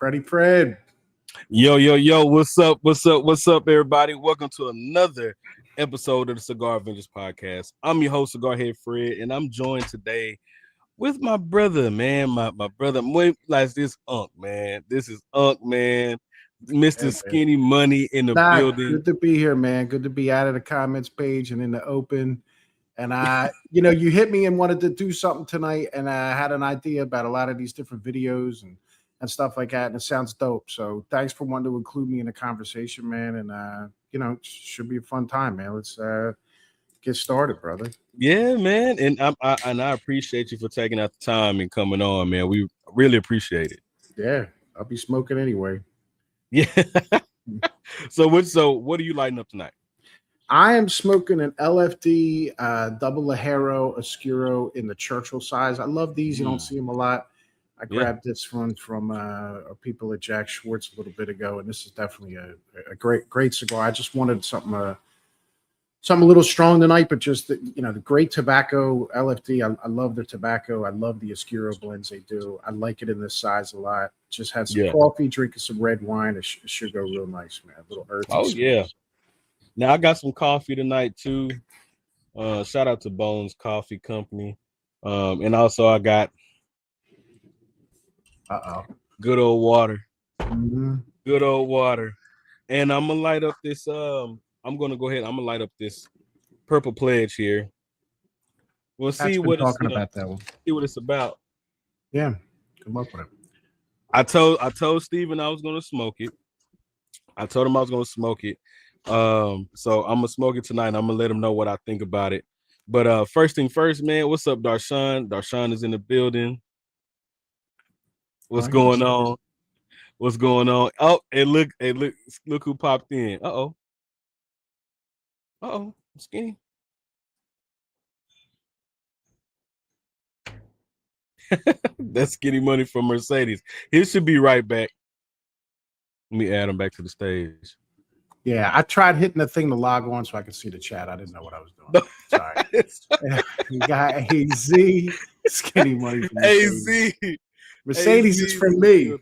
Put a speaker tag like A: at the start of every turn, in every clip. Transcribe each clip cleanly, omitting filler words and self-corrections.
A: Freddie Fred.
B: Yo, what's up, everybody? Welcome to another episode of the Cigar Avengers podcast. I'm your host, Cigar Head Fred, and I'm joined today with my brother, man. My brother, like this Unk, man. This is Unk, man. Mr. Skinny Money in the building.
A: Good to be here, man. Good to be out of the comments page and in the open. And you hit me and wanted to do something tonight, and I had an idea about a lot of these different videos and stuff like that, and it sounds dope. So thanks for wanting to include me in the conversation, man. And it should be a fun time, man. Let's get started, brother.
B: Yeah, man. And I appreciate you for taking out the time and coming on, man. We really appreciate it.
A: Yeah, I'll be smoking anyway.
B: Yeah. So what are you lighting up tonight?
A: I am smoking an LFD double Lajero Oscuro in the Churchill size. I love these. You don't see them a lot. I grabbed this one from our people at Jack Schwartz a little bit ago, and this is definitely a great cigar. I just wanted something a little strong tonight, but just the great tobacco LFD. I love their tobacco. I love the Oscuro blends they do. I like it in this size a lot. Just had some coffee, drinking some red wine. It should go real nice, man. A little earthy.
B: Oh yeah. Now I got some coffee tonight too. Shout out to Bones Coffee Company. And also I got good old water.
A: Mm-hmm.
B: Good old water. And I'm gonna light up this I'm gonna light up this Purple Pledge here. We'll see what it's
A: about that one.
B: See what it's about.
A: Yeah, come up with it.
B: I told Steven I was gonna smoke it. I told him I was gonna smoke it. So I'm gonna smoke it tonight. I'm gonna let him know what I think about it. But first thing first, man, what's up, Darshan? Darshan is in the building. What's going on? What's going on? Oh, and look who popped in. Skinny. That's Skinny Money from Mercedes. He should be right back. Let me add him back to the stage.
A: Yeah, I tried hitting the thing to log on so I could see the chat. I didn't know what I was doing. Sorry. You got AZ, Skinny Money from Mercedes.
B: AZ.
A: Mercedes is from me.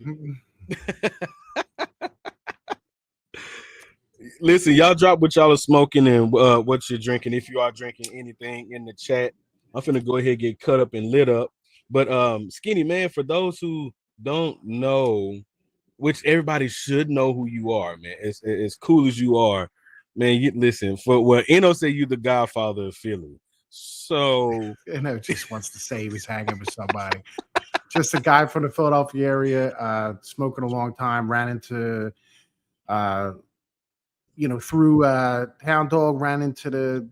B: Listen, y'all drop what y'all are smoking and what you're drinking. If you are drinking anything in the chat, I'm finna go ahead and get cut up and lit up. But Skinny, man, for those who don't know, which everybody should know who you are, man. As cool as you are, man. You listen Eno say you the godfather of Philly. So
A: Eno just wants to say he was hanging with somebody. Just a guy from the Philadelphia area, smoking a long time. Ran into, through Hound Dog. Ran into the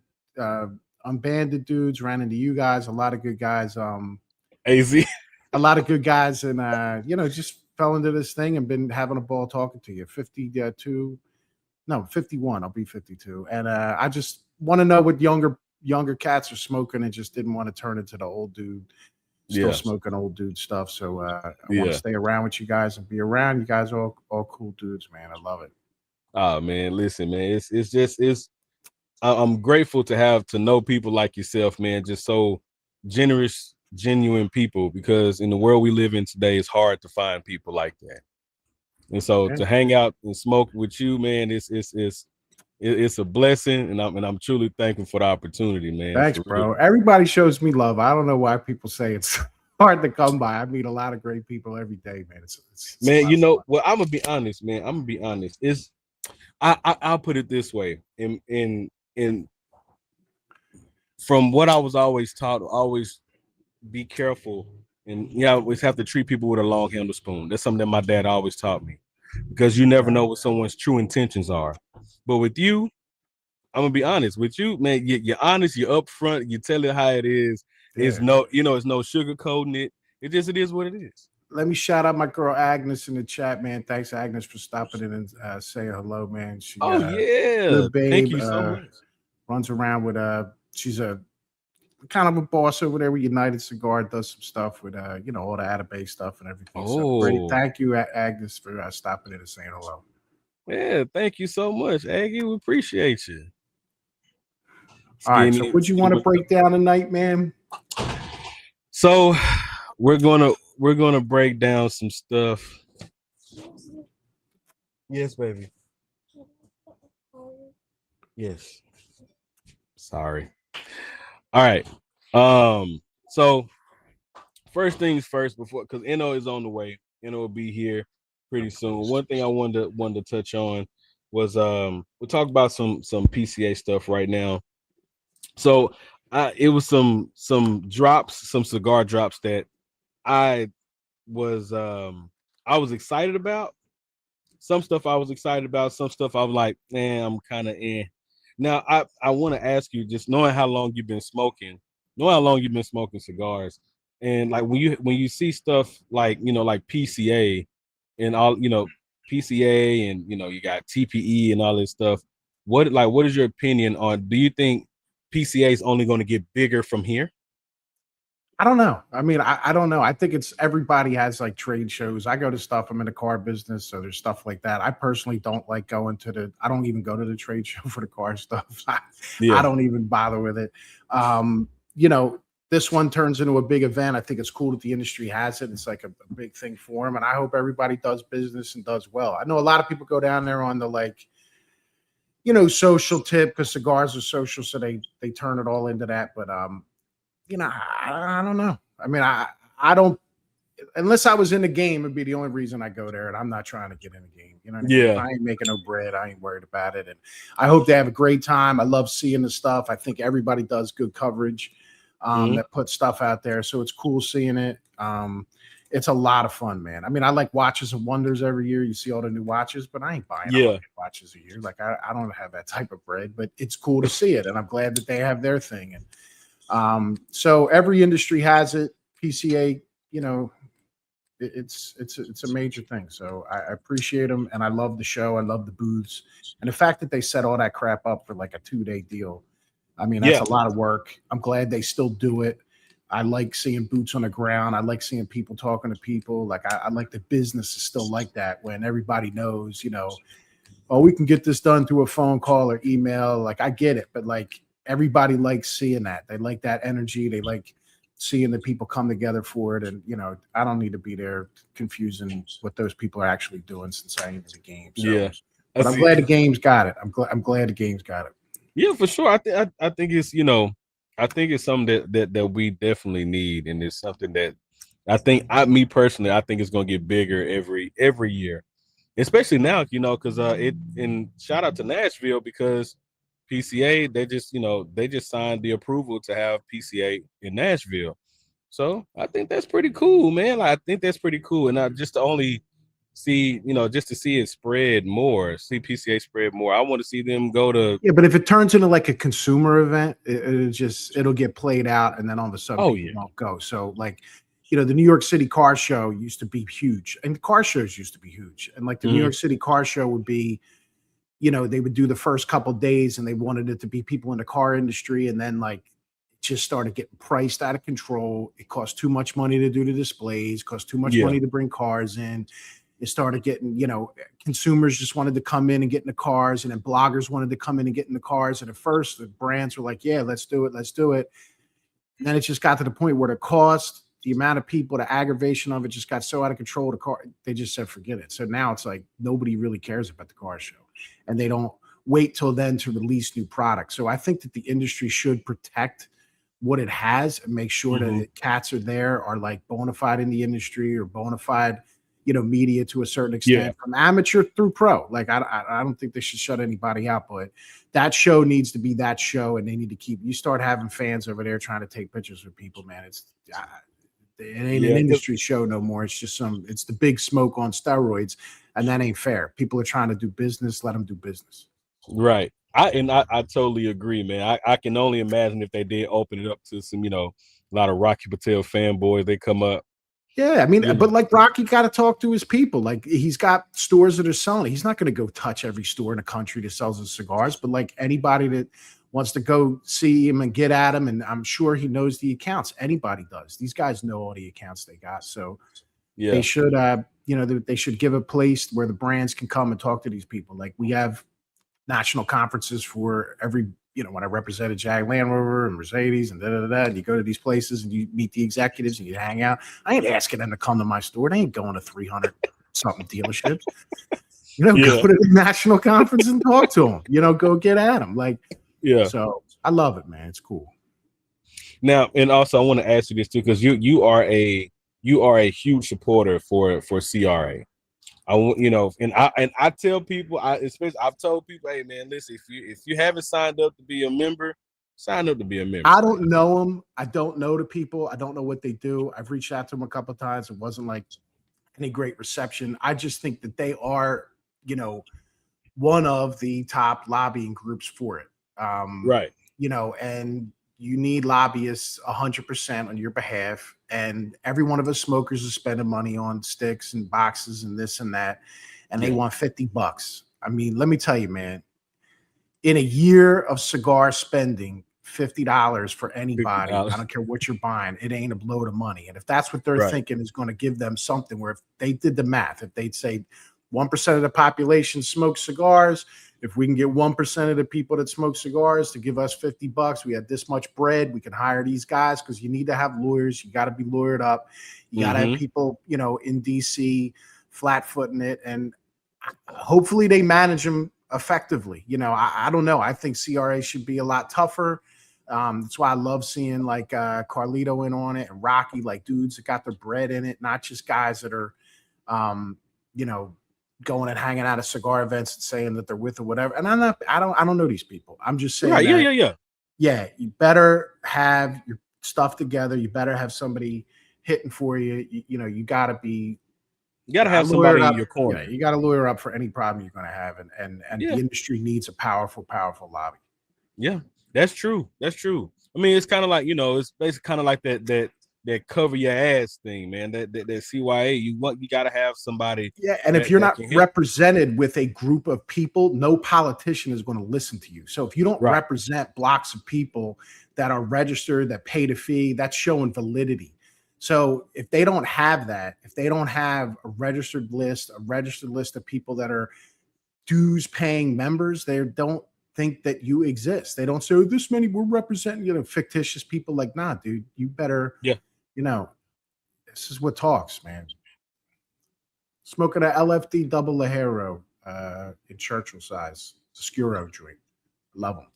A: Unbanded dudes. Ran into you guys. A lot of good guys.
B: AZ.
A: A lot of good guys, and just fell into this thing and been having a ball talking to you. 51. I'll be 52, and I just want to know what younger cats are smoking, and just didn't want to turn into the old dude. Still smoking old dude stuff. So I want to stay around with you guys and be around. You guys are all cool dudes, man. I love it.
B: Oh man, listen, man. I'm grateful to know people like yourself, man. Just so generous, genuine people, because in the world we live in today, it's hard to find people like that. And so to hang out and smoke with you, man, it's a blessing, and I'm truly thankful for the opportunity, man.
A: Thanks, bro. Everybody shows me love. I don't know why people say it's hard to come by. I meet a lot of great people every day, man. It's
B: man, I'm gonna be honest, man. I'm gonna be honest. I'll put it this way. In from what I was always taught, always be careful, and always have to treat people with a long handle spoon. That's something that my dad always taught me, because you never know what someone's true intentions are. But with you, I'm gonna be honest with you, man. You're honest. You're upfront. You tell it how it is. Yeah. It's no sugarcoating it. It is what it is.
A: Let me shout out my girl Agnes in the chat, man. Thanks, Agnes, for stopping in and saying hello, man. She, good babe.
B: Thank you so much.
A: Runs around with she's a kind of a boss over there with United Cigar. Does some stuff with all the Atabay stuff and everything. So great. Thank you, Agnes, for stopping in and saying hello.
B: Yeah, thank you so much, Aggie. We appreciate you.
A: All right, so what you want to break down tonight, man?
B: So we're gonna break down some stuff Yes, baby. Yes. Sorry. All right. So first things first, before because NO is on the way. NO will be here pretty soon. One thing I wanted to touch on was we talked about some PCA stuff right now. So it was some drops, some cigar drops that I was I was excited about. Some stuff I was excited about, some stuff I was like, man, I'm kind of in. Now I want to ask you, just knowing how long you've been smoking, knowing how long you've been smoking cigars, and like when you see stuff like like PCA and all PCA and you got TPE and all this stuff. What is your opinion on? Do you think PCA is only going to get bigger from here?
A: I don't know. I mean, I don't know. I think it's everybody has like trade shows. I go to stuff. I'm in the car business, so there's stuff like that. I personally don't like going to the. I don't even go to the trade show for the car stuff. I
B: Yeah,
A: don't even bother with it. Um, you know, this one turns into a big event. I think it's cool that the industry has it. It's like a big thing for them, and I hope everybody does business and does well. I know a lot of people go down there on the like, social tip because cigars are social, so they turn it all into that. But I don't know. I mean, I don't unless I was in the game, it'd be the only reason I go there. And I'm not trying to get in the game. You know what I mean? If
B: yeah,
A: I ain't making no bread, I ain't worried about it. And I hope they have a great time. I love seeing the stuff. I think everybody does good coverage
B: mhm,
A: that puts stuff out there. So it's cool seeing it. It's a lot of fun, man. I mean, I like watches and wonders every year. You see all the new watches, but I ain't buying 100
B: yeah,
A: watches a year. Like I don't have that type of bread, but it's cool to see it. And I'm glad that they have their thing. And so every industry has it. PCA, you know, it's a major thing. So I appreciate them, and I love the show. I love the booths, and the fact that they set all that crap up for like a 2-day deal. I mean, that's
B: yeah,
A: a lot of work. I'm glad they still do it. I like seeing boots on the ground. I like seeing people talking to people. Like I like the business is still like that when everybody knows, oh, we can get this done through a phone call or email. Like I get it, but like everybody likes seeing that. They like that energy. They like seeing the people come together for it. And I don't need to be there confusing what those people are actually doing since I ain't in the game. So,
B: yeah. I
A: but I'm
B: see.
A: glad the game's got it. I'm glad the game's got it.
B: Yeah, for sure. I think it's I think it's something that we definitely need, and it's something that I think me personally I think it's gonna get bigger every year, especially now because it and shout out to Nashville because PCA they just signed the approval to have PCA in Nashville, so I think that's pretty cool, man. Like, I think that's pretty cool, and just to only see just to see it spread more, see PCA spread more. I want to see them go to.
A: Yeah, but if it turns into like a consumer event, it'll get played out, and then all of a sudden
B: Oh
A: people
B: yeah.
A: won't go. So like, the New York City Car Show used to be huge, and car shows used to be huge, and like the New
B: Mhm.
A: York City Car Show would be, they would do the first couple days, and they wanted it to be people in the car industry, and then like it just started getting priced out of control. It cost too much money to do the displays, cost too much
B: Yeah.
A: money to bring cars in. It started getting, consumers just wanted to come in and get in the cars, and then bloggers wanted to come in and get in the cars. And at first, the brands were like, "Yeah, let's do it, let's do it." And then it just got to the point where the cost, the amount of people, the aggravation of it just got so out of control. The car, they just said, "Forget it." So now it's like nobody really cares about the car show, and they don't wait till then to release new products. So I think that the industry should protect what it has and make sure that
B: Mhm.
A: the cats are there are like bona fide in the industry or bona fide, media to a certain
B: Yeah.
A: extent from amateur through pro. Like I don't think they should shut anybody out, but that show needs to be that show, and they need to keep. You start having fans over there trying to take pictures with people, man. It ain't an
B: Yeah.
A: industry show no more. It's just it's the big smoke on steroids, and that ain't fair. People are trying to do business. Let them do business.
B: Right. I totally agree, man. I can only imagine if they did open it up to some, a lot of Rocky Patel fanboys. They come up,
A: Yeah, I mean,
B: you
A: but
B: know.
A: like Rocky got to talk to his people. Like he's got stores that are selling. He's not going to go touch every store in the country that sells his cigars, but like anybody that wants to go see him and get at him, and I'm sure he knows the accounts. Anybody does. These guys know all the accounts they got, so they
B: Yeah.
A: should, they should give a place where the brands can come and talk to these people. Like we have national conferences for every, when I represented Jag Land Rover and Mercedes and and you go to these places and you meet the executives and you hang out. I ain't asking them to come to my store. They ain't going to 300 something dealerships. Go to the national conference and talk to them. Go get at them. So I love it, man. It's cool.
B: Now, and also I want to ask you this too, because you are a huge supporter for CRA. And I tell people, I've told people, hey man, listen, if you haven't signed up to be a member, sign up to be a member.
A: I don't know them. I don't know the people. I don't know what they do. I've reached out to them a couple of times. It wasn't like any great reception. I just think that they are, one of the top lobbying groups for it.
B: Right.
A: And you need lobbyists 100% on your behalf. And every one of us smokers is spending money on sticks and boxes and this and that. And they want $50. I mean, let me tell you, man, in a year of cigar spending, $50 for anybody, $50. I don't care what you're buying, it ain't a load of money. And if that's what they're thinking is going to give them something, where if they did the math, if they'd say 1% of the population smokes cigars, if we can get 1% of the people that smoke cigars to give us $50, we have this much bread, we can hire these guys, because you need to have lawyers. You got to be lawyered up. You got to have people, in DC flat-footing it. And hopefully they manage them effectively. I don't know. I think CRA should be a lot tougher. That's why I love seeing Carlito in on it, and Rocky, dudes that got their bread in it, not just guys that are, going and hanging out at cigar events and saying that they're with or whatever. And I don't know these people. I'm just saying, yeah. You better have your stuff together. You better have somebody hitting for you. You got to be.
B: You got to have somebody in your corner.
A: Yeah, you got to lawyer up for any problem you're going to have, and the industry needs a powerful lobby.
B: Yeah, that's true. That's true. I mean, it's kind of like, it's basically kind of like that cover your ass thing, man. That CYA, you got to have somebody.
A: Yeah, and if you're not represented with a group of people, no politician is going to listen to you. So if you don't represent blocks of people that are registered, that paid a fee, that's showing validity. So if they don't have that, if they don't have a registered list of people that are dues paying members, they don't think that you exist. They don't say, oh, this many we're representing, fictitious people. Nah, dude, you better, this is what talks, man. Smoking an LFD double Lajero in Churchill size, Oscuro joint. Love them.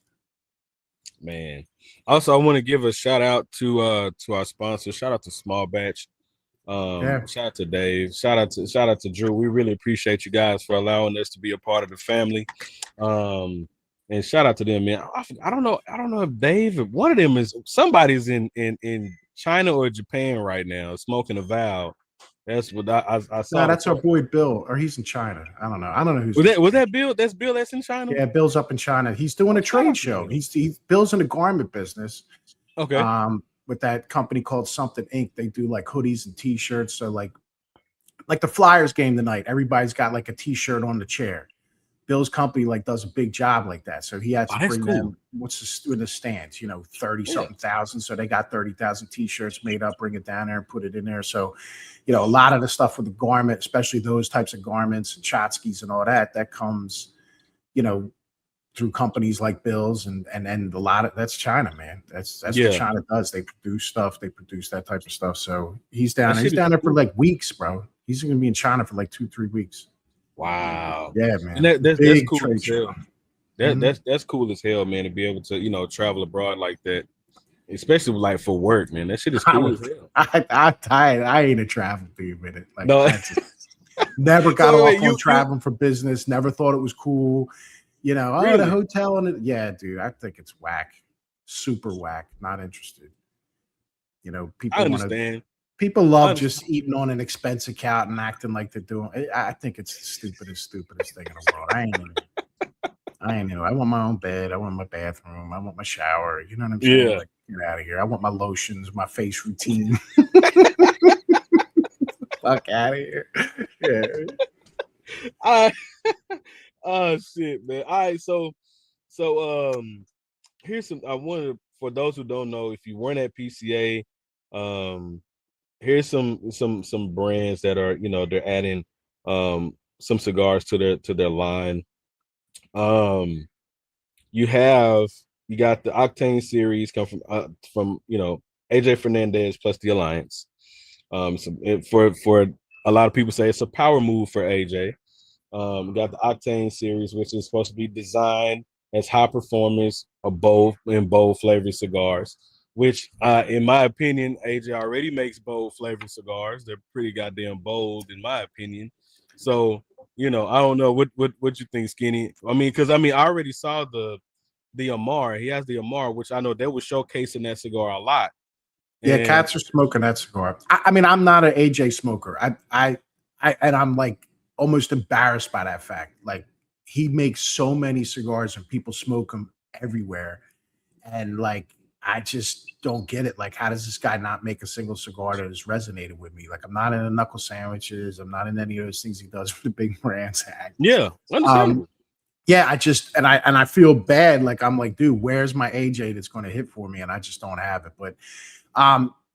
B: Man. Also, I want to give a shout out to our sponsor. Shout out to Small Batch. Shout out to Dave. Shout out to Drew. We really appreciate you guys for allowing us to be a part of the family. And shout out to them, man. I don't know if Dave, if one of them somebody's in China or Japan right now smoking a Val. That's what I saw.
A: No, that's our boy Bill, or he's in China. I don't know who's.
B: Was that Bill? That's Bill. That's in China.
A: Yeah, Bill's up in China. He's doing a trade show. He's Bill's in the garment business.
B: Okay.
A: With that company called Something Inc. They do hoodies and T-shirts. So like the Flyers game tonight, everybody's got a T-shirt on the chair. Bill's company does a big job like that. So he had to bring them in the stands, 30 something thousand. So they got 30,000 T-shirts made up, bring it down there and put it in there. So, a lot of the stuff with the garment, especially those types of garments and Chotskys and all that comes, through companies like Bill's and a lot of that's China, man. That's what China does. They produce stuff, they produce that type of stuff. So he's down there for weeks, bro. He's gonna be in China for 2-3 weeks.
B: Wow.
A: Yeah, man.
B: And that's cool as hell. That's cool as hell, man, to be able to, travel abroad like that. Especially for work, man. That shit is cool as hell.
A: I ain't a travel dude with it.
B: No.
A: Never got off on traveling for business, never thought it was cool.
B: Really?
A: The hotel and it. Yeah, dude. I think it's whack. Super whack. Not interested. People
B: I understand.
A: People love just eating on an expense account and acting like they're doing. I think it's the stupidest thing in the world. I ain't I want my own bed. I want my bathroom. I want my shower. You know what I'm saying?
B: Yeah.
A: Get out of here. I want my lotions, my face routine. Fuck out of here. Yeah.
B: Oh shit, man. All right, so here's some. I wanted, for those who don't know, if you weren't at PCA, here's some brands that are, they're adding some cigars to their line. You got the Octane series come from AJ Fernandez plus the Alliance. For a lot of people say it's a power move for AJ. We got the Octane series, which is supposed to be designed as high performance of bold flavored cigars. Which, in my opinion, AJ already makes bold flavored cigars. They're pretty goddamn bold, in my opinion. So, I don't know what you think, Skinny. I mean, because I already saw the Amar. He has the Amar, which I know they were showcasing that cigar a lot.
A: Yeah, cats are smoking that cigar. I mean, I'm not an AJ smoker. And I'm like almost embarrassed by that fact. Like he makes so many cigars and people smoke them everywhere. And like I just don't get it. Like, how does this guy not make a single cigar that has resonated with me? Like, I'm not into knuckle sandwiches. I'm not in any of those things he does for the big brands.
B: Yeah, understandable.
A: Yeah, I feel bad. Like I'm like, dude, where's my AJ that's going to hit for me? And I just don't have it. But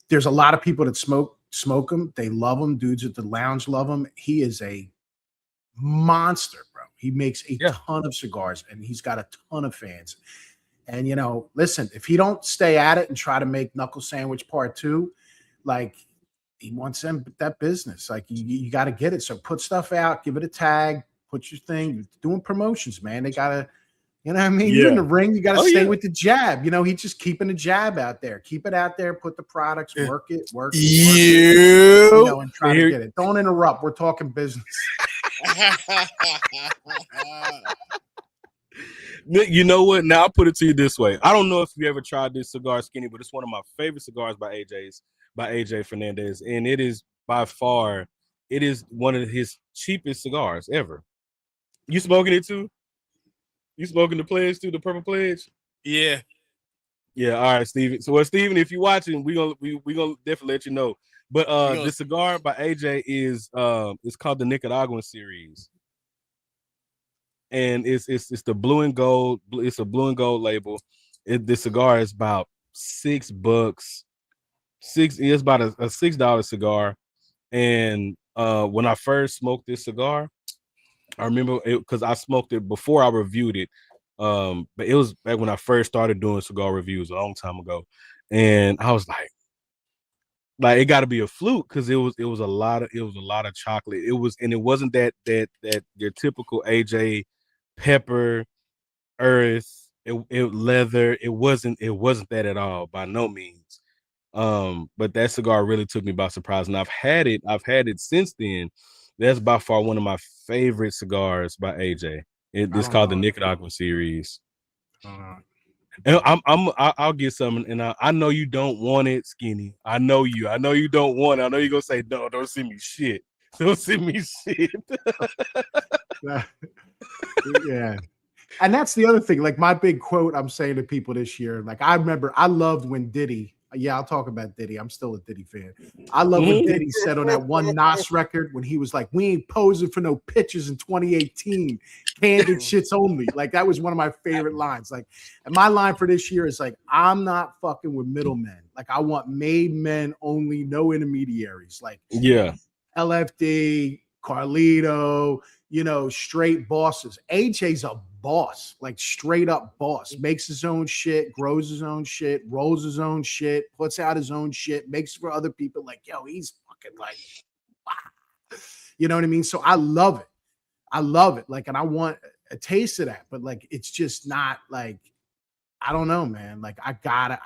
A: there's a lot of people that smoke them. They love him. Dudes at the lounge love him. He is a monster, bro. He makes a ton of cigars and he's got a ton of fans. And listen, if he don't stay at it and try to make Knuckle Sandwich Part 2, like he wants that business. Like you got to get it. So put stuff out, give it a tag, put your thing. You're doing promotions, man. They gotta, you know what I mean? You're in the ring, you gotta stay with the jab. He's just keeping a jab out there. Keep it out there, put the products, work it, and try to get it. Don't interrupt. We're talking business.
B: You know what? Now I'll put it to you this way. I don't know if you ever tried this cigar, Skinny, but it's one of my favorite cigars by AJ Fernandez, and it is by far, it is one of his cheapest cigars ever. You smoking it too? You smoking the pledge too, the purple pledge?
C: Yeah.
B: Yeah. All right, Steven. So, Steven, if you're watching, we gonna definitely let you know. But the cigar by AJ is it's called the Nicaraguan series. And it's the blue and gold. It's a blue and gold label. The cigar is about $6. It's about a $6 cigar. And when I first smoked this cigar, I remember it because I smoked it before I reviewed it. But it was back when I first started doing cigar reviews a long time ago, and I was like it got to be a fluke because it was a lot of chocolate. It wasn't that your typical AJ pepper, earth, it leather. It wasn't that at all, by no means. But that cigar really took me by surprise, and I've had it since then. That's by far one of my favorite cigars by AJ. It's called the Nicaraguan series. And I'll get some, and I know you don't want it, Skinny. I know you don't want it. I know you're gonna say no. Don't send me shit. Don't send me shit.
A: Yeah. And that's the other thing. Like my big quote I'm saying to people this year, like I remember I loved when Diddy, I'll talk about Diddy. I'm still a Diddy fan. I love when Diddy said on that one Nas record when he was like, we ain't posing for no pictures in 2018. Candid shits only. Like that was one of my favorite lines. Like, and my line for this year is like, I'm not fucking with middlemen. Like I want made men only, no intermediaries. Like LFD, Carlito, straight bosses. AJ's a boss, like straight up boss, makes his own shit, grows his own shit, rolls his own shit, puts out his own shit, makes for other people. Like, yo, he's fucking like, wow. You know what I mean? So I love it. Like, and I want a taste of that, but like, it's just not like, I don't know, man. Like, I gotta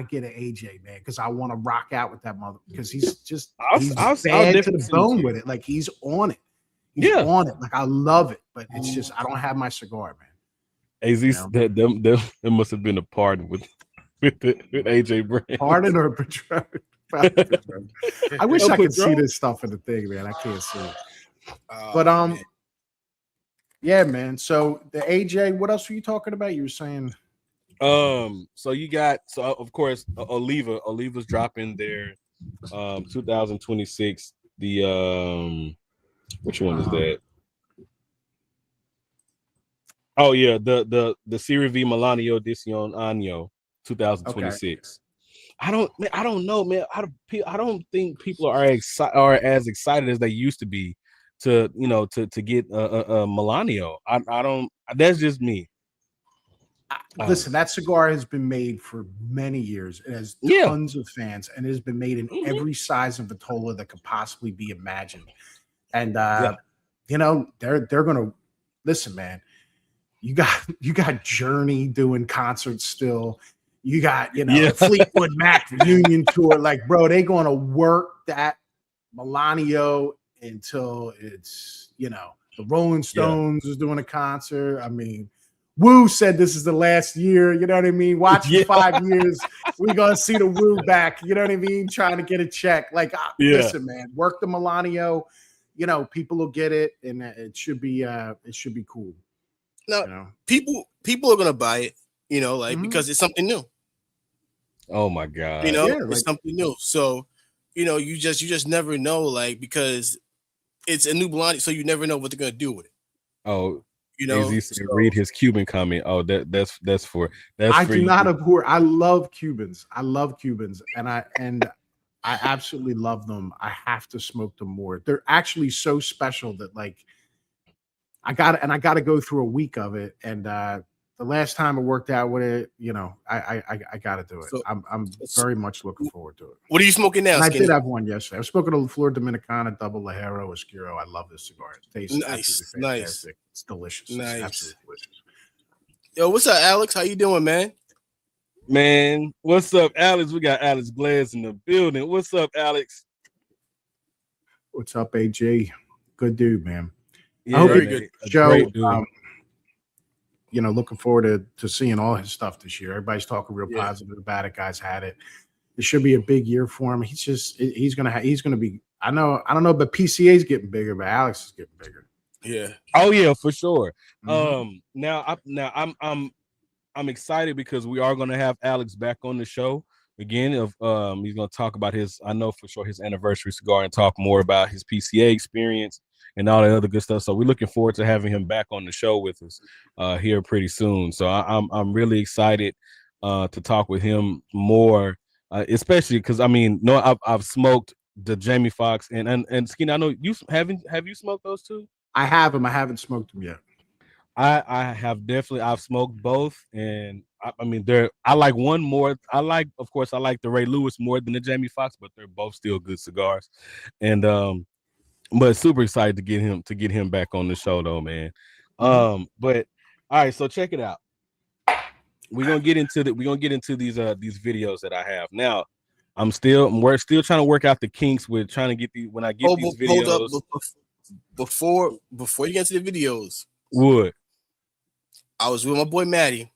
A: get an AJ, man, because I want to rock out with that mother, because he's just he's bad to the bone with it. Like, he's on it. He's on it. Like I love it, but it's just I don't have my cigar, man.
B: That must have been a pardon with AJ Brand.
A: Pardon or Patron? I wish I could see this stuff in the thing, man. I can't see it. But man. Yeah, man. So the AJ, what else were you talking about? You were saying
B: so you got of course Oliva's dropping their 2026 the which one is that? Oh yeah, the Serie V Milanio Edición Año 2026. Okay. I don't know, man. I don't think people are as excited as they used to be to get a Milanio. I don't. That's just me.
A: Listen, that cigar has been made for many years. It has tons of fans, and it has been made in every size of vitola that could possibly be imagined. And you know, they're gonna listen, man. You got Journey doing concerts still. You got, you know, Fleetwood Mac reunion tour. Like, bro, they gonna work that Melanio until it's, you know, the Rolling Stones is doing a concert. I mean, Woo said this is the last year. You know what I mean? Watch in 5 years, we're gonna see the Woo back. You know what I mean? Trying to get a check. Like, listen, man, work the Melanio. You know, people will get it, and it should be cool.
C: No,
A: you know?
C: people are gonna buy it, you know, like because it's something new.
B: Oh my god,
C: you know, it's something new. So, you know, you just never know, like, because it's a new blondie, so you never know what they're gonna do with it.
B: Oh,
C: you know,
B: read his Cuban comment. Oh, that's for
A: I
B: for
A: do
B: you.
A: not abhor. I love Cubans. I love Cubans, and I absolutely love them. I have to smoke them more. They're actually so special that, like, I got to go through a week of it. And the last time I worked out with it, you know, I got to do it.
C: So,
A: I'm very much looking forward to it.
C: What are you smoking now?
A: And I did have one yesterday. I was smoking a Flor Dominicana double Ligero Oscuro. I love this cigar. It tastes absolutely fantastic. It's delicious. It's absolutely delicious.
C: Yo, what's up, Alex? How you doing, man?
B: Man, what's up, Alex? We got Alex Glass in the building. What's up, Alex?
A: What's up, AJ? Good dude, man.
B: Yeah,
A: I hope
C: very good.
A: Joe, you know, looking forward to seeing all his stuff this year. Everybody's talking real positive about it. Guys had it. It should be a big year for him. He's gonna be. I don't know, but PCA is getting bigger, but Alex is getting bigger.
C: Yeah.
B: Oh yeah, for sure. Now I'm excited because we are gonna have Alex back on the show again. He's gonna talk about his, I know for sure, his anniversary cigar and talk more about his PCA experience and all the other good stuff. So we're looking forward to having him back on the show with us here pretty soon. So I'm really excited to talk with him more, especially because I mean, I've smoked the Jamie Foxx and Skinny. I know you have you smoked those two?
A: I have them. I haven't smoked them yet.
B: I have definitely. I've smoked both, and I mean, I like one more. Of course, I like the Ray Lewis more than the Jamie Foxx, but they're both still good cigars. And but super excited to get him back on the show though, man. But all right, so check it out. We're gonna get into these videos that I have now. We're still trying to work out the kinks with trying to get these when I get these videos.
C: Hold up, before you get to the videos.
B: Wood.
C: I was with my boy Matty.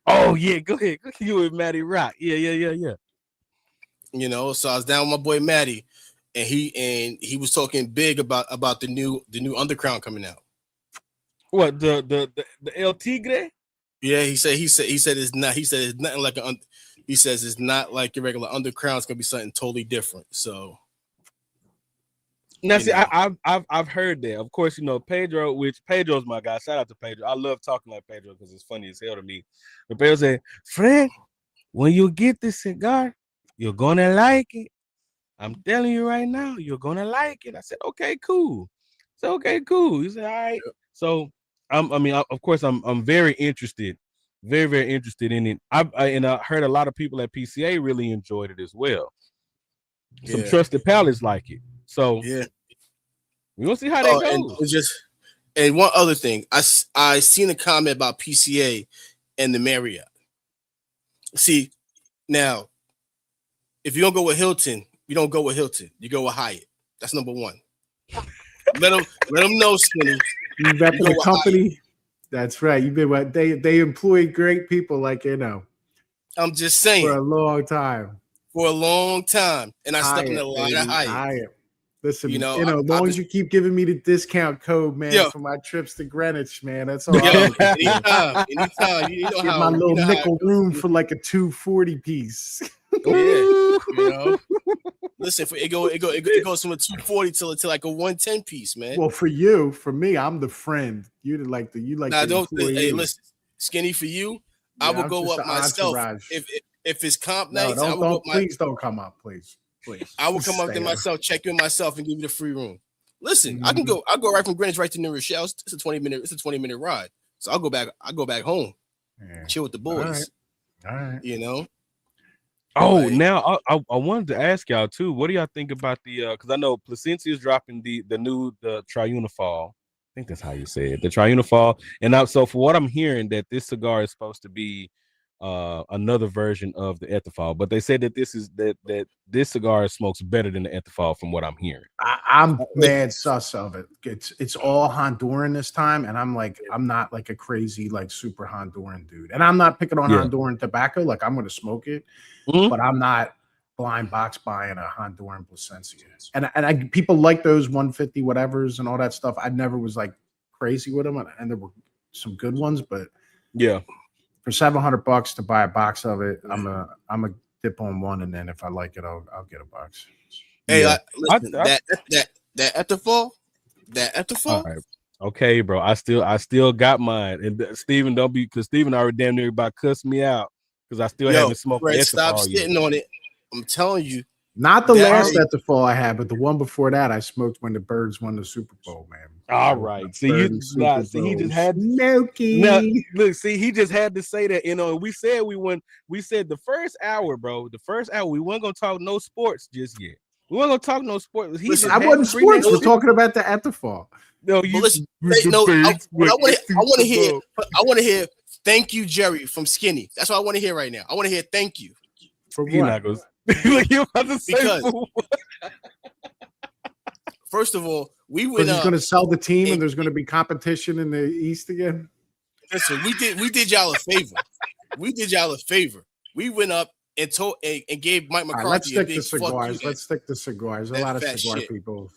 B: Oh yeah, go ahead. You with Matty Rock. Yeah.
C: You know, so I was down with my boy Matty, and he was talking big about the new Underground coming out.
B: What, the El Tigre?
C: Yeah, he said it's not. He said it's nothing like he says it's not like your regular Underground. It's gonna be something totally different. So
B: now, see, I've heard that. Of course, you know Pedro, which Pedro's my guy. Shout out to Pedro. I love talking like Pedro because it's funny as hell to me. But Pedro said, "Fred, when you get this cigar, you're gonna like it. I'm telling you right now, you're gonna like it." I said, "Okay, cool." So okay, cool. He said, "All right." So of course, I'm very interested, very very interested in it. I heard a lot of people at PCA really enjoyed it as well. Some trusted palates like it. So
C: yeah,
B: we gonna see how that goes.
C: And one other thing, I seen a comment about PCA and the Marriott. See, now if you don't go with Hilton, you don't go with Hilton. You go with Hyatt. That's number one. let them know, Skinny.
A: You repping the company. Hyatt. That's right. You've been what they employ great people, like, you know.
C: I'm just saying,
A: for a long time.
C: And I stepped in a lot of Hyatt.
A: Listen, you know, as long as you keep giving me the discount code, man, for my trips to Greenwich, man, that's all.
C: Anytime.
A: You know how my little nickel room for like a 240 piece.
C: Yeah, you know. Listen, it goes from a 240 to like a 110 piece, man.
A: Well, for me, I'm the friend. You like.
C: Nah, don't. Hey, listen, Skinny, for you, I will go up myself. If it's comp nights,
A: please don't come up, please.
C: I will come up there myself, check in myself, and give you the free room. Listen, I'll go right from Greenwich right to New Rochelle. It's a 20-minute ride. So I'll go back home, chill with the boys.
A: All right.
C: You know.
B: Oh,
C: Like,
B: now I wanted to ask y'all too. What do y'all think about the? Because I know Placencia is dropping the Triunifal. I think that's how you say it, the Triunifal. And now, so for what I'm hearing, that this cigar is supposed to be another version of the Ethifal, but they said that this cigar smokes better than the Ethifal, from what I'm hearing.
A: I'm mad sus of it. It's all Honduran this time, and I'm like, I'm not like a crazy like super Honduran dude, and I'm not picking on
B: Yeah.
A: Honduran tobacco. Like I'm going to smoke it, but I'm not blind box buying a Honduran Placencia. And people like those 150 whatevers and all that stuff. I never was like crazy with them, and there were some good ones, but
B: Yeah.
A: for $700 to buy a box of it, I'm a dip on one, and then if I like it, I'll get a box.
C: hey,
B: Yeah.
C: listen, that Ethifal.
B: All right. Okay, bro. I still got mine. And Steven, don't be, because Steven already damn near about cussed me out because I still haven't smoked
C: Fred,
B: the
C: stop
B: Ethifal yet.
C: sitting on it. I'm telling you.
A: Not the last
C: That-
A: Ethifal I had, but the one before that I smoked when the Birds won the Super Bowl, man.
B: All right. See, he just had
A: Smokey.
B: now, look, see, he just had to say that, we said we said the first hour, bro. The first hour, we weren't gonna talk no sports just yet. We weren't gonna talk no sports.
A: Listen, I wasn't sports. We're talking about the Ethifal.
B: No,
C: I want to hear thank you, Jerry from Skinny. That's what I want to hear right now. I want to hear thank you.
A: For
B: He not
A: what?
B: gonna you about to say
C: Because first of all, we went
A: He's going to sell the team, and there's going to be competition in the East again.
C: Listen, we did y'all a favor. We went up and told and gave Mike McCarthy.
A: Let's stick to cigars. A lot of cigar people.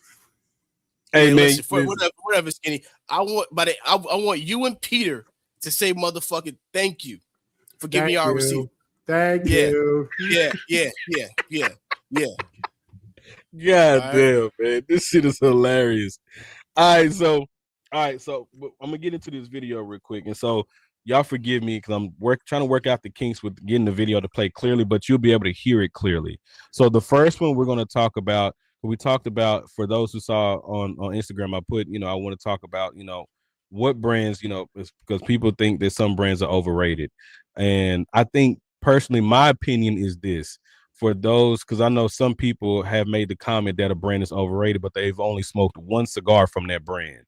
B: Hey, man,
C: listen, whatever, Skinny. I want you and Peter to say motherfucking thank you for giving me our receipt.
A: Thank you.
C: Yeah.
B: God damn, man. This shit is hilarious. All right, so I'm gonna get into this video real quick. And so y'all forgive me because I'm trying to work out the kinks with getting the video to play clearly, but you'll be able to hear it clearly. So the first one we're gonna talk about, we talked about, for those who saw on Instagram, I put, I want to talk about, what brands, because people think that some brands are overrated. And I think personally, my opinion is this. For those, because I know some people have made the comment that a brand is overrated, but they've only smoked one cigar from that brand.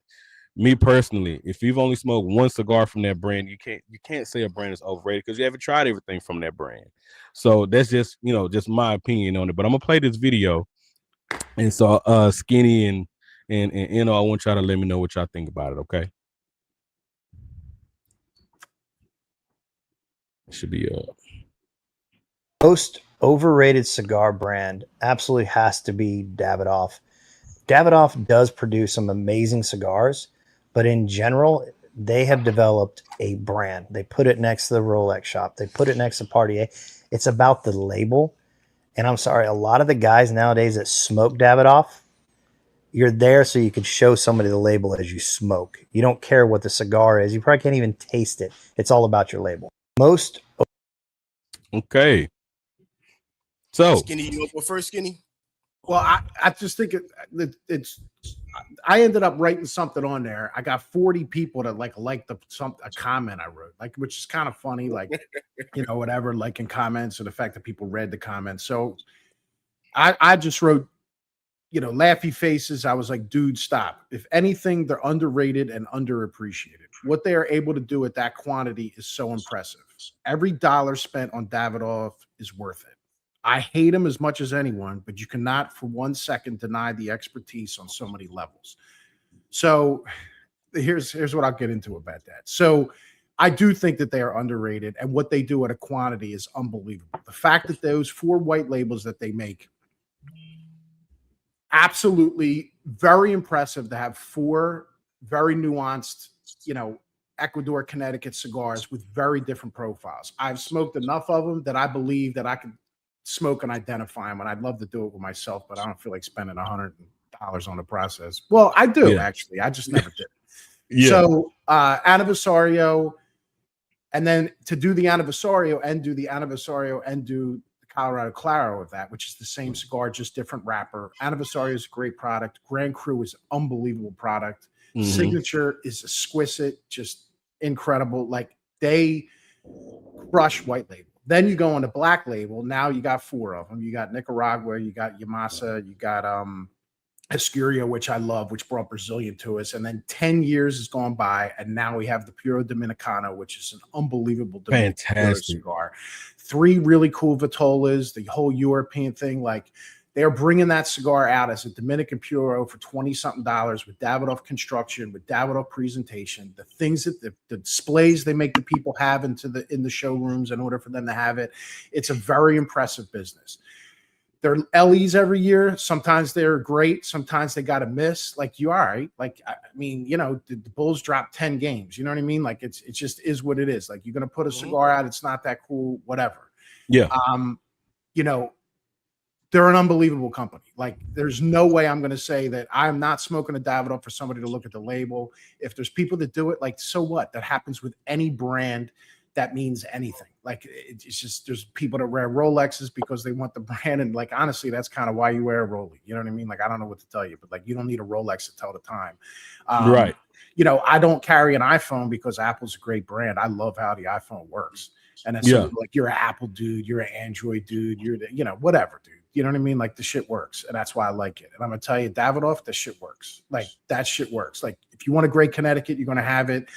B: Me personally, if you've only smoked one cigar from that brand, you can't say a brand is overrated because you haven't tried everything from that brand. So that's just just my opinion on it. But I'm gonna play this video, and so Skinny and I want y'all to let me know what y'all think about it. Okay, it should be
D: most overrated cigar brand absolutely has to be Davidoff. Davidoff does produce some amazing cigars, but in general, they have developed a brand. They put it next to the Rolex shop. They put it next to Party A. It's about the label. And I'm sorry, a lot of the guys nowadays that smoke Davidoff, you're there so you can show somebody the label as you smoke. You don't care what the cigar is. You probably can't even taste it. It's all about your label.
B: okay. So
C: Skinny, you want to go first, Skinny?
A: Well, I just think it's. I ended up writing something on there. I got 40 people that liked a comment I wrote, which is kind of funny, whatever, in comments, or the fact that people read the comments. So I just wrote, laughy faces. I was like, dude, stop. If anything, they're underrated and underappreciated. What they are able to do at that quantity is so impressive. Every dollar spent on Davidoff is worth it. I hate him as much as anyone, but you cannot for 1 second deny the expertise on so many levels. So here's what I'll get into about that. So I do think that they are underrated, and what they do at a quantity is unbelievable. The fact that those 4 white labels that they make, absolutely very impressive to have 4 very nuanced, Ecuador, Connecticut cigars with very different profiles. I've smoked enough of them that I believe that I can smoke and identify them, and I'd love to do it with myself, but I don't feel like spending $100 on the process. Well, I do actually. I just never did. So Anniversario, and then to do the Anniversario and do the Anniversario and do the Colorado Claro of that, which is the same cigar, just different wrapper. Anniversario is a great product. Grand Cru is an unbelievable product. Signature is exquisite, just incredible. They crush white label. Then you go on the black label. Now you got 4 of them. You got Nicaragua, you got Yamasa, you got Escurio, which I love, which brought Brazilian to us. And then 10 years has gone by, and now we have the Puro Dominicano, which is an unbelievable
B: fantastic
A: cigar. 3 really cool Vitolas, the whole European thing. Like, they're bringing that cigar out as a Dominican Puro for $20-something with Davidoff construction, with Davidoff presentation. The things that the displays they make the people have in the showrooms in order for them to have it. It's a very impressive business. They're LEs every year. Sometimes they're great. Sometimes they got to miss. Like, you all right. Like, I mean, you know, the Bulls dropped 10 games. You know what I mean? Like, it just is what it is. Like, you're going to put a cigar out. It's not that cool, whatever.
B: Yeah.
A: You know, they're an unbelievable company. Like, there's no way I'm going to say that I'm not smoking a Davidoff for somebody to look at the label. If there's people that do it, like, so what? That happens with any brand that means anything. Like, it's just, there's people that wear Rolexes because they want the brand. And, like, honestly, that's kind of why you wear a Rollie. You know what I mean? Like, I don't know what to tell you, but, like, you don't need a Rolex to tell the time.
B: Right.
A: You know, I don't carry an iPhone because Apple's a great brand. I love how the iPhone works. And then like, you're an Apple dude, you're an Android dude, you're the, you know, whatever, dude. You know what I mean? Like, the shit works. And that's why I like it. And I'm going to tell you, Davidoff, the shit works. Like, that shit works. Like, if you want a great Connecticut, you're going to have it.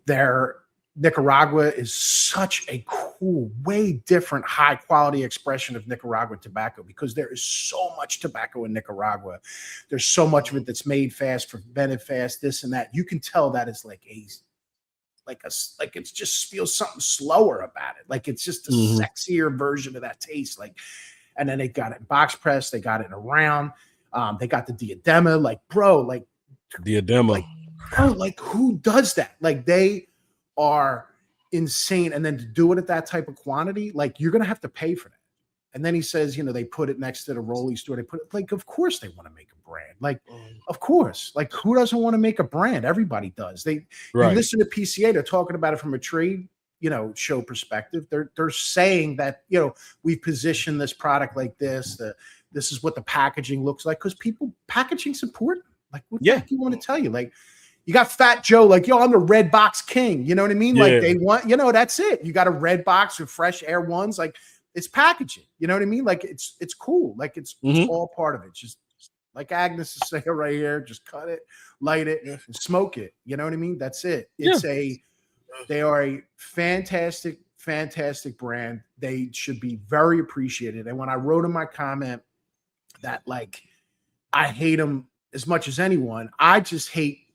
A: Their Nicaragua is such a cool, way different, high quality expression of Nicaragua tobacco, because there is so much tobacco in Nicaragua. There's so much of it that's made fast, fermented fast, this and that. You can tell that is like it's just feels something slower about it. Like, it's just a sexier version of that taste. Like, and then they got it in box press, they got it in a round, they got the diadema. Like, bro, like
B: diadema.
A: Like, bro, like, who does that? Like, they are insane. And then to do it at that type of quantity, like, you're gonna have to pay for that. And then he says, you know, they put it next to the Rollie store. They put it, like, of course they want to make a brand. Like, of course. Like, who doesn't want to make a brand? Everybody does. You listen to PCA, they're talking about it from a trade, you know, show perspective. They're saying that, you know, we position this product like this. This is what the packaging looks like, because packaging's important. Like, what the heck you want to tell you? Like, you got Fat Joe, like, yo, I'm the red box king. You know what I mean? Like, they want, you know, that's it. You got a red box with fresh Air Ones. Like, it's packaging. You know what I mean? Like, it's cool. Like, it's all part of it. Just like Agnes is saying right here, just cut it, light it, and smoke it. You know what I mean? That's it. They are a fantastic, fantastic brand. They should be very appreciated. And when I wrote in my comment that, like, I hate them as much as anyone, I just hate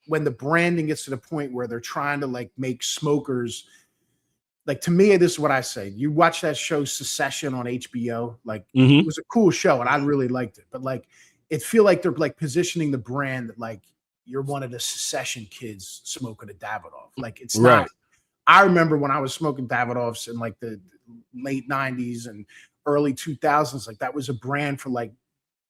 A: when the branding gets to the point where they're trying to, like, make smokers. Like, to me, this is what I say. You watch that show Succession on HBO. Like, it was a cool show and I really liked it. But, like, it feel like they're, like, positioning the brand that, like, you're one of the Succession kids smoking a Davidoff. Like, it's not. I remember when I was smoking Davidoffs in, like, the late 90s and early 2000s. Like, that was a brand for, like,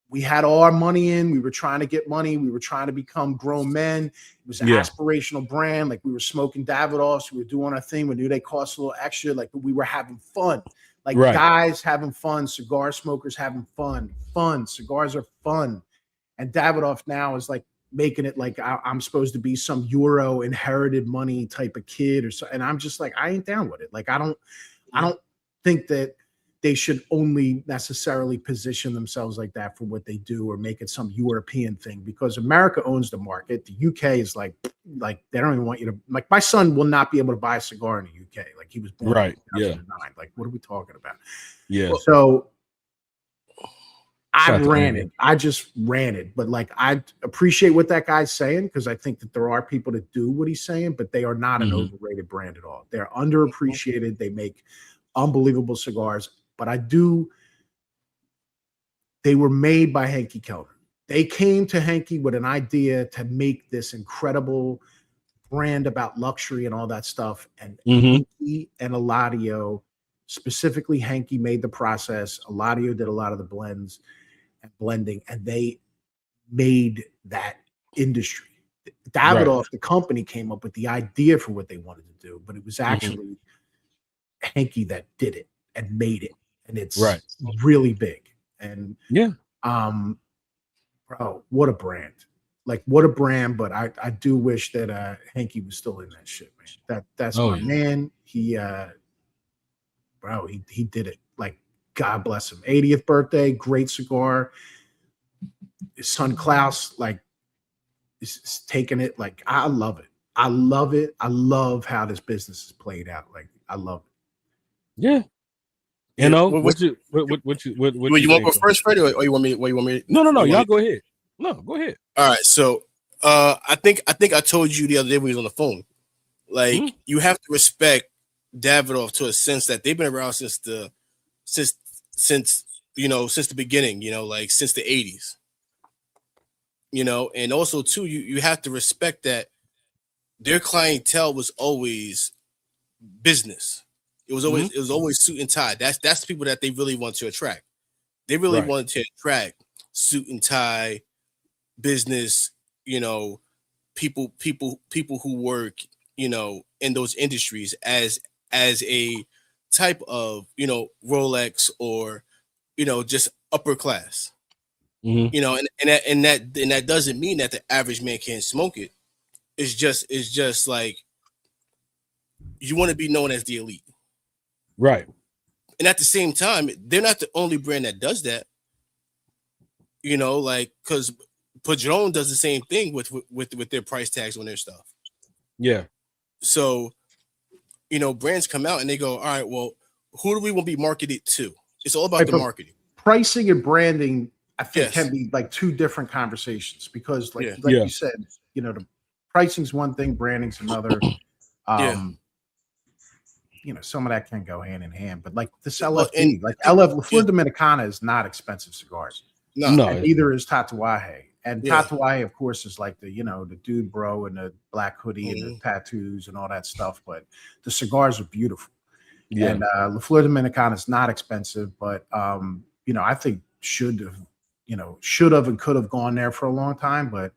A: we had all our money in. We were trying to get money. We were trying to become grown men. It was an aspirational brand. Like, we were smoking Davidoffs. We were doing our thing. We knew they cost a little extra. Like, but we were having fun. Like, guys having fun. Cigar smokers having fun. Cigars are fun. And Davidoff now is, like, making it like I'm supposed to be some Euro inherited money type of kid or so. And I'm just like, I ain't down with it. Like, I don't think that they should only necessarily position themselves like that for what they do, or make it some European thing, because America owns the market. The UK is like they don't even want you to, like, my son will not be able to buy a cigar in the UK. Like, he was born in 2009. Like, what are we talking about? So I just ranted, but, like, I appreciate what that guy's saying, because I think that there are people that do what he's saying, but they are not an overrated brand at all. They're underappreciated. They make unbelievable cigars. But they were made by Henke Kellner. They came to Henke with an idea to make this incredible brand about luxury and all that stuff. And Henke and Eladio, specifically Henke, made the process. Eladio did a lot of the blends and blending, and they made that industry. Davidoff, the company, came up with the idea for what they wanted to do, but it was actually Henke that did it and made it. And it's really big. And bro, what a brand. Like, what a brand. But I do wish that Henke was still in that shit, man. That's my man. He bro, he did it. Like, God bless him. 80th birthday, great cigar. His son Klaus, like, is taking it. Like, I love it. I love it. I love how this business is played out. Like, I love it.
B: Yeah.
C: Yeah,
B: You know,
C: what
B: what you
C: want to go
B: think?
C: first, Freddie, or you want me?
B: No. Y'all go ahead. No, go ahead.
C: All right. So, I think I told you the other day when we was on the phone. Like, you have to respect Davidoff to a sense that they've been around since the beginning. You know, like since the 80s. You know, and also too, you have to respect that their clientele was always business. It was always suit and tie. That's the people that they really want to attract. They really wanted to attract suit and tie business, you know, people who work, you know, in those industries as a type of, you know, Rolex or, you know, just upper class. You know, and that doesn't mean that the average man can't smoke it. It's just like you want to be known as the elite.
B: Right.
C: And at the same time, they're not the only brand that does that. You know, like, because Padron does the same thing with their price tags on their stuff.
B: Yeah.
C: So, you know, brands come out and they go, all right, well, who do we want to be marketed to? It's all about the marketing.
A: Pricing and branding, I think, can be like two different conversations because, like you said, you know, the pricing's one thing, branding's another. You know, some of that can go hand in hand, but like this LFD, like La Flor Dominicana is not expensive cigars.
B: No,
A: and neither is Tatuaje. And Tatuaje, of course, is like the, you know, the dude bro and the black hoodie and the tattoos and all that stuff. But the cigars are beautiful. Yeah. And La Flor Dominicana is not expensive, but you know, I think should have and could have gone there for a long time, but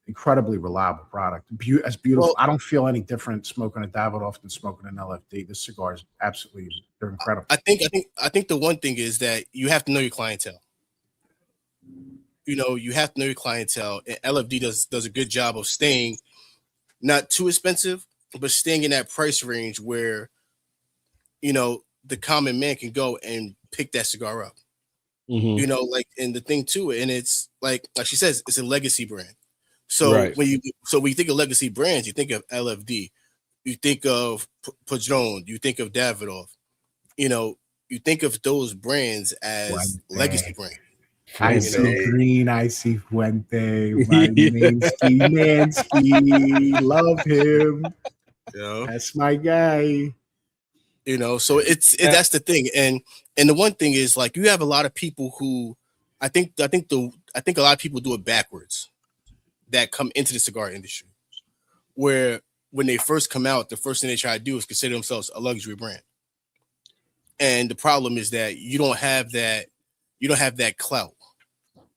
A: incredibly reliable product. As beautiful. Well, I don't feel any different smoking a Davidoff than smoking an LFD. This cigar is absolutely, they're incredible.
C: I think the one thing is that you have to know your clientele. You know, you have to know your clientele, and LFD does a good job of staying not too expensive, but staying in that price range where, you know, the common man can go and pick that cigar up. You know, like, and the thing too, and it's like she says, it's a legacy brand. So when you think of legacy brands, you think of LFD, you think of Padron, you think of Davidoff, you know, you think of those brands as legacy brands.
A: I see Green, I see Fuente, Mansky, love him. That's my guy.
C: You know, so that's the thing, and the one thing is, like, you have a lot of people who I think a lot of people do it backwards that come into the cigar industry, where when they first come out, the first thing they try to do is consider themselves a luxury brand, and the problem is that you don't have that clout,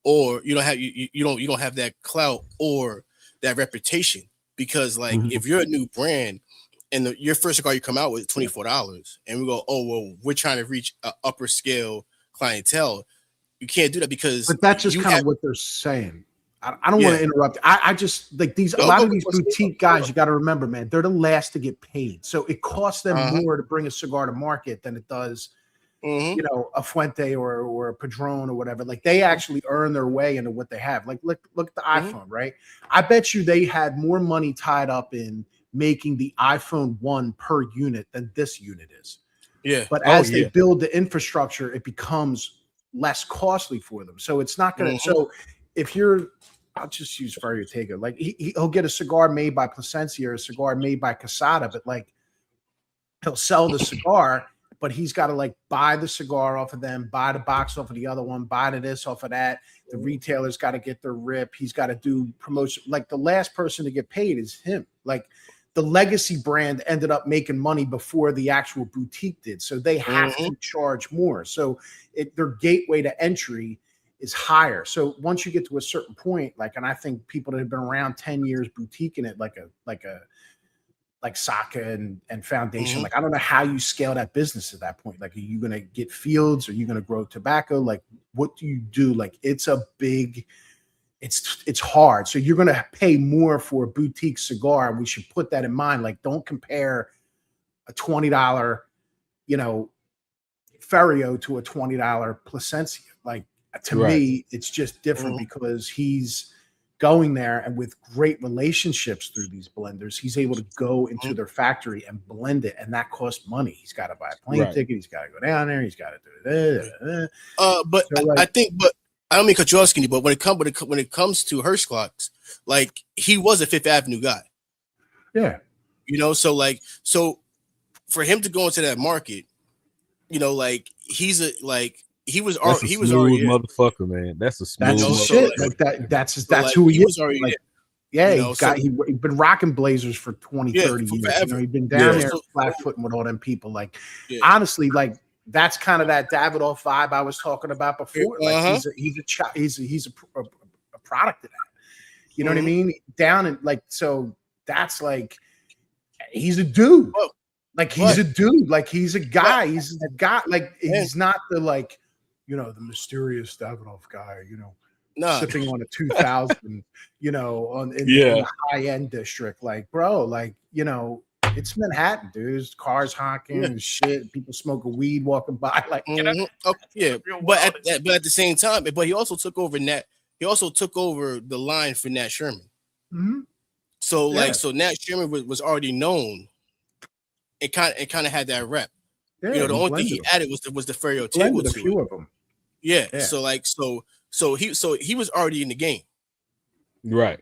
C: or you don't have that clout or that reputation, because like if you're a new brand and your first cigar you come out with $24 and we go, oh well, we're trying to reach an upper scale clientele, you can't do that, because
A: but that's just kind of what they're saying. I don't want to interrupt. I just like these. A lot of these boutique guys, you got to remember, man, they're the last to get paid. So it costs them more to bring a cigar to market than it does, you know, a Fuente or a Padron or whatever. Like, they actually earn their way into what they have. Like, look at the iPhone, right? I bet you they had more money tied up in making the iPhone 1 per unit than this unit is. Yeah. But as they build the infrastructure, it becomes less costly for them. So it's not going to. So if you're, I'll just use Ferry Ortega. Like, he'll get a cigar made by Plasencia or a cigar made by Casada, but like, he'll sell the cigar, but he's got to like buy the cigar off of them, buy the box off of the other one, buy this off of that. The retailer's got to get their rip. He's got to do promotion. Like, the last person to get paid is him. Like, the legacy brand ended up making money before the actual boutique did. So they have to charge more. So their gateway to entry is higher. So once you get to a certain point, like, and I think people that have been around 10 years boutiquing it, like Saka and Foundation, like, I don't know how you scale that business at that point. Like, are you going to get fields? Are you going to grow tobacco? Like, what do you do? Like, it's hard. So you're going to pay more for a boutique cigar. And we should put that in mind. Like, don't compare a $20, Ferio to a $20 Plasencia. Like, to me, it's just different because he's going there, and with great relationships through these blenders, he's able to go into their factory and blend it, and that costs money. He's got to buy a plane ticket, he's got to go down there, he's got to do that.
C: But so, like, I think, but I don't mean cut you off, Skinny, but when it comes to Hirschclocks, like, he was a Fifth Avenue guy.
A: Yeah.
C: So for him to go into that market, like, he was already
B: motherfucker, man. That's a smooth
A: shit. Like that's who he is. Already like, he's been rocking blazers for 20, 30 years. He's been down there flat footing with all them people. Like, honestly, like, that's kind of that Davidoff vibe I was talking about before. Like, he's a product of that. You know what I mean? Down and like, so that's like, he's a dude. Like, he's a dude. Like, he's a guy. He's a guy. Like, he's not the, like, the mysterious Davidoff guy, sipping on a 2000, in the high end district. Like, bro, like, it's Manhattan, dude. There's cars honking and shit. People smoking weed walking by. Like,
C: but at the same time, but he also took over He also took over the line for Nat Sherman.
A: Mm-hmm.
C: So Nat Sherman was already known, and kind of had that rep. Yeah, the only thing he added was the Ferio table to a few of them. Yeah. So he was already in the game,
B: right?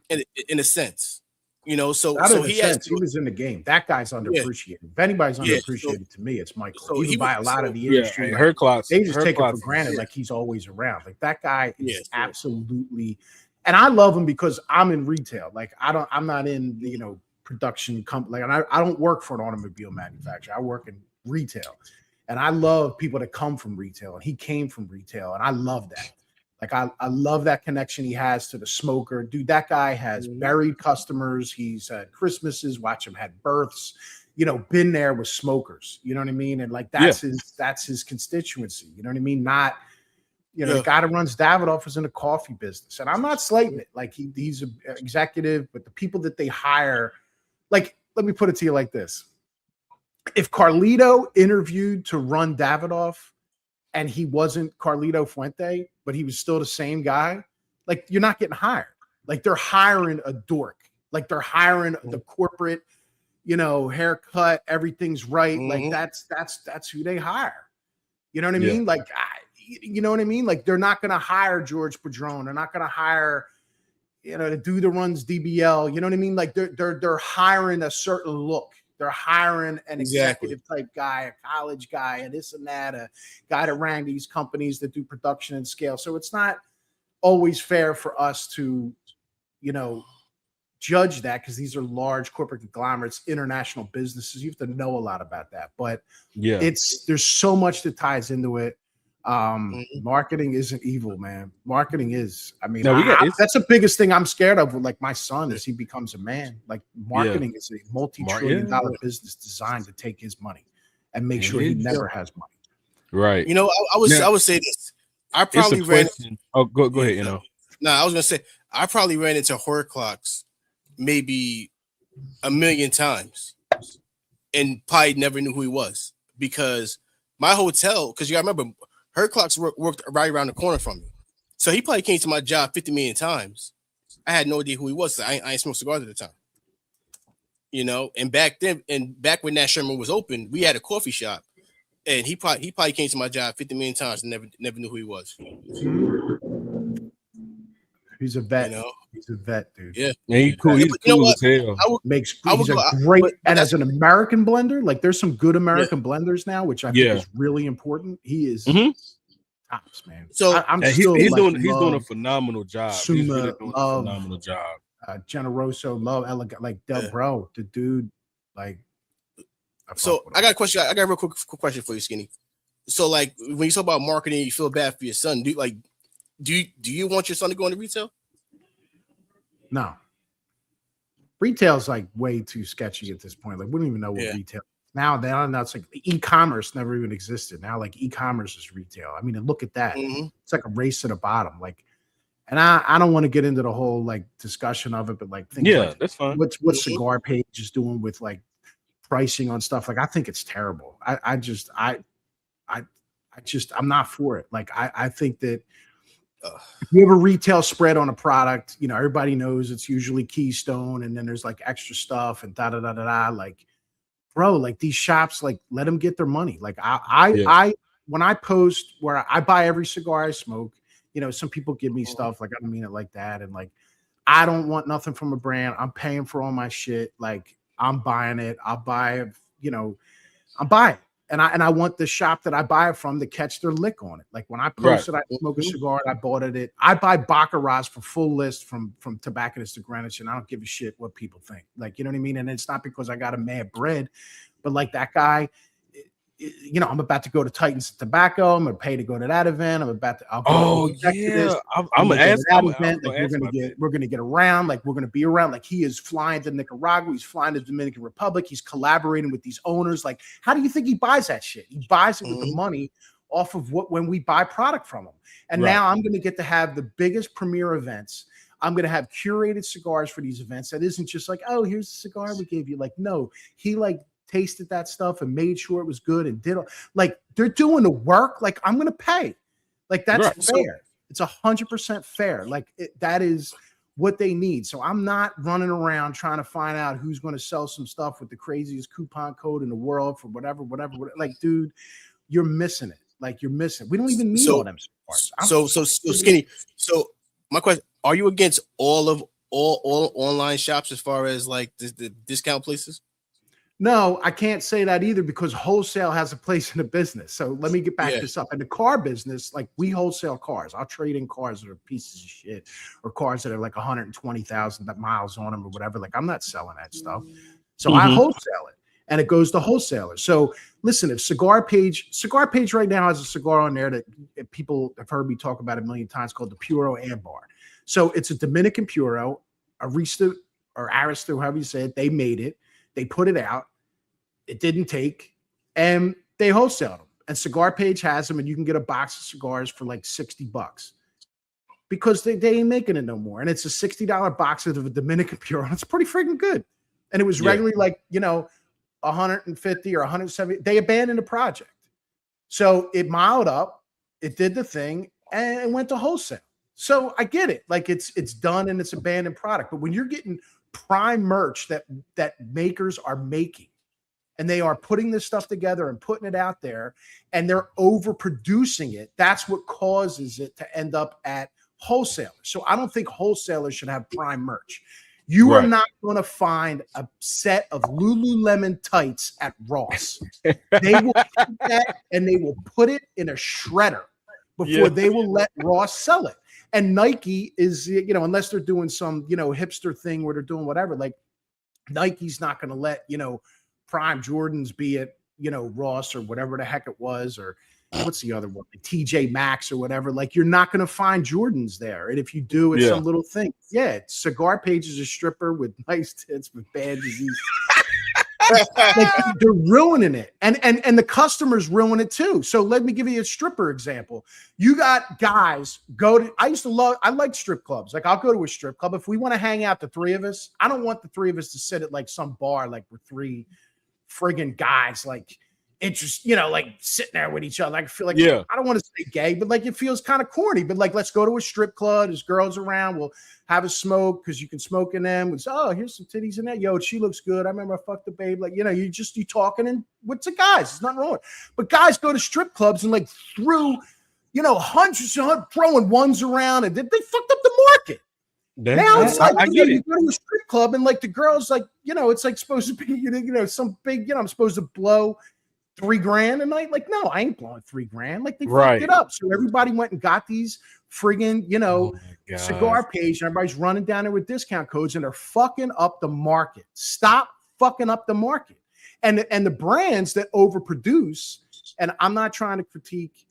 C: In a sense, he
A: was in the game. That guy's underappreciated. If anybody's underappreciated to me, it's Michael. So even by a lot of the industry, they just take it for granted, like he's always around. Like, that guy is absolutely, and I love him because I'm in retail. Like, I'm not in production company. Like, I don't work for an automobile manufacturer. I work in retail. And I love people that come from retail, and he came from retail, and I love that. Like, I love that connection he has to the smoker. Dude, that guy has buried customers. He's had Christmases, watch him had births, been there with smokers. You know what I mean? And like, that's his constituency. You know what I mean? Not, the guy that runs Davidoff is in the coffee business. And I'm not slating it. Like, he's an executive, but the people that they hire, like, let me put it to you like this. If Carlito interviewed to run Davidoff and he wasn't Carlito Fuente, but he was still the same guy, like, you're not getting hired. Like, they're hiring a dork. Like, they're hiring the corporate, haircut, everything's right. Like, that's who they hire. You know what I mean? Like, you know what I mean? Like, they're not going to hire George Padron. They're not going to hire, the dude that runs DBL. You know what I mean? Like, they're hiring a certain look. They're hiring an executive type guy, a college guy, and this and that, a guy that ran these companies that do production and scale. So it's not always fair for us to, judge that, because these are large corporate conglomerates, international businesses. You have to know a lot about that. But there's so much that ties into it. Marketing isn't evil, man. Marketing is. I mean, that's the biggest thing I'm scared of with, like, my son, is he becomes a man. Like, marketing is a multi-trillion-dollar business designed to take his money and make sure he never has money.
B: Right.
C: I would say this. I probably ran.
B: Oh, go ahead.
C: I was gonna say I probably ran into Hirschclocks maybe 1,000,000 times, and probably never knew who he was, because my hotel. Because you gotta remember, Hirschclocks worked right around the corner from me, so he probably came to my job 50 million times. I had no idea who he was. So I ain't smoked cigars at the time, And back then, when Nat Sherman was open, we had a coffee shop, and he probably came to my job 50 million times and never knew who he was.
A: He's a vet. He's a vet, dude.
C: Yeah,
B: he's cool. He's cool as hell.
A: He's a great, and as an American blender, like, there's some good American blenders now, which I think is really important. He is tops, man.
C: So
B: he's doing a phenomenal job.
A: Suma,
B: he's really doing a phenomenal job.
A: Generoso, love, elegant, like, bro, the dude, like.
C: I got a question. I got a real quick question for you, Skinny. So, like, when you talk about marketing, you feel bad for your son. Do you want your son to go into retail?
A: No. Retail's like way too sketchy at this point. Like, we don't even know what retail is. Now it's like e-commerce never even existed. Now, like, e-commerce is retail. I mean, and look at that. It's like a race to the bottom. Like, and I don't want to get into the whole, like, discussion of it, but, like, things like,
B: that's fine.
A: What Cigar Page is doing with, like, pricing on stuff. Like, I think it's terrible. I'm not for it. Like, I think that if you have a retail spread on a product, you know, everybody knows it's usually Keystone, and then there's like extra stuff and da da da da da. Like, bro, like these shops, like let them get their money. Like I when I post where I buy every cigar I smoke, you know, some people give me stuff like I don't mean it like that, and like I don't want nothing from a brand. I'm paying for all my shit. Like I'm buying it. I'll buy it, you know, I'm buying it. And I want the shop that I buy it from to catch their lick on it. Like when I posted I smoke a cigar and I bought it, I buy Baccaras for full list from Tobacconist to Greenwich, and I don't give a shit what people think. Like, you know what I mean? And it's not because I got a mad bread, but like that guy, you know, I'm about to go to Titans Tobacco. I'm gonna pay to go to that event. I'm about to. I'm gonna ask that event. Like we're gonna get around. Like we're gonna be around. Like he is flying to Nicaragua. He's flying to the Dominican Republic. He's collaborating with these owners. Like, how do you think he buys that shit? He buys it with the money off of when we buy product from him. And now I'm gonna get to have the biggest premier events. I'm going to have curated cigars for these events. That isn't just like, oh, here's the cigar we gave you. Like, no, he like tasted that stuff and made sure it was good and did like they're doing the work. Like I'm going to pay. Like that's fair. It's 100% fair. Like that is what they need. So I'm not running around trying to find out who's going to sell some stuff with the craziest coupon code in the world for whatever. Like, dude, you're missing it. Like you're missing. We don't even need all them cigars.
C: So Skinny. So my question: are you against all online shops as far as like the discount places?
A: No, I can't say that either because wholesale has a place in the business. So let me get back this up. In the car business, like we wholesale cars. I'll trade in cars that are pieces of shit or cars that are like 120,000 miles on them or whatever. Like I'm not selling that stuff. So I wholesale it and it goes to wholesalers. So listen, if Cigar Page right now has a cigar on there that people have heard me talk about a million times called the Puro Ambar. So it's a Dominican Puro, Arista or Arista, however you say it. They made it. They put it out. It didn't take, and they wholesaled them. And Cigar Page has them, and you can get a box of cigars for like $60 because they ain't making it no more. And it's a $60 box of a Dominican Puro, and it's pretty freaking good. And it was regularly like, you know, 150 or 170. They abandoned the project, so it miled up. It did the thing, and it went to wholesale. So I get it. Like it's done and it's abandoned product. But when you're getting prime merch that makers are making and they are putting this stuff together and putting it out there and they're overproducing it, that's what causes it to end up at wholesalers. So I don't think wholesalers should have prime merch. You are not going to find a set of Lululemon tights at Ross. They will take that and they will put it in a shredder before they will let Ross sell it. And Nike is, you know, unless they're doing some, you know, hipster thing where they're doing whatever, like Nike's not going to let, you know, prime Jordans be at, you know, Ross or whatever the heck it was, or what's the other one, like TJ Maxx or whatever. Like you're not going to find Jordans there. And if you do, it's some little thing. Yeah. Cigar Page is a stripper with nice tits with bad disease. Like they're ruining it, and the customers ruin it too. So let me give you a stripper example. You got guys I like strip clubs. Like I'll go to a strip club if we want to hang out, the three of us. I don't want the three of us to sit at like some bar like we're three friggin' guys like you know, like sitting there with each other. I feel like I don't want to say gay, but like it feels kind of corny. But like, let's go to a strip club. There's girls around. We'll have a smoke because you can smoke in them. It's, oh, here's some titties in there. Yo, she looks good. I remember I fucked the babe. Like, you know, you talking and with the guys. There's nothing wrong with it. But guys go to strip clubs and like through, you know, hundreds throwing ones around, and they fucked up the market. Now it's like you go to a strip club and like the girls, like, you know, it's like supposed to be, you know, some big, you know, I'm supposed to blow $3,000 a night. Like, no, I ain't blowing $3,000. Like they fucked it up. So everybody went and got these friggin', you know, Cigar Page, and everybody's running down there with discount codes and they're fucking up the market. Stop fucking up the market. And the brands that overproduce, and I'm not trying to critique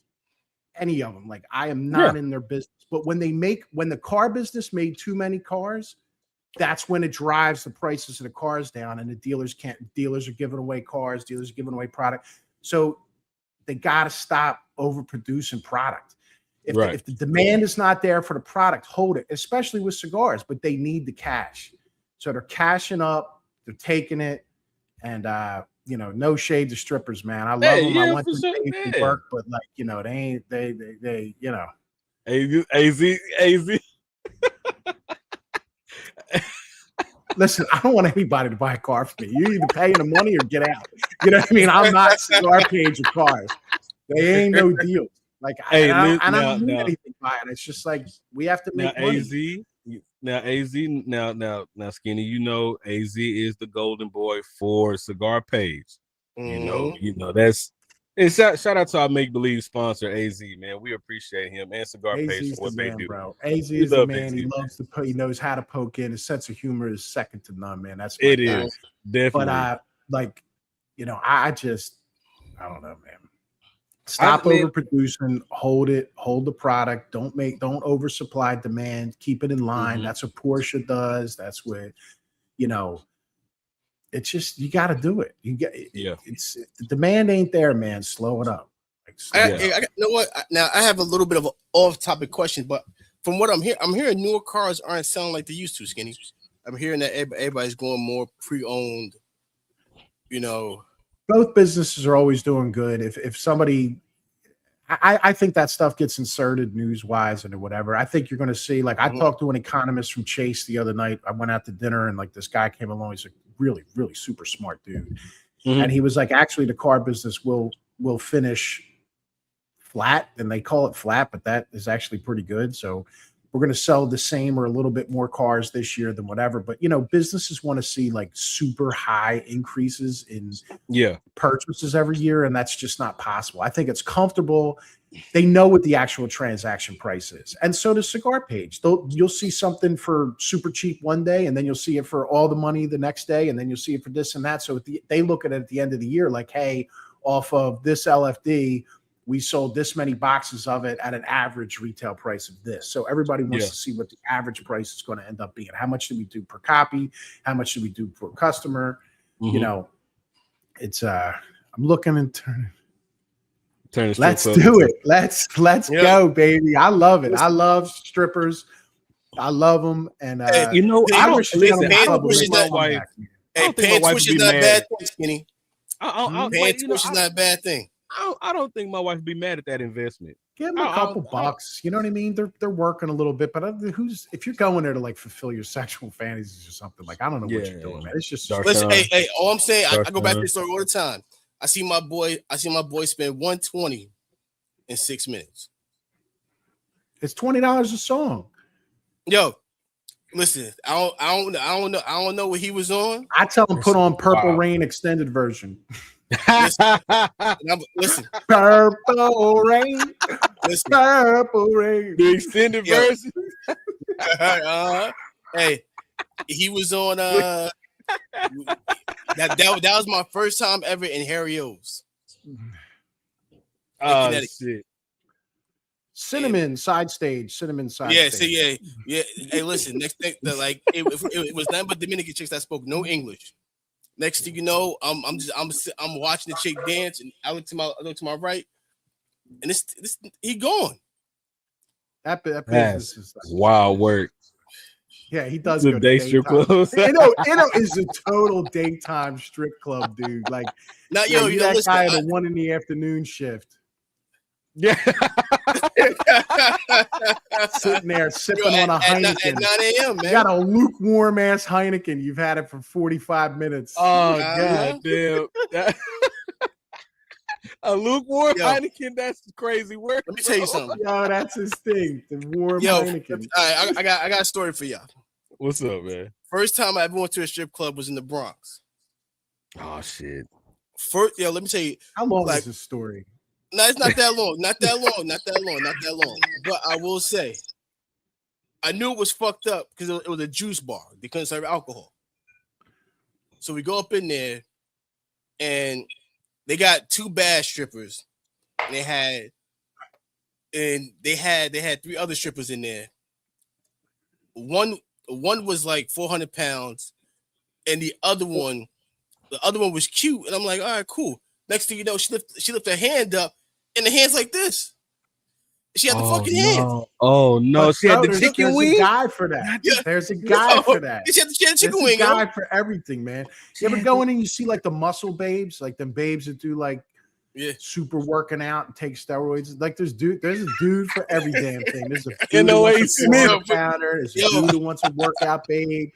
A: any of them. Like I am not in their business, but when the car business made too many cars, that's when it drives the prices of the cars down, and the dealers are giving away cars, dealers are giving away product. So they got to stop overproducing product. If the demand is not there for the product, hold it, especially with cigars, but they need the cash. So they're cashing up, they're taking it, And no shade to strippers, man. I love
B: Hey,
A: them. I
B: yeah,
A: want
B: for
A: them
B: sure.
A: paid for
B: Yeah.
A: work, but like, they ain't they
B: AZ.
A: Listen, I don't want anybody to buy a car for me. You either paying the money or get out. You know what I mean? I'm not Cigar Page of cars. They ain't no deal. Like,
B: Hey,
A: I don't mean
B: now,
A: anything by it. It's just like we have to
B: now
A: make money.
B: AZ, now Skinny, AZ is the golden boy for Cigar Page. That's and shout out to our make believe sponsor AZ, man. We appreciate him and Cigar Page
A: AZ's
B: for what
A: the
B: they
A: man,
B: do.
A: bro. AZ
B: We
A: is the
B: love
A: man.
B: AZ,
A: He
B: man.
A: loves to put. He knows how to poke in. His sense of humor is second to none, man. That's
B: It is definitely.
A: But I don't know, man. Stop overproducing. Hold the product. Don't oversupply demand. Keep it in line. That's what Porsche does. That's what it's just you got to do it. It's the demand ain't there, man. Slow it up.
C: You know what? Now I have a little bit of an off-topic question, but from what I'm hearing newer cars aren't selling like they used to. Skinny, I'm hearing that everybody's going more pre-owned.
A: Both businesses are always doing good. If somebody, I think that stuff gets inserted news-wise and whatever. I think you're going to see. Like I talked to an economist from Chase the other night. I went out to dinner and like this guy came along. He's a really, really super smart dude, and he was like, actually, the car business will finish flat, and they call it flat, but that is actually pretty good. So we're going to sell the same or a little bit more cars this year than whatever. But businesses want to see like super high increases in purchases every year, and that's just not possible. I think it's comfortable. They know what the actual transaction price is, and so does Cigar Page. You'll see something for super cheap one day, and then you'll see it for all the money the next day, and then you'll see it for this and that. So they look at it at the end of the year like, hey, off of this LFD, we sold this many boxes of it at an average retail price of this. So everybody wants to see what the average price is going to end up being. How much do we do per copy? How much do we do per customer? It's I'm looking and turning. Let's do it. Let's go, baby. I love it. I love strippers. I love them. And
C: I
A: wish
C: listen.
B: Pants my wife.
C: Pants switch is not a bad thing, Skinny.
B: Pants
C: switch is not a bad thing.
B: I don't think my wife would be mad at that investment.
A: Give them a couple bucks. You know what I mean? They're working a little bit, but if you're going there to like fulfill your sexual fantasies or something, like I don't know what you're doing, man. It's just
C: listen. Hey, all I'm saying, I go back to this story all the time. I see my boy spend $120 in 6 minutes.
A: It's $20 a song.
C: Yo, listen, I don't know what he was on.
A: I tell him put on Purple Rain extended version.
C: Listen.
A: Purple Rain.
C: Listen.
A: Purple Rain.
B: The extended version.
C: Hey, he was on that was my first time ever in Harry O's.
B: Oh shit.
A: Cinnamon side stage.
C: Yeah. Hey, listen. Next thing, it was nothing but Dominican chicks that spoke no English. Next thing you know, I'm watching the chick dance, and I look to my right, and this he gone.
A: That business is
B: wild work.
A: Yeah, he does
B: the
A: go
B: day
A: to
B: strip club.
A: It is a total daytime strip club, dude. Like,
C: not
A: that guy at a 1 PM shift.
B: Yeah,
A: sitting there sipping on a Heineken
C: at 9 a.m. Man,
A: you got a lukewarm ass Heineken. You've had it for 45 minutes.
B: Oh god damn! A lukewarm Heineken. That's crazy work.
C: Let me tell you something.
A: Yo, that's his thing. The warm Heineken.
C: All right, I got a story for y'all.
B: What's up, man?
C: First time I ever went to a strip club was in the Bronx.
B: Oh shit!
C: Let me tell you.
A: How long is this story?
C: No, it's not that long. Not that long. But I will say, I knew it was fucked up because it was a juice bar. They couldn't serve alcohol. So we go up in there, and they got two bad strippers. And they had three other strippers in there. One was like 400 pounds, and the other one was cute. And I'm like, all right, cool. Next thing you know, she lift her hand up, and the hand's like this. She had the
B: Oh
C: fucking hands.
B: no! Oh no!
A: But
B: She had the
A: there's
B: chicken
A: a
B: wing.
A: guy for that.
C: Yeah.
A: There's a guy for that.
C: She had the chicken
A: There's a
C: wing,
A: guy
C: yo.
A: for everything, man.
B: She
A: You ever
B: had
A: go in and you see like the muscle babes, like them babes that do like
C: Yeah.
A: super working out and take steroids? Like there's a dude for every damn thing. There's a
B: You
A: dude
B: know
A: who
B: what
A: wants
B: he
A: a
B: Smith.
A: quarter pounder. There's a
C: Yo.
A: dude who wants a workout babe.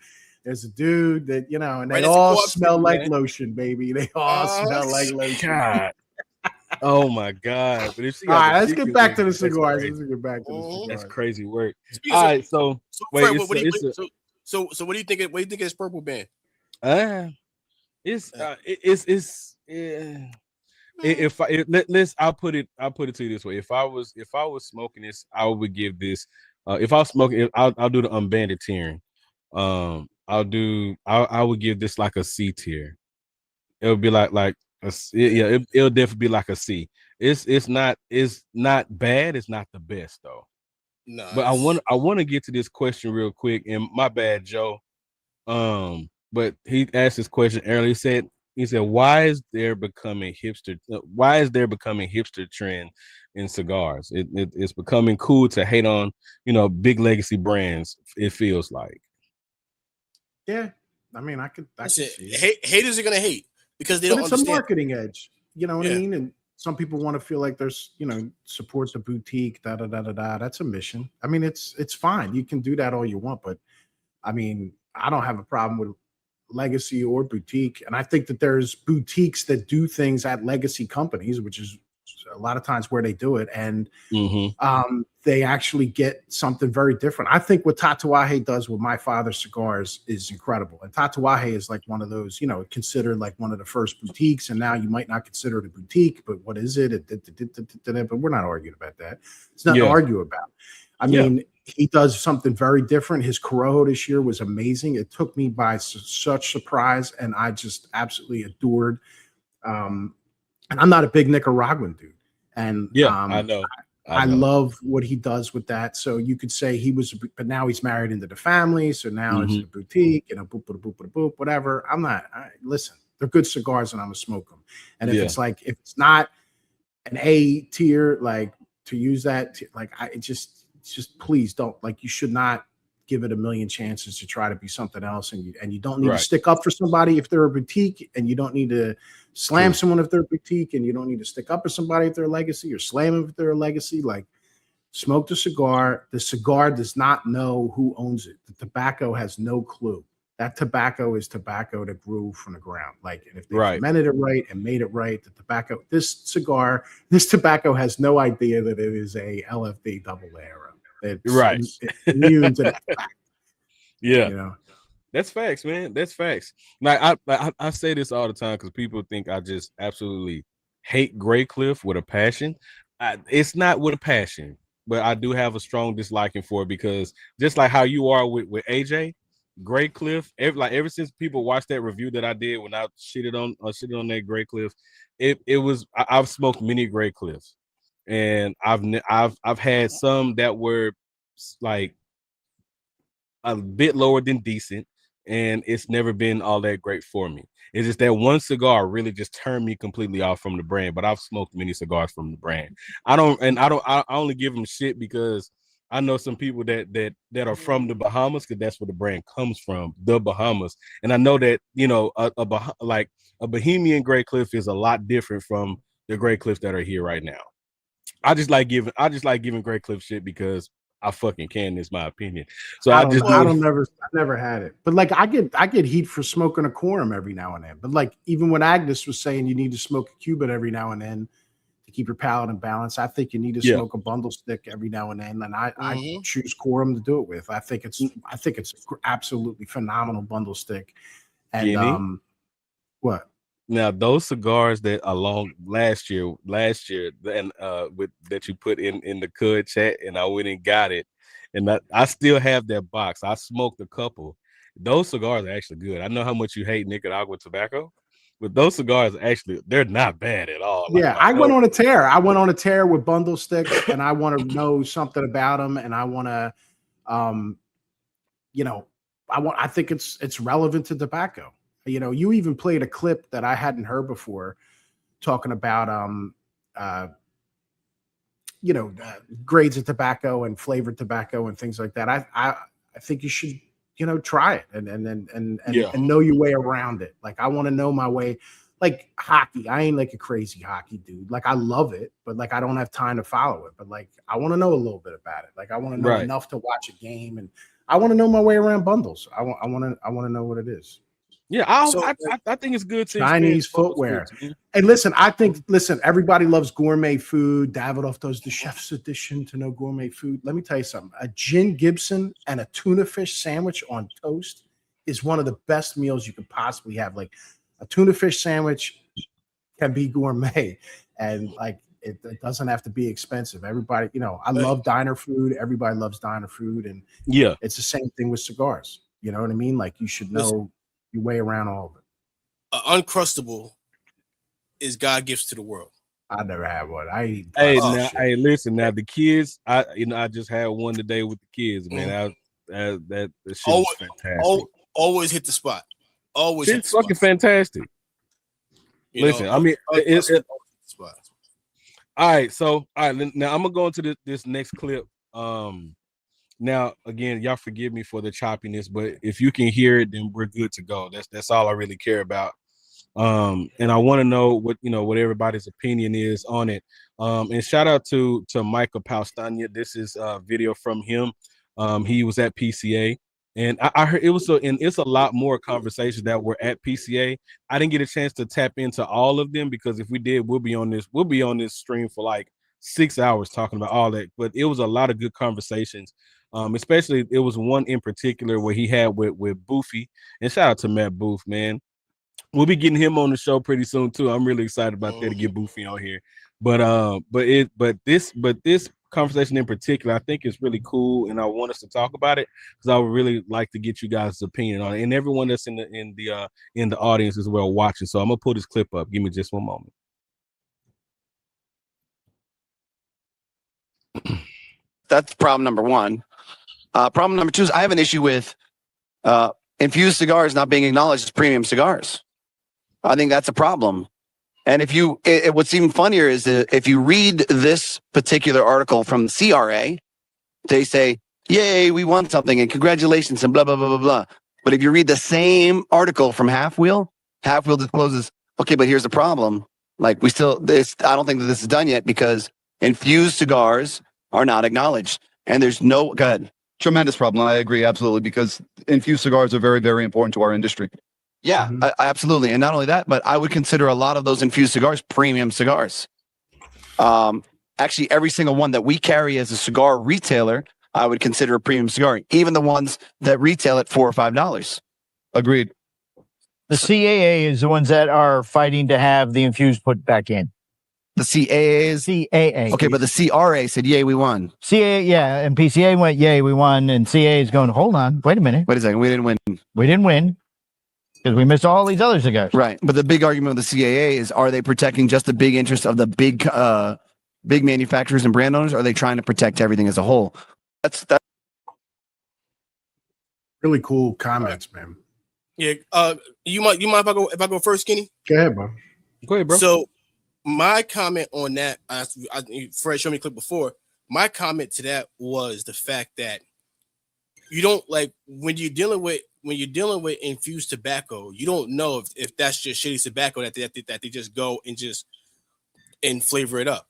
A: There's a dude that, you know, and they
C: Right, it's a
A: all
C: co-op
A: smell
C: city,
A: like
C: man.
A: lotion, baby. They all smell like lotion.
B: God. Oh my God! But if she
A: All
B: got
A: right,
B: the
A: let's
B: chicken
A: get back to
B: wing,
A: the cigars.
B: That's
A: Let's get back to the
C: Mhm.
A: cigars.
B: crazy work.
C: Speaking
B: All
C: of-
B: right, so
C: So,
B: wait,
C: Fred,
B: it's
C: what do you
B: a-
C: so what do you think? What do you think of this purple band?
B: it's if I let's I'll put it to you this way. If I was smoking this, I would give this. If I was smoking, I'll do the unbanded tiering. I would give this like a C tier. It would be like it'll definitely be like a C. It's not bad. It's not the best though.
C: No,
B: But I want to get to this question real quick. And my bad, Joe. But he asked this question earlier. He said, why is there becoming hipster trend in cigars? It's becoming cool to hate on, big legacy brands. It feels like.
A: Yeah, I mean, I could see it.
C: Haters are gonna hate because they
A: But
C: don't
A: it's
C: understand.
A: a marketing edge. You know what I
C: Yeah.
A: mean? And some people want to feel like there's, support the boutique, da da da da da. That's a mission. I mean, it's fine. You can do that all you want, but I mean, I don't have a problem with legacy or boutique. And I think that there's boutiques that do things at legacy companies, which is a lot of times where they do it. And they actually get something very different. I think what Tatuaje does with My Father's Cigars is incredible. And Tatuaje is like one of those, considered like one of the first boutiques. And now you might not consider it a boutique, but what is it? But we're not arguing about that. It's nothing to argue about. I mean, he does something very different. His Corojo this year was amazing. It took me by such surprise, and I just absolutely adored. And I'm not a big Nicaraguan dude. And
B: I know.
A: I love what he does with that. So you could say he was, but now he's married into the family. So now it's a boutique, boop, boop, boop, boop, boop, whatever. Listen, they're good cigars and I'm gonna smoke them. And if it's not an A tier, like to use that, just please don't, like, you should not give it a million chances to try to be something else. And you don't need to stick up for somebody if they're a boutique, and you don't need to slam someone if they're a boutique, and you don't need to stick up for somebody if they're a legacy, or slam them if they're a legacy. Like, smoke the cigar. The cigar does not know who owns it. The tobacco has no clue. That tobacco is tobacco that grew from the ground. Like, and if they fermented it right and made it right, this tobacco has no idea that it is a LFD double arrow. It's immune to that fact.
B: Yeah. That's facts, man. That's facts. Like I say this all the time because people think I just absolutely hate Grey Cliff with a passion. It's not with a passion, but I do have a strong disliking for it because just like how you are with AJ, Grey Cliff. Ever since people watched that review that I did when I shitted on that Grey Cliff, I've smoked many Grey Cliffs, and I've had some that were like a bit lower than decent, and it's never been all that great for me. It's just that one cigar really just turned me completely off from the brand. But I've smoked many cigars from the brand. I only give them shit because I know some people that are from the Bahamas, because that's where the brand comes from, the Bahamas. And I know that a Bohemian Grey Cliff is a lot different from the Grey Cliffs that are here right now. I just like giving Grey Cliff shit because I fucking can. It's my opinion. So I
A: never had it. But like I get heat for smoking a quorum every now and then. But like even when Agnes was saying you need to smoke a Cuban every now and then to keep your palate in balance, I think you need to smoke a bundle stick every now and then. And I choose quorum to do it with. I think it's absolutely phenomenal bundle stick. And what?
B: Now those cigars that along last year, and that you put in the CUD chat, and I went and got it, and I still have that box. I smoked a couple. Those cigars are actually good. I know how much you hate Nicaragua tobacco, but those cigars they're not bad at all.
A: I went on a tear. I went on a tear with bundle sticks, and I want to know something about them, and I want to, I think it's relevant to tobacco. You even played a clip that I hadn't heard before talking about grades of tobacco and flavored tobacco and things like that. I think you should, try it and know your way around it. Like I want to know my way. Like hockey, I ain't like a crazy hockey dude. Like I love it, but like I don't have time to follow it. But like I want to know a little bit about it. Like I want to know enough to watch a game, and I want to know my way around bundles. I want to know what it is.
B: Yeah, I think it's good to
A: Chinese footwear. And listen, everybody loves gourmet food. Davidoff does the chef's edition to know gourmet food. Let me tell you something. A gin Gibson and a tuna fish sandwich on toast is one of the best meals you could possibly have. Like a tuna fish sandwich can be gourmet, and like it doesn't have to be expensive. Everybody, I love diner food. Everybody loves diner food, and it's the same thing with cigars. You know what I mean? Like you should know your way around all of it.
C: Uncrustable is God gifts to the world.
A: I never had one.
B: Hey, listen now. The kids, I just had one today with the kids, man. That shit was fantastic.
C: Always hit the spot. Always,
B: it's fucking fantastic. Listen, I mean, all right. So, all right. Now I'm gonna go into this next clip. Now, again, y'all forgive me for the choppiness, but if you can hear it, then we're good to go. That's all I really care about. And I want to know what everybody's opinion is on it. And shout out to Michael Paustania. This is a video from him. He was at PCA, and I heard it's a lot more conversations that were at PCA. I didn't get a chance to tap into all of them because if we did, we'll be on this stream for like 6 hours talking about all that. But it was a lot of good conversations. Especially it was one in particular where he had with Boofy, and shout out to Matt Booth, man. We'll be getting him on the show pretty soon too. I'm really excited about that to get Boofy on here. But this conversation in particular, I think is really cool, and I want us to talk about it because I would really like to get you guys' opinion on it, and everyone that's in the audience as well watching. So I'm gonna pull this clip up. Give me just one moment.
E: That's problem number one. Problem number two is I have an issue with infused cigars not being acknowledged as premium cigars. I think that's a problem. And what's even funnier is that if you read this particular article from the CRA, they say, yay, we won something and congratulations and blah, blah, blah, blah, blah. But if you read the same article from Half Wheel discloses, okay, but here's the problem. Like I don't think that this is done yet because infused cigars are not acknowledged. And there's no, go ahead.
F: Tremendous problem. I agree. Absolutely. Because infused cigars are very, very important to our industry.
E: Yeah, absolutely. And not only that, but I would consider a lot of those infused cigars premium cigars. Actually, every single one that we carry as a cigar retailer, I would consider a premium cigar. Even the ones that retail at $4 or $5.
F: Agreed.
G: The CAA is the ones that are fighting to have the infused put back in.
E: The CAA is
G: CAA.
E: Okay, but the CRA said, yay, we won.
G: CAA, yeah, and PCA went, yay, we won, and CAA is going, hold on, wait a minute.
E: Wait a second, we didn't win.
G: We didn't win because we missed all these other cigars.
E: Right, but the big argument with the CAA is, are they protecting just the big interests of the big manufacturers and brand owners, or are they trying to protect everything as a whole? That's
A: really cool comments, man.
C: Yeah, you mind if I go first, Skinny?
A: Go ahead, bro.
B: Go ahead, bro.
C: So my comment on that, Fred showed me a clip before. My comment to that was the fact that you don't like when you're dealing with infused tobacco, you don't know if that's just shitty tobacco that they just go and flavor it up.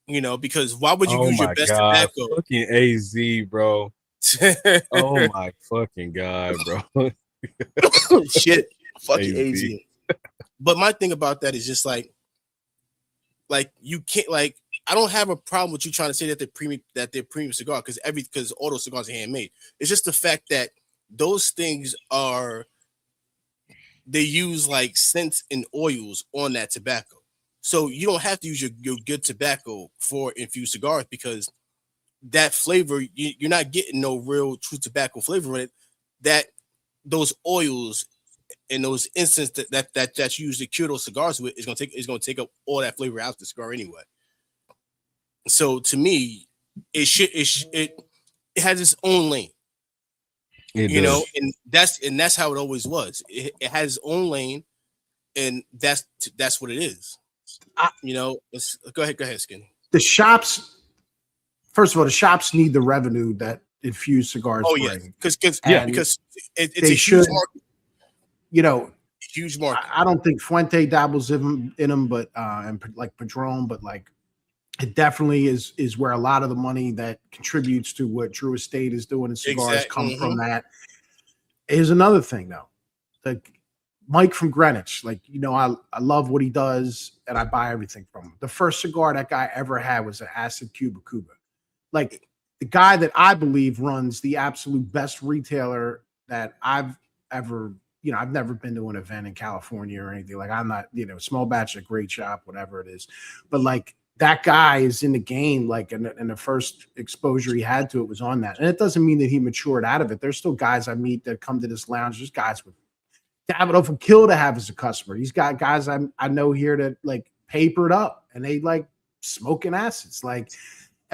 C: Because why would you use your best tobacco?
B: Fucking AZ, bro. Oh my fucking God, bro.
C: Shit, fucking AZ. But my thing about that is just like you can't I don't have a problem with you trying to say that they're premium cigar because all those cigars are handmade. It's just the fact that those things they use like scents and oils on that tobacco. So you don't have to use your good tobacco for infused cigars because that flavor, you're not getting no real true tobacco flavor in it. That those oils and those incense that's used to cure those cigars with is gonna take up all that flavor out of the cigar anyway. So to me, it has its own lane. And that's how it always was. It has its own lane, and that's what it is. Go ahead, Skin.
A: The shops first of all, the shops need the revenue that infused cigars
C: Oh
A: bring.
C: yes, because
A: And
C: it's
A: they
C: a
A: should,
C: huge market.
A: you know,
C: Huge market.
A: I don't think Fuente dabbles in them, but and like Padron, but like it definitely is where a lot of the money that contributes to what Drew Estate is doing in cigars come from that. Here's another thing though. Like Mike from Greenwich, like, you know, I love what he does and I buy everything from him. The first cigar that guy ever had was an Acid Cuba Cuba. Like the guy that I believe runs the absolute best retailer that I've ever, you know, I've never been to an event in California or anything. Like I'm not, you know, small batch, a great shop, whatever it is. But like that guy is in the game, like, and the first exposure he had to it was on that. And it doesn't mean that he matured out of it. There's still guys I meet that come to this lounge. There's guys with Davidoff would kill to have as a customer. He's got guys I know here that like papered up and they like smoking acids. Like,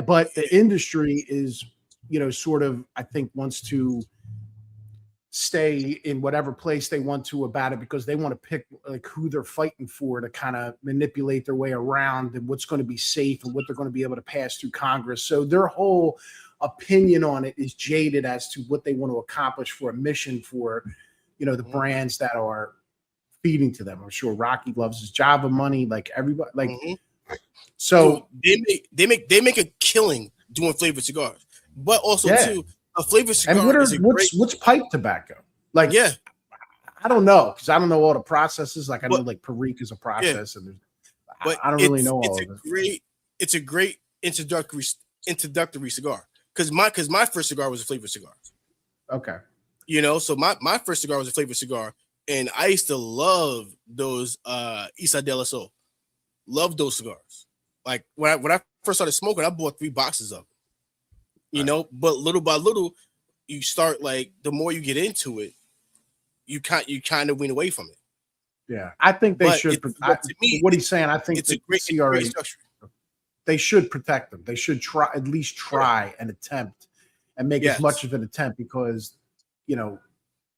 A: but the industry is, you know, sort of, I think wants to stay in whatever place they want to about it because they want to pick like who they're fighting for to kind of manipulate their way around and what's going to be safe and what they're going to be able to pass through Congress. So their whole opinion on it is jaded as to what they want to accomplish for a mission for, you know, the brands that are feeding to them. I'm sure Rocky loves his Java money, like everybody, like so
C: they make a killing doing flavored cigars, but also too a flavored cigar.
A: And what's pipe tobacco? Like, I don't know because I don't know all the processes. Like I know like Perique is a process, and I don't really know all of it.
C: It's a great introductory cigar because my first cigar was a flavored cigar.
A: Okay.
C: You know, so my first cigar was a flavored cigar, and I used to love those Isa del Sol. Love those cigars. Like when I first started smoking, I bought 3 boxes of them. You know, but little by little, you start like the more you get into it, you kind of wean away from it.
A: Yeah, I think they should. What he's saying, I think
C: it's a great structure.
A: They should protect them. They should at least try and attempt and make as much of an attempt because, you know,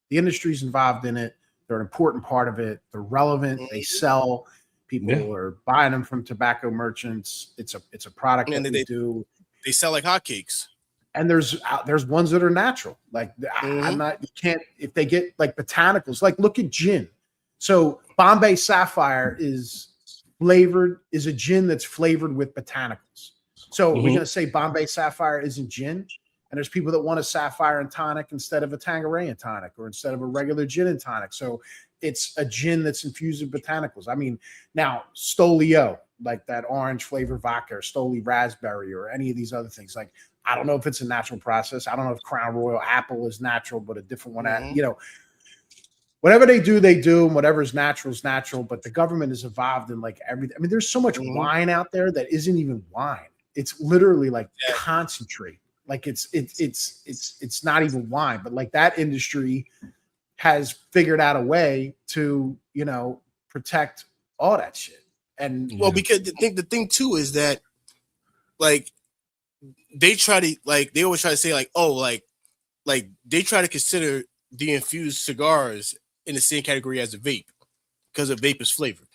A: the industry's involved in it. They're an important part of it. They're relevant. They sell. People are buying them from tobacco merchants. It's a product that they do.
C: They sell like hotcakes.
A: And there's ones that are natural. Like I'm not. You can't if they get like botanicals. Like look at gin. So Bombay Sapphire is a gin that's flavored with botanicals. So we're gonna say Bombay Sapphire isn't gin. And there's people that want a sapphire and tonic instead of a Tanqueray and tonic or instead of a regular gin and tonic. So it's a gin that's infused with botanicals. I mean, now Stolio, like that orange flavor vodka or Stoli raspberry or any of these other things. Like, I don't know if it's a natural process. I don't know if Crown Royal apple is natural, but a different one, you know, whatever they do, and whatever is natural, but the government is involved in like everything. I mean, there's so much wine out there that isn't even wine. It's literally like concentrate. Like it's not even wine, but like that industry has figured out a way to, you know, protect all that shit. And
C: because the thing too is that like they always try to say like, oh, like they try to consider the infused cigars in the same category as a vape because a vape is flavored.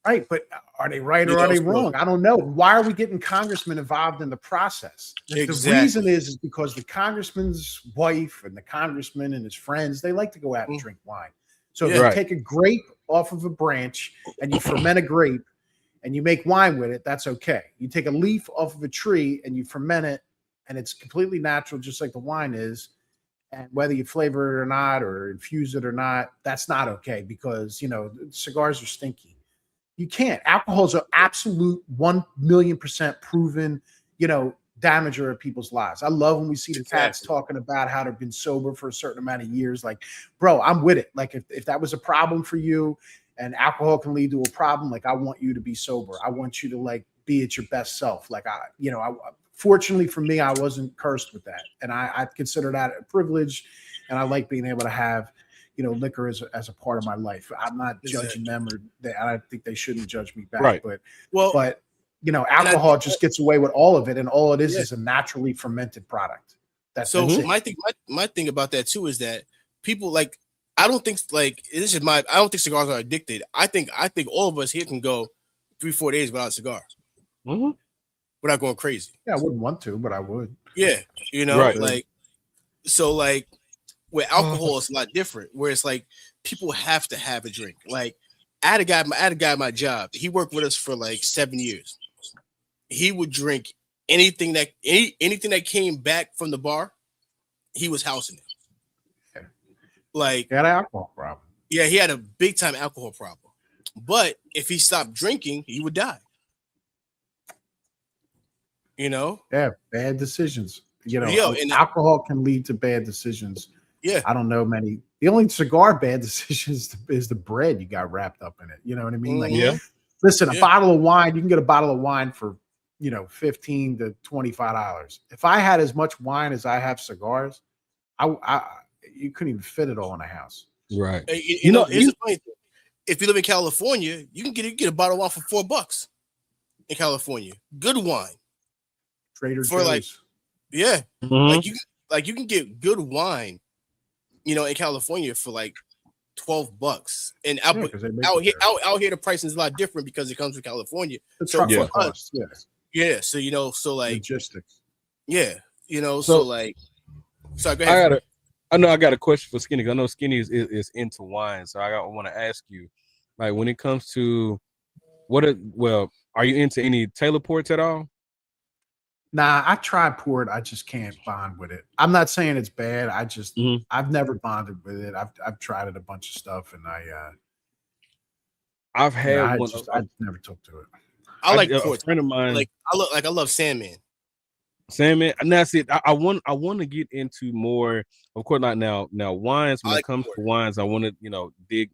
A: Right, but are they right or are they wrong? I don't know. Why are we getting congressmen involved in the process? The reason is because the congressman's wife and the congressman and his friends, they like to go out and drink wine. So if you take a grape off of a branch and you ferment a grape and you make wine with it, that's okay. You take a leaf off of a tree and you ferment it and it's completely natural, just like the wine is. And whether you flavor it or not, or infuse it or not, that's not okay because, you know, cigars are stinky. You can't. Alcohol is an absolute 1,000,000% proven, you know, damager of people's lives. I love when we see the cats talking about how they've been sober for a certain amount of years. Like, bro, I'm with it. Like, if that was a problem for you and alcohol can lead to a problem, like, I want you to be sober. I want you to, like, be at your best self. Like, fortunately for me, I wasn't cursed with that. And I consider that a privilege. And I like being able to have, you know, liquor as a part of my life. I'm not judging them, I think they shouldn't judge me back.
B: Right.
A: But you know, alcohol just gets away with all of it, and all it is a naturally fermented product. That's
C: my thing about that too is that people like I don't think cigars are addicted. I think all of us here can go 3-4 days without a cigar. without going crazy.
A: Yeah, I wouldn't want to, but I would.
C: Yeah, you know,
B: Right.
C: like so, like with alcohol, it's a lot different. Where it's like people have to have a drink. Like I had a guy at my job. He worked with us for like 7 years. He would drink anything that came back from the bar. He was housing it.
A: Yeah.
C: Like
A: Got an alcohol problem.
C: yeah, he had a big time alcohol problem. But if he stopped drinking, he would die. You know?
A: Yeah, bad decisions. You know,
C: and
A: alcohol can lead to bad decisions.
C: Yeah.
A: I don't know many. The only cigar bad decisions is the bread you got wrapped up in it. You know what I mean? Like,
B: Yeah.
A: Listen, a bottle of wine, you can get a bottle of wine for, $15 to $25. If I had as much wine as I have cigars, you couldn't even fit it all in a house.
B: Right.
C: You know, here's the funny thing. If you live in California, you can get a bottle of wine for $4 in California. Good wine.
A: Trader
C: For
A: Joe's.
C: like, yeah.
B: Mhm.
C: Like you can get good wine, in California for like $12. And out here the pricing is a lot different because it comes from California.
A: The
C: So
A: truck
C: for
A: costs,
C: us, yeah. So like
A: logistics.
C: yeah, so
B: So-
C: like sorry, go ahead.
B: I got a question for Skinny. I know Skinny is into wine, so I want to ask you, like, when it comes to are you into any Taylor ports at all?
A: Nah, I tried port. I just can't bond with it. I'm not saying it's bad. I just I've never bonded with it. I've tried it a bunch of stuff, and
B: I've had
A: I
B: one.
A: I never took to it.
C: I like
B: a
C: ports.
B: friend of mine.
C: I love Sandman.
B: Sandman, and that's it. I want to get into more, of course, not now wines. When it comes to wines, I want to dig.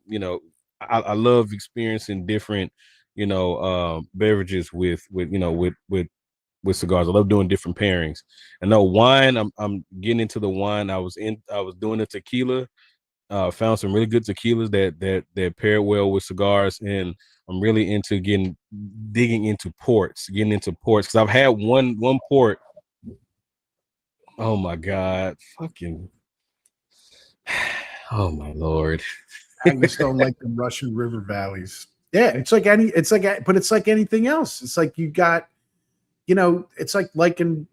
B: I love experiencing different beverages with cigars. I love doing different pairings. And no wine, I'm getting into the wine. I was doing a tequila. Found some really good tequilas that pair well with cigars, and I'm really into digging into ports because I've had one port. Oh my God, fucking! Oh my Lord!
A: I just don't like the Russian river valleys. Yeah, it's like anything else. It's like you got, it's like liking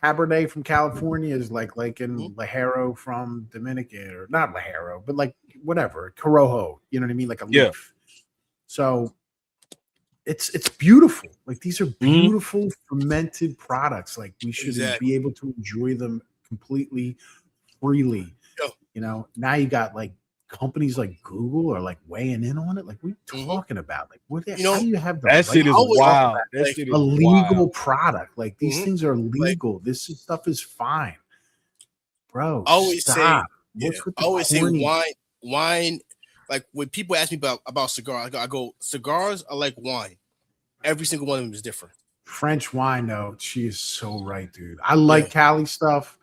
A: Cabernet from California is like liking Lajero from Dominican, or not Lajero, but like whatever, Corojo. You know what I mean? Like a leaf. So it's beautiful. Like these are beautiful fermented products. Like we should be able to enjoy them completely freely. Now you got like companies like Google are like weighing in on it. Like, what are you talking about? Like, how do you have
B: that shit is wild? That shit is
A: a legal
B: wild.
A: Product. Like these things are legal. This stuff is fine, bro.
C: Always
A: stop.
C: Say wine. Like when people ask me about cigars, I go cigars are like wine. Every single one of them is different.
A: French wine, though, she is so right, dude. I like Cali stuff.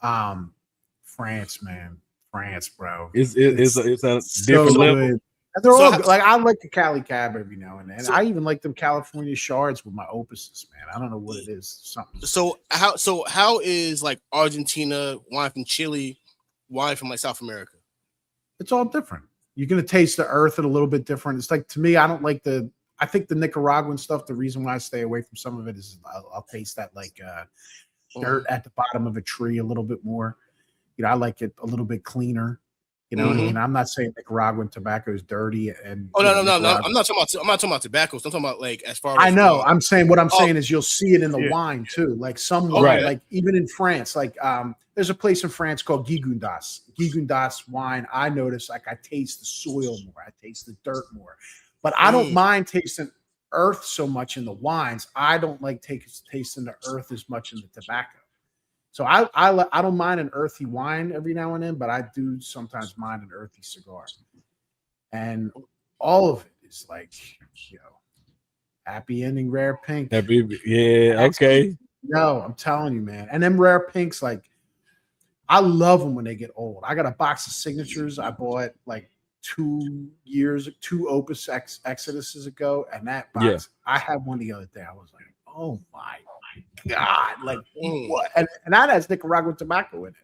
A: France, man. France, bro.
B: It's a
A: so
B: different level.
A: Good. And they're all good. Like I like the Cali Cab every now and then. I even like them California Shards with my opuses, man. I don't know what it is. Something.
C: So how is like Argentina wine from Chile, wine from like South America?
A: It's all different. You're gonna taste the earth a little bit different. It's like, to me, I don't like I think the Nicaraguan stuff, the reason why I stay away from some of it is I'll taste that like dirt at the bottom of a tree a little bit more. I like it a little bit cleaner. You know what I mean? I'm not saying Nicaraguan tobacco is dirty. And
C: no. I'm not talking about tobacco. I'm talking about like as far as
A: I know. I'm saying what I'm saying is you'll see it in the wine too. Like some wine, like even in France, like there's a place in France called Gigondas. Gigondas wine. I notice like I taste the soil more. I taste the dirt more. But I don't mind tasting earth so much in the wines. I don't like tasting the earth as much in the tobacco. So I don't mind an earthy wine every now and then, but I do sometimes mind an earthy cigar. And all of it is like, happy ending rare pink.
B: Okay.
A: No, I'm telling you, man. And them rare pinks, like, I love them when they get old. I got a box of signatures I bought like 2 Opus Exoduses ago, and that box, I had one the other day. I was like, oh my God, like what? And that has Nicaraguan tobacco in it.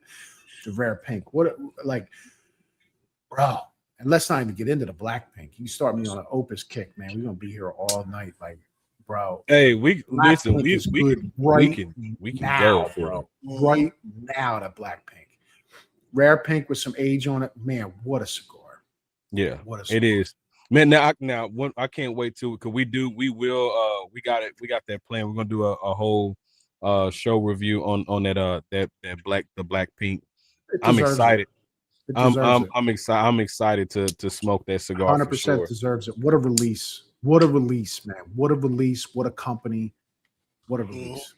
A: The rare pink. What, like, bro? And let's not even get into the black pink. You start me on an Opus kick, man. We're gonna be here all night. Like, bro.
B: Hey, we
A: Black
B: listen.
A: Pink
B: We
A: is
B: we
A: good
B: can
A: right
B: we can
A: now,
B: go for
A: bro.
B: it.
A: Right now, the Black Pink, rare pink with some age on it. Man, what a cigar!
B: Yeah,
A: What a
B: it
A: cigar.
B: is. Man, now I can't wait to because we will we got that plan. We're gonna do a whole show review on that black pink.
A: It
B: I'm
A: deserves it.
B: excited.
A: It deserves it.
B: I'm excited to smoke that cigar for
A: 100%
B: sure.
A: deserves it. What a release! What a release, man! What a release! What a company! What a release!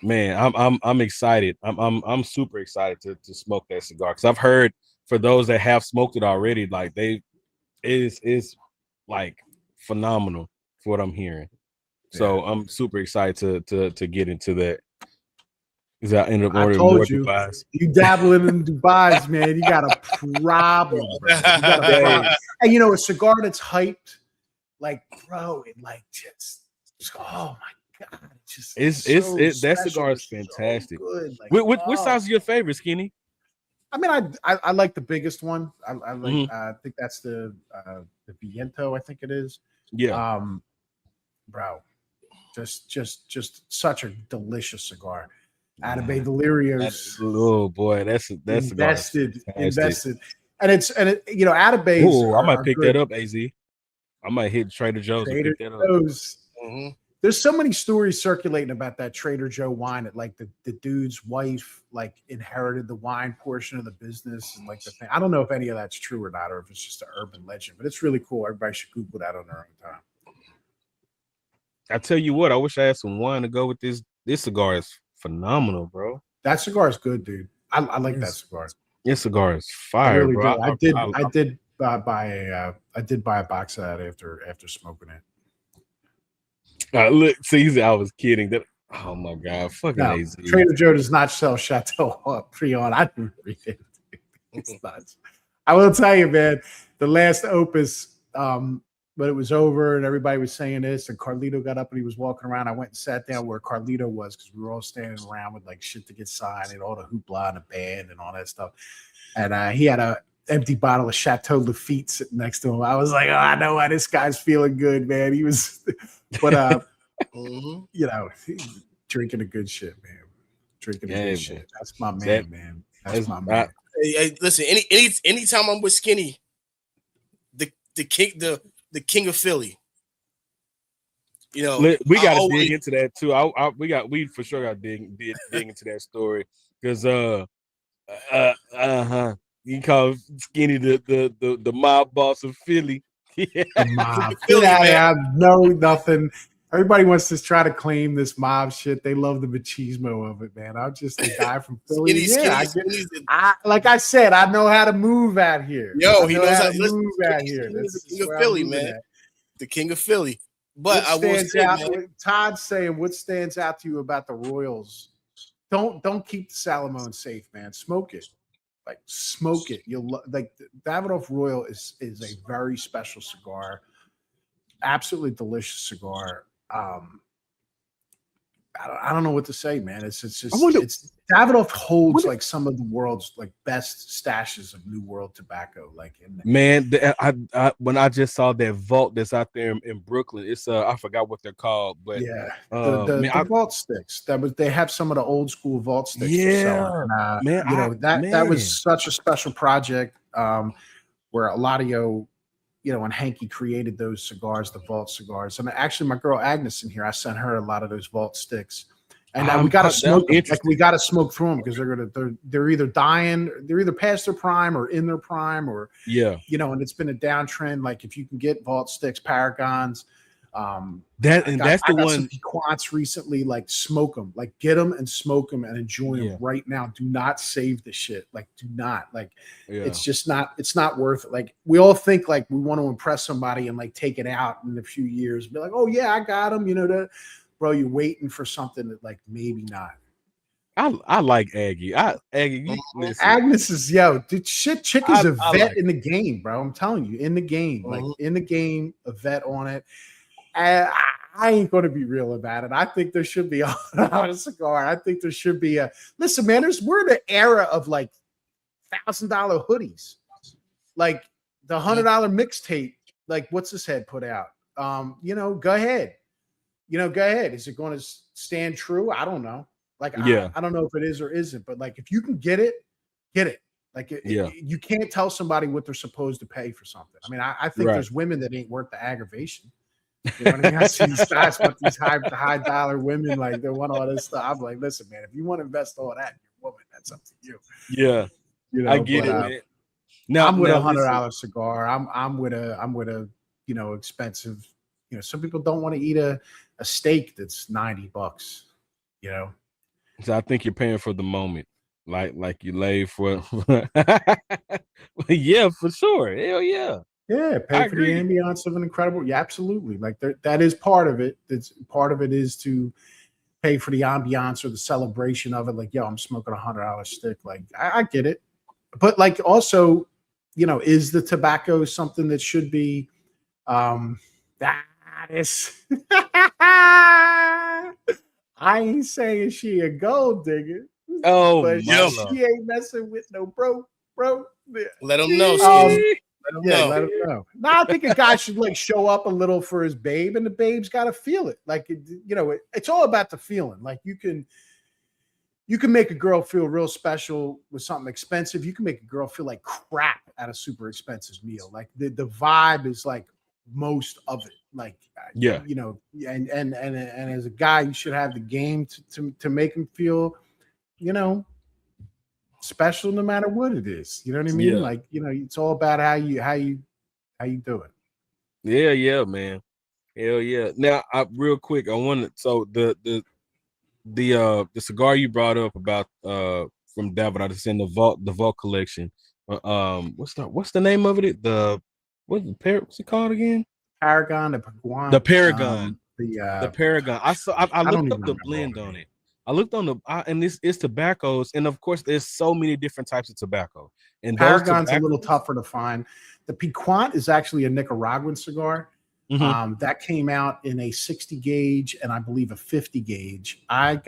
B: Man, I'm excited. I'm super excited to smoke that cigar because I've heard for those that have smoked it already, like is like phenomenal for what I'm hearing. So I'm super excited to get into that. Is I end up
A: I
B: ordering more
A: told you,
B: Dubais.
A: you dabbling in Dubai's, man. You got a problem, bro. You got a problem. And you know, a cigar that's hyped, like, bro, it like just oh my god, it's
B: That cigar is fantastic.
A: So good. Like,
B: What size is your favorite, Skinny?
A: I mean, I like the biggest one. I like.
B: Mhm.
A: I think that's the Viento. I think it is.
B: Yeah.
A: Bro, just such a delicious cigar. Atabey Delirios.
B: Oh boy, that's
A: invested,
B: invested.
A: and you know, Atabeys.
B: Oh, I might
A: are
B: pick
A: good.
B: that up, AZ. I might hit Trader Joe's
A: Trader
B: and pick that up.
A: Joe's. There's so many stories circulating about that Trader Joe wine. That like the dude's wife like inherited the wine portion of the business and like the thing. I don't know if any of that's true or not, or if it's just an urban legend. But it's really cool. Everybody should Google that on their own time.
B: I tell you what, I wish I had some wine to go with this. This cigar is phenomenal, bro.
A: That cigar is good, dude. I like that cigar.
B: This cigar is fire,
A: I really
B: bro.
A: do. I did buy a box of that after smoking it.
B: Look, Caesar, I was kidding. That oh my god, fucking
A: No,
B: AZ.
A: Trader Joe does not sell Chateau Prion. I didn't read it. It's nuts. I will tell you, man, the last opus, but it was over and everybody was saying this, and Carlito got up and he was walking around. I went and sat down where Carlito was because we were all standing around with like shit to get signed and all the hoopla and the band and all that stuff. And he had a empty bottle of Chateau Lafite sitting next to him. I was like, oh, I know why this guy's feeling good, man. He was, but you know, drinking a good shit, man. Drinking a good shit. That's my man, man. That's my man.
C: Hey, listen, anytime I'm with Skinny, the king of Philly. You know,
B: we got to dig into that too. We for sure got to dig into that story because you call Skinny the mob boss of Philly.
A: The mob. Get out of here. I know nothing. Everybody wants to try to claim this mob shit. They love the machismo of it, man. I'm just a guy from Philly. Like I said, I know how to move out here.
C: Yo, he knows how to
A: move out here.
C: He's the king of Philly, man. The king of Philly. But
A: I will say, man, Todd's saying, what stands out to you about the Royals? Don't keep the Salamone safe, man. Smoke it. Like smoke it. You'll like Davidoff Royal is a very special cigar. Absolutely delicious cigar. I don't know what to say, man. It's Davidoff holds like some of the world's like best stashes of New World tobacco. Like
B: I when I just saw that vault that's out there in Brooklyn, it's I forgot what they're called, but
A: yeah, the vault sticks. They have some of the old school vault sticks.
B: Yeah,
A: man. You know that was such a special project where Eladio, you know, and Hanky created those cigars, the vault cigars. And actually, my girl Agnes in here, I sent her a lot of those vault sticks. And we got to smoke them. Like we got to smoke through them because they're either dying, they're either past their prime or in their prime, or you know. And it's been a downtrend. Like if you can get vault sticks, Paragons, that's the one. Quants recently, like smoke them, like get them and smoke them and enjoy them right now. Do not save the shit. Like do not it's just not. It's not worth it. Like we all think like we want to impress somebody and like take it out in a few years, be like, oh yeah, I got them. You know bro, you're waiting for something that like maybe not.
B: I like Aggie. Aggie,
A: Agnes is dude. Chick is a vet in the game, bro. I'm telling you, in the game, like in the game, a vet on it. I ain't gonna be real about it. I think there should be on a cigar. I think there should be listen, man. We're in the era of like $1,000 hoodies, like the $100 mixtape. Like what's his head put out? You know, go ahead. go ahead. Is it going to stand true? I don't know. Like,
B: Yeah.
A: I don't know if it is or isn't, but like, if you can get it, get it. Like, you can't tell somebody what they're supposed to pay for something. I mean, I think there's women that ain't worth the aggravation. You know what I mean? I see these guys want these high dollar women, like they want all this stuff. I'm like, listen, man, if you want to invest all that in your woman, that's up to you.
B: Yeah. I get it, man.
A: Now I'm with $100 cigar. I'm with a expensive. Some people don't want to eat a steak that's $90.
B: So I think you're paying for the moment, like you lay for. Yeah, for sure. Hell yeah.
A: Yeah, pay for the ambiance of an incredible. Yeah, absolutely. Like that is part of it. That's part of it is to pay for the ambiance or the celebration of it. Like, yo, I'm smoking $100 stick. Like, I get it, but like also, is the tobacco something that should be? This. I ain't saying she a gold digger.
B: Oh,
A: but she ain't messing with no bro.
C: Let them know. Let
A: him know. Now I think a guy should like show up a little for his babe, and the babe's got to feel it. Like it's all about the feeling. Like you can make a girl feel real special with something expensive. You can make a girl feel like crap at a super expensive meal. Like the vibe is like most of it. Like and as a guy, you should have the game to make him feel, special no matter what it is. You know what I mean? Like, it's all about how you do it.
B: Yeah, man. Hell yeah. Now, real quick, I wanted the cigar you brought up about from Davidoff, it's in the vault collection. What's the name of it? What's it called again?
A: Paragon,
B: the Paragon. The Paragon. I looked up the blend on it. I looked on and it's tobaccos, and of course, there's so many different types of tobacco. And
A: Paragon's a little tougher to find. The Piquant is actually a Nicaraguan cigar. Mm-hmm. That came out in a 60 gauge and I believe a 50 gauge. I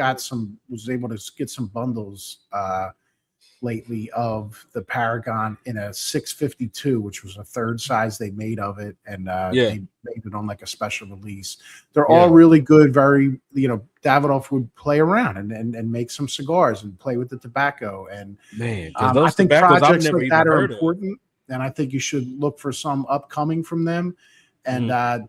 A: was able to get some bundles lately of the Paragon in a 652, which was a third size they made of it, and they made it on like a special release. They're all really good. Very, Davidoff would play around and make some cigars and play with the tobacco. And
B: man,
A: I think projects like that are important, and I think you should look for some upcoming from them. And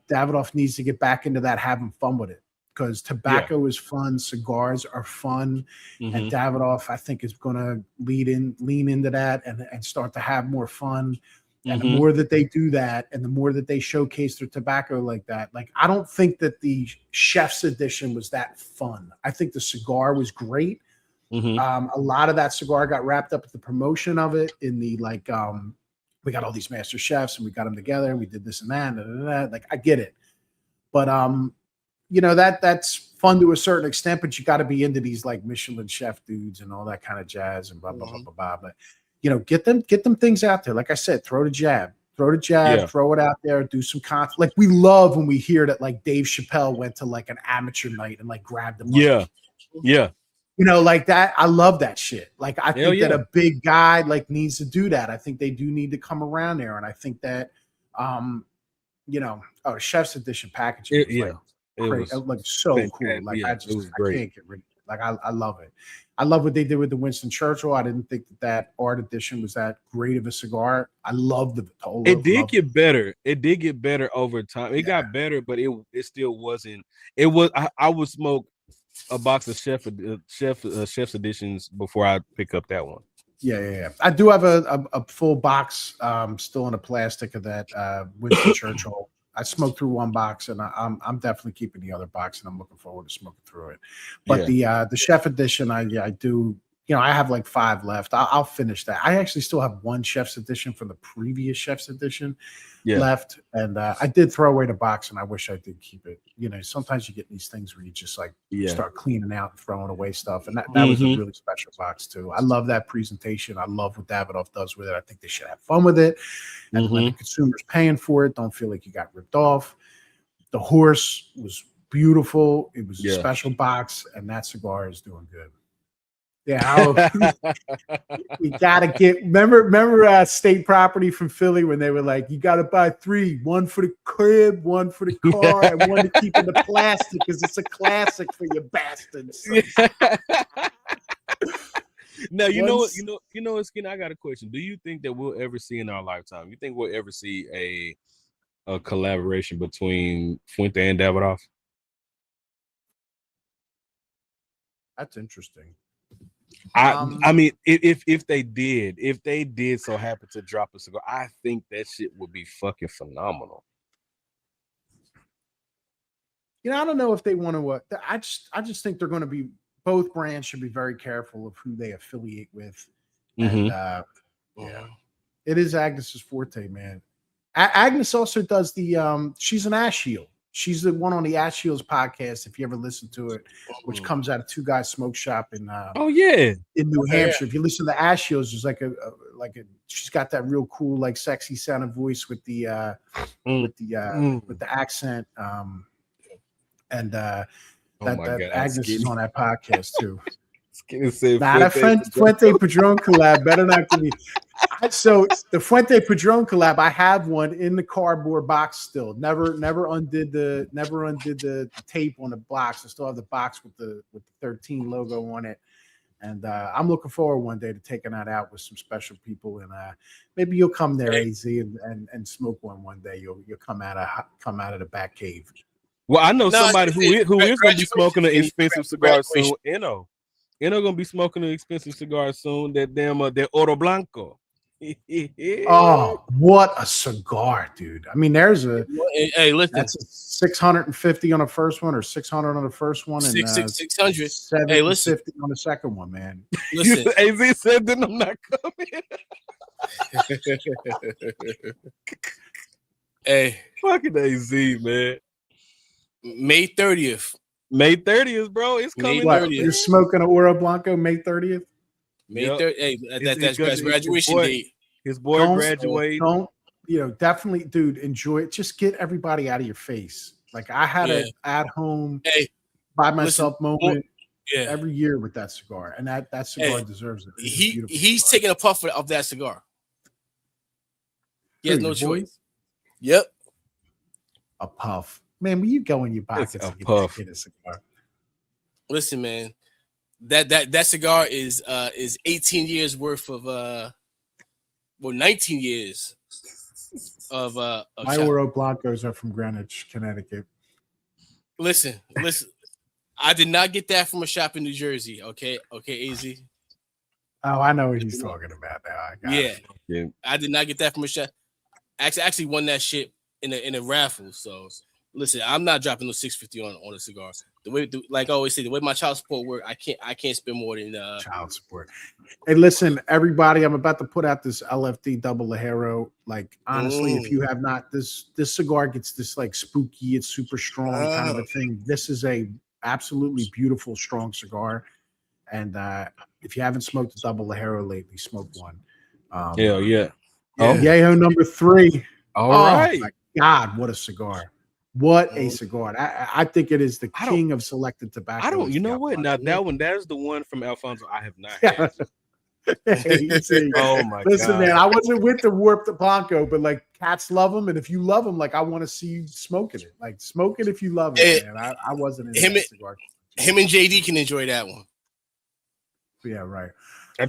A: Davidoff needs to get back into that, having fun with it. Because tobacco is fun, cigars are fun, and Davidoff, I think, is going to lean into that and start to have more fun. And the more that they do that, and the more that they showcase their tobacco like that, like I don't think that the Chef's Edition was that fun. I think the cigar was great. A lot of that cigar got wrapped up with the promotion of it in the we got all these master chefs and we got them together and we did this and that. Like I get it, but that's fun to a certain extent, but you got to be into these like Michelin chef dudes and all that kind of jazz and blah, blah, blah, blah, blah. But, get them things out there. Like I said, throw the jab, throw it out there, do some content. Like we love when we hear that like Dave Chappelle went to like an amateur night and like grabbed the money.
B: Yeah.
A: Like that. I love that shit. Like I think that a big guy like needs to do that. I think they do need to come around there. And I think that, Chef's Edition packaging. It was like so cool. Like I can't get rid of it. Like I love it. I love what they did with the Winston Churchill. I didn't think that art edition was that great of a cigar. I love the Vitola.
B: It did get better. It did get better over time. It got better, but it still wasn't. It was. I would smoke a box of Chef's Editions before I pick up that one.
A: Yeah. I do have a full box still in a plastic of that Winston Churchill. I smoked through one box, and I'm definitely keeping the other box, and I'm looking forward to smoking through it. But the Chef Edition, I do. I have like 5 left. I'll finish that. I actually still have one Chef's Edition from the previous Chef's Edition left, and I did throw away the box, and I wish I did keep it. Sometimes you get these things where you just like start cleaning out and throwing away stuff, and that was a really special box too. I love that presentation. I love what Davidoff does with it. I think they should have fun with it, and when the consumer's paying for it, don't feel like you got ripped off. The horse was beautiful. It was a special box, and that cigar is doing good. Yeah, you gotta get. Remember, State Property from Philly when they were like, you gotta buy 3, 1 for the crib, 1 for the car, and 1 to keep in the plastic because it's a classic for you bastards.
B: Now you know what, Skinny. I got a question. Do you think that we'll ever see in our lifetime? You think we'll ever see a collaboration between Fuente and Davidoff?
A: That's interesting.
B: I mean, if they did so happen to drop a cigar, I think that shit would be fucking phenomenal.
A: I don't know if they want to. I just think they're going to be. Both brands should be very careful of who they affiliate with. And yeah, it is Agnes's forte, man. Agnes also does the. She's an Ash Heel. She's the one on the Ash Heels podcast. If you ever listen to it, which comes out of Two Guys Smoke Shop in in New Hampshire. If you listen to Ash Heels, there's like a she's got that real cool like sexy sounding voice with the accent. Agnes is on that podcast too. That Fuente Padron collab better not give me. So the Fuente Padron collab, I have one in the cardboard box still. Never undid the tape on the box. I still have the box with the 13 logo on it. And I'm looking forward one day to taking that out with some special people. And maybe you'll come there, AZ, and smoke one day. You'll come out of the back cave.
B: Well, I know somebody who is going to be smoking an expensive cigar soon. Eno going to be smoking an expensive cigar soon. That damn that Oro Blanco.
A: Oh, what a cigar, dude! I mean, there's a
C: listen.
A: That's a 650 on the first one, or 600 on the first one, and
C: 600.
A: 750 on the second one, man.
C: Listen,
B: AZ said that I'm not coming.
C: Hey,
B: fucking AZ, man.
C: May 30th.
B: May 30th, bro. It's coming.
A: You're smoking an Oro Blanco May 30th?
C: May 30th. Hey, that's graduation date.
B: His boy graduated.
A: Definitely, dude, enjoy it. Just get everybody out of your face. Like I had an at home by myself moment every year with that cigar. And that cigar deserves it.
C: He's taking a puff of that cigar. He has no choice. Yep.
A: A puff. Man, will you go in your pockets and get a cigar?
C: Listen, man, that cigar is 18 years worth of 19 years of
A: my Oro Blancos are from Greenwich, Connecticut.
C: Listen. I did not get that from a shop in New Jersey. Okay, AZ.
A: Oh, I know what he's talking about now.
C: I did not get that from a shop. Actually won that shit in a raffle. So listen, I'm not dropping no 650 on a cigar. Like I always say, the way my child support work, I can't spend more than
A: child support. Hey, listen, everybody, I'm about to put out this LFD Double Lajero. Like honestly, if you have not, this cigar gets this like spooky, it's super strong kind of a thing. This is a absolutely beautiful, strong cigar. And if you haven't smoked a Double Lajero lately, smoke one.
B: Hell yeah.
A: Yeho number 3.
B: All right.
A: My God, what a cigar. What a cigar. I think it is the king of selected tobacco.
B: I don't, you know what? Now that is the one from Alfonso I have not had.
A: Oh my God. Man, I wasn't with the Warped Blanco, but like cats love them. And if you love them, like I want to see you smoking it. Like smoke it if you love it, man. I wasn't in that cigar.
C: Him and JD can enjoy that one.
A: Yeah, right.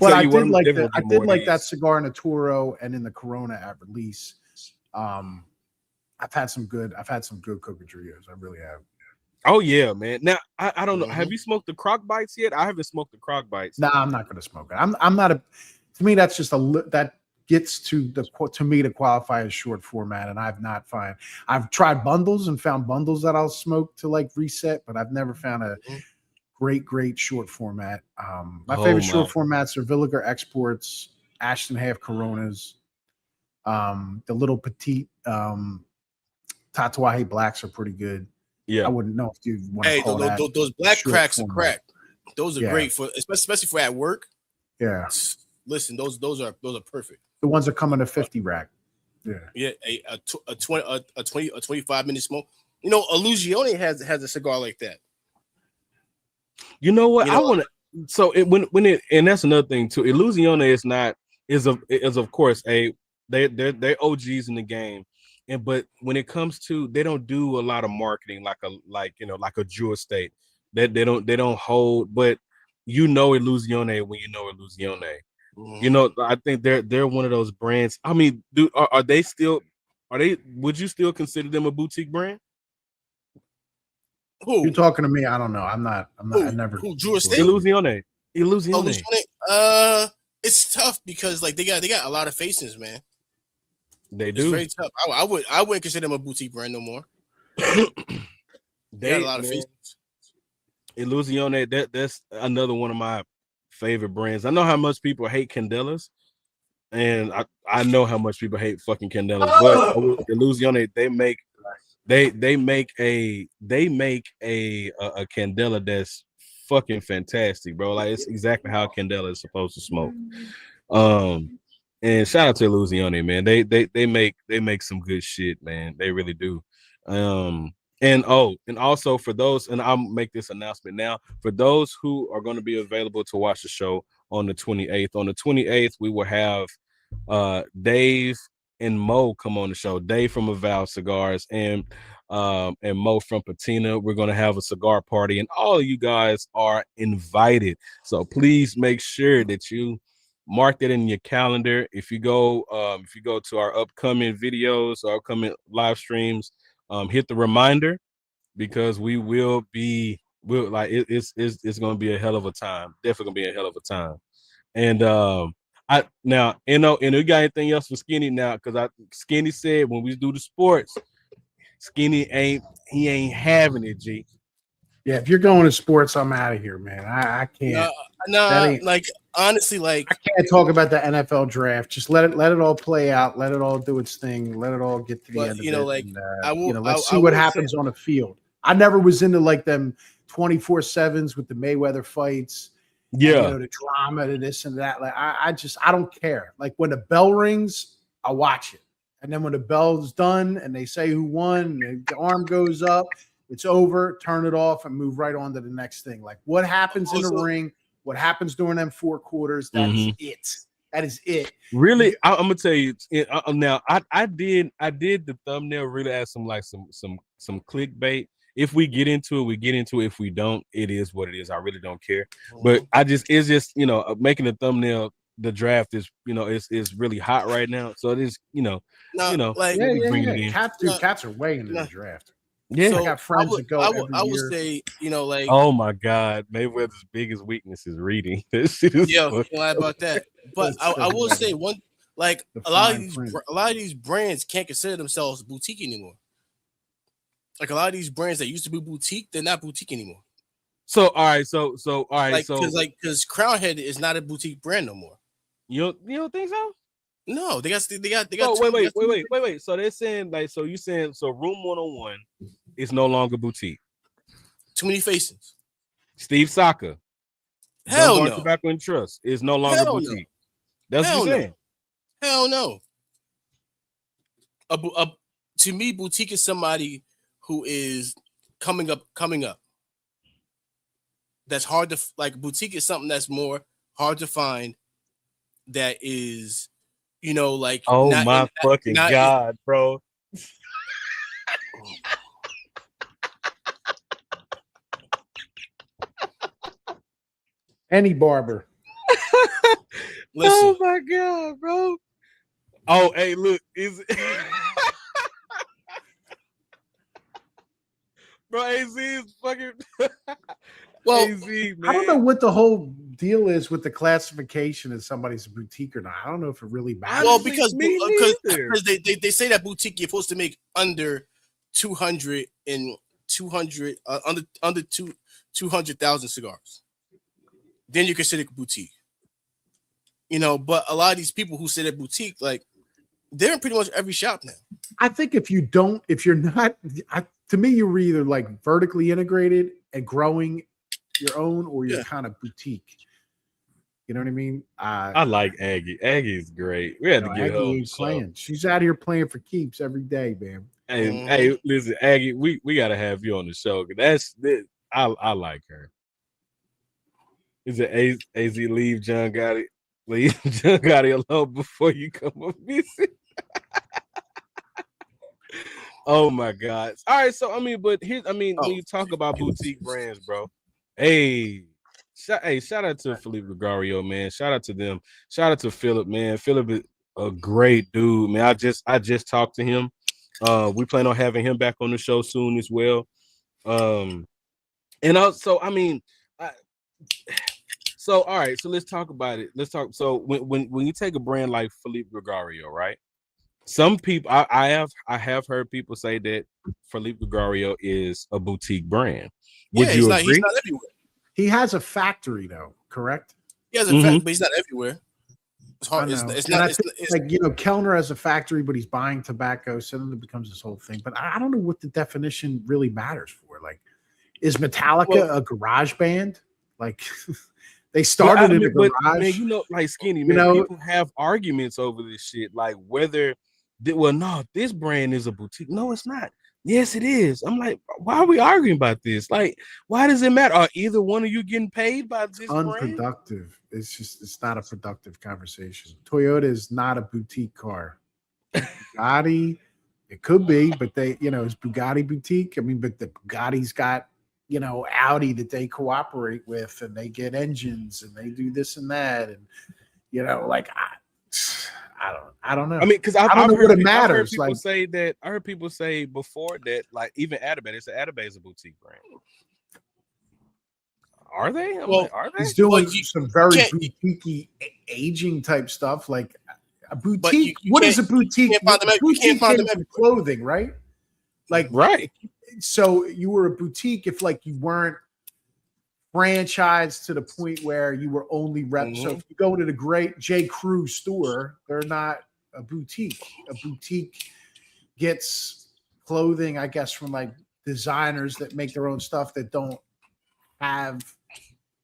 A: But I did like that. I did like that cigar in the Toro and in the Corona at release. I've had some good Cocodrillos. I really have.
B: Oh yeah, man. Now I don't know. Have you smoked the Croc Bites yet? I haven't smoked the Croc Bites.
A: No, I'm not going to smoke it. I'm not a. To me, that's just that gets to me to qualify as short format, and I've tried bundles and found bundles that I'll smoke to like reset, but I've never found a great short format. My favorite short formats are Villiger Exports, Ashton Half Coronas, the little petite Tatuaje Blacks are pretty good.
B: Yeah,
A: I wouldn't know if you want to call that.
C: Those black cracks are cracked. Those are great for especially for at work.
A: Yeah.
C: Listen, those are perfect.
A: The ones that come in a 50 rack. Yeah.
C: Yeah, a 25-minute smoke. You know, Illusione has a cigar like that.
B: You know what? So when it, and that's another thing too. Illusione is of course they're OGs in the game, and but when it comes to, they don't do a lot of marketing like a Drew Estate. That they don't hold, but Illusione when you know Illusione. I think they're one of those brands. I mean, are they still? Would you still consider them a boutique brand?
C: Who?
A: You're talking to me? I don't know. I'm not. I never.
C: Who? Drew Estate?
B: Illusione.
C: It's tough because like they got a lot of faces, man.
B: They do.
C: It's very tough. I wouldn't consider them a boutique brand no more. They got a lot of faces.
B: Illusione, that's another one of my favorite brands. I know how much people hate Candelas, and I know how much people hate fucking Candelas, but Illusione, they make a Candela that's fucking fantastic, bro. Like, it's exactly how Candela is supposed to smoke. And shout out to Illusione, man. They make some good shit, man. They really do. And also for those, and I'll make this announcement now, for those who are going to be available to watch the show on the 28th. On the 28th, we will have Dave and Mo come on the show. Dave from Avowed Cigars and Mo from Patina. We're going to have a cigar party, and all of you guys are invited. So please make sure that you mark that in your calendar. If you go to our upcoming videos, our upcoming live streams, hit the reminder, because it's going to be a hell of a time. Definitely going to be a hell of a time. And you got anything else for Skinny now? Because Skinny said when we do the sports, Skinny ain't having it, G.
A: Yeah, if you're going to sports, I'm out of here, man. I can't.
C: No, like honestly, like
A: I can't talk about the NFL draft. Just let it all play out. Let it all do its thing. Let it all get to the end of it.
C: Like
A: and, let's see what happens on the field. I never was into like them 24/7s with the Mayweather fights.
B: Yeah,
A: and, the drama and this and that. Like I don't care. Like when the bell rings, I watch it, and then when the bell's done and they say who won, and the arm goes up, it's over. Turn it off and move right on to the next thing. Like what happens in the ring, what happens during them 4 quarters. That's it. That is it.
B: Really, I'm gonna tell you now. I did the thumbnail really as some clickbait. If we get into it, we get into it. If we don't, it is what it is. I really don't care. But it's just making the thumbnail. The draft is is really hot right now. So it is
A: Cats are way into the draft.
B: Yeah,
A: so I got friends that go. I
C: would say like,
B: oh my god, Mayweather's biggest weakness is reading. This shit is
C: lie about that. But I will say one, like a lot of these brands can't consider themselves boutique anymore. Like a lot of these brands that used to be boutique, they're not boutique anymore.
B: So all right, so
C: because Crown Head is not a boutique brand no more.
B: You don't think so?
C: No, they got.
B: Oh, wait. So they're saying so Room 101 is no longer boutique.
C: Too many faces.
B: Steve Saka.
C: Hell no.
B: Tobacco and Trust is no longer boutique. No. That's what you're saying.
C: Hell no. To me, boutique is somebody who is coming up. That's hard to like. Boutique is something that's more hard to find. That is, like
B: fucking god, bro.
A: Any barber.
C: Listen.
B: Oh my god, bro. Oh, hey, look, is bro, AZ is fucking
A: well,
B: AZ, man.
A: I don't know what the whole deal is with the classification of somebody's boutique or not. I don't know if it really matters.
C: Well, because they say that boutique you're supposed to make under 200 and 200 under 200,000 cigars. Then you consider it boutique. But a lot of these people who say they're boutique, like they're in pretty much every shop now.
A: I think if you're not, to me, you're either like vertically integrated and growing your own, or you're kind of boutique. You know what I mean?
B: I like Aggie. Aggie's great. We had to get
A: Aggie playing. She's out here playing for keeps every day, man.
B: Hey, listen, Aggie, we gotta have you on the show. I like her. Is it AZ leave John Gotti? Leave John Gotti alone before you come up visit. Oh my God. All right, so I mean, but here, I mean, when you talk about boutique brands, bro, shout out to Felipe Gregario, man. Shout out to them. Shout out to Philip, man. Philip is a great dude, man. I just talked to him. We plan on having him back on the show soon as well. And also, I mean, so all right, so let's talk about it. Let's talk. So when you take a brand like Felipe Gregario, right? Some people I have heard people say that Felipe Gregario is a boutique brand. Would you agree?
C: He's not everywhere.
A: He has a factory though, correct?
C: He has a factory, but he's not everywhere. It's hard. It's not.
A: Like, you know, Kellner has a factory, but he's buying tobacco, so then it becomes this whole thing. But I don't know what the definition really matters for. Like, is Metallica a garage band? Like, they started in a garage.
B: Man, you know, like Skinny, man, people have arguments over this shit. Like whether, no, this brand is a boutique. No, it's not. Yes, it is. I'm like, why are we arguing about this? Like, why does it matter? Are either one of you getting paid by this
A: unproductive brand? It's not a productive conversation. Toyota is not a boutique car. Bugatti, it could be, but they, you know, is Bugatti boutique? I mean, but the Bugatti's got, you know, Audi that they cooperate with, and they get engines and they do this and that, and you know, like I don't know. I
B: mean, because I
A: don't know what it matters.
B: I heard people say before that, like even Atabay, they said Atabay is a boutique brand. Are they? Are they?
A: He's doing some very boutique aging type stuff, like a boutique. What is a boutique? You can't find them in clothing, right? Like,
B: right.
A: So you were a boutique if like you weren't franchised to the point where you were only rep. Mm-hmm. So if you go into the great J. Crew store, they're not a boutique. A boutique gets clothing, I guess, from like designers that make their own stuff that don't have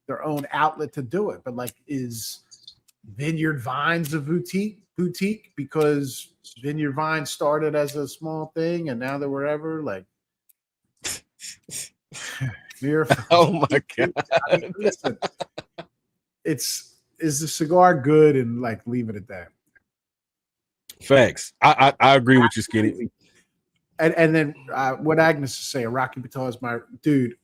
A: their own outlet to do it. But like, is Vineyard Vines a boutique because Vineyard Vines started as a small thing and now they're wherever? Like,
B: oh my God.
A: I mean, listen, is the cigar good, and like leave it at that.
B: Facts. I agree with you, Skinny.
A: And then what Agnes is saying, Rocky Patel is my dude,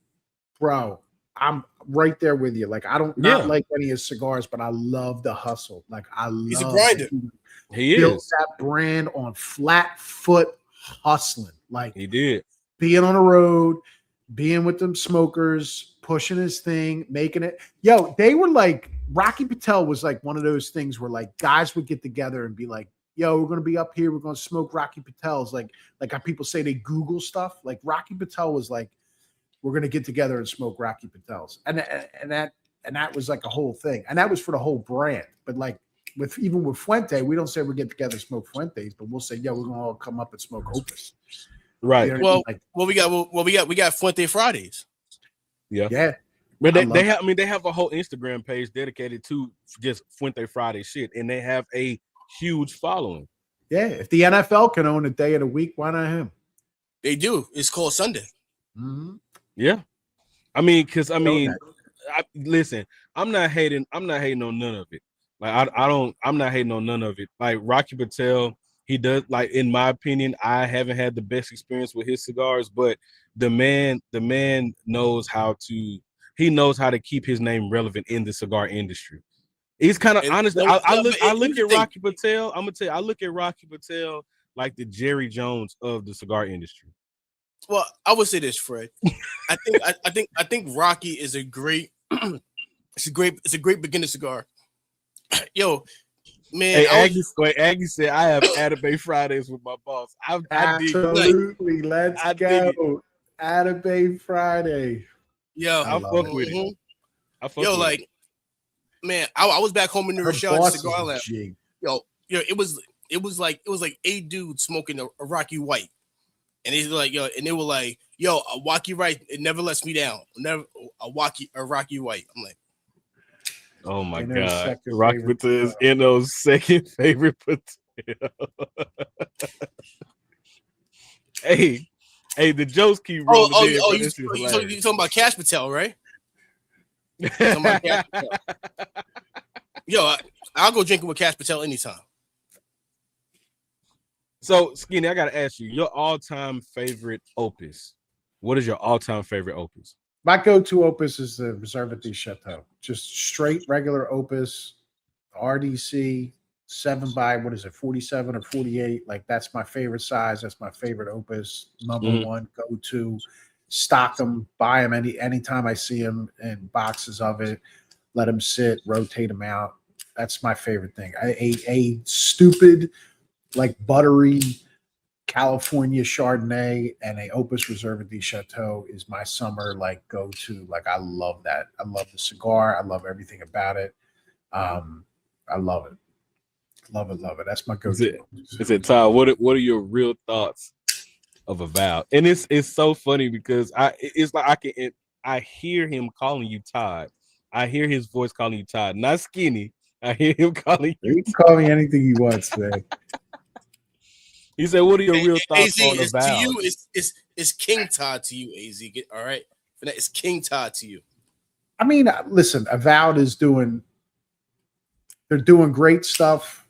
A: bro. I'm right there with you. Like, I don't not like any of his cigars, but I love the hustle. Like,
C: he's a grinder.
A: He built that brand on flat foot hustling. Like,
B: he did.
A: Being on the road, being with them smokers, pushing his thing, making it. Yo, they were like, Rocky Patel was like one of those things where like guys would get together and be like, yo, we're going to be up here. We're going to smoke Rocky Patel's. Like how people say they Google stuff. Like Rocky Patel was like, we're going to get together and smoke Rocky Patel's. And that was like a whole thing. And that was for the whole brand. But like even with Fuente, we don't say we get together and smoke Fuentes, but we'll say, yo, we're going to all come up and smoke Opus.
B: Right.
A: You know
C: we got Fuente Fridays.
A: Yeah.
B: But they have a whole Instagram page dedicated to just Fuente Friday shit, and they have a huge following.
A: Yeah, if the NFL can own a day of the week, why not him?
C: They do. It's called Sunday.
A: Mm-hmm.
B: Yeah, I mean, listen, I'm not hating on none of it. Like I'm not hating on none of it. Like Rocky Patel, he does, like, in my opinion, I haven't had the best experience with his cigars, but the man knows how to keep his name relevant in the cigar industry. He's kind of honest. I look at Rocky Patel. I'm gonna tell you, I look at Rocky Patel like the Jerry Jones of the cigar industry.
C: Well, I would say this, Fred. I think Rocky is a great it's a great beginner cigar. Yo, man.
B: Hey, Aggie said I have Atabay Fridays with my boss.
A: Absolutely. Let's go. Atabay Friday.
C: Yo,
B: I fuck with it.
C: Like, man, I was back home in New Rochelle cigar lab. Yo, it was like 8 dudes smoking a Rocky White. And they were like, a Rocky White, it never lets me down. A Rocky White. I'm like,
B: oh my God. Rocky Patel is N.O.'s second favorite Patel. Hey, the jokes keep rolling.
C: You talking about Cash Patel, right? Somebody Cash Patel. Yo, I'll go drinking with Cash Patel anytime.
B: So, Skinny, I gotta ask you, your all-time favorite opus. What is your all-time favorite opus?
A: My go-to opus is the Reserve de Chateau. Just straight regular opus, RDC 7 by what is it, 47 or 48? Like that's my favorite size. That's my favorite opus. Number one go-to. Stock them, buy them anytime I see them in boxes of it. Let them sit, rotate them out. That's my favorite thing. A stupid, like buttery California Chardonnay and a Opus Reserve de Chateau is my summer like go to. Like I love that. I love the cigar. I love everything about it. I love it. Love it. Love it. That's my go to.
B: Is it Todd? What are your real thoughts of Avowed? And it's so funny because it's like I hear him calling you Todd. I hear his voice calling you Todd, not Skinny. I hear him calling you.
A: You can call me anything he wants, man.
B: He said, "What are your real thoughts on
C: AZ,
B: Avowed?"
C: to you, it's King Todd to you, AZ. All right, it's King Todd to you.
A: I mean, listen, Avowed is they're doing great stuff.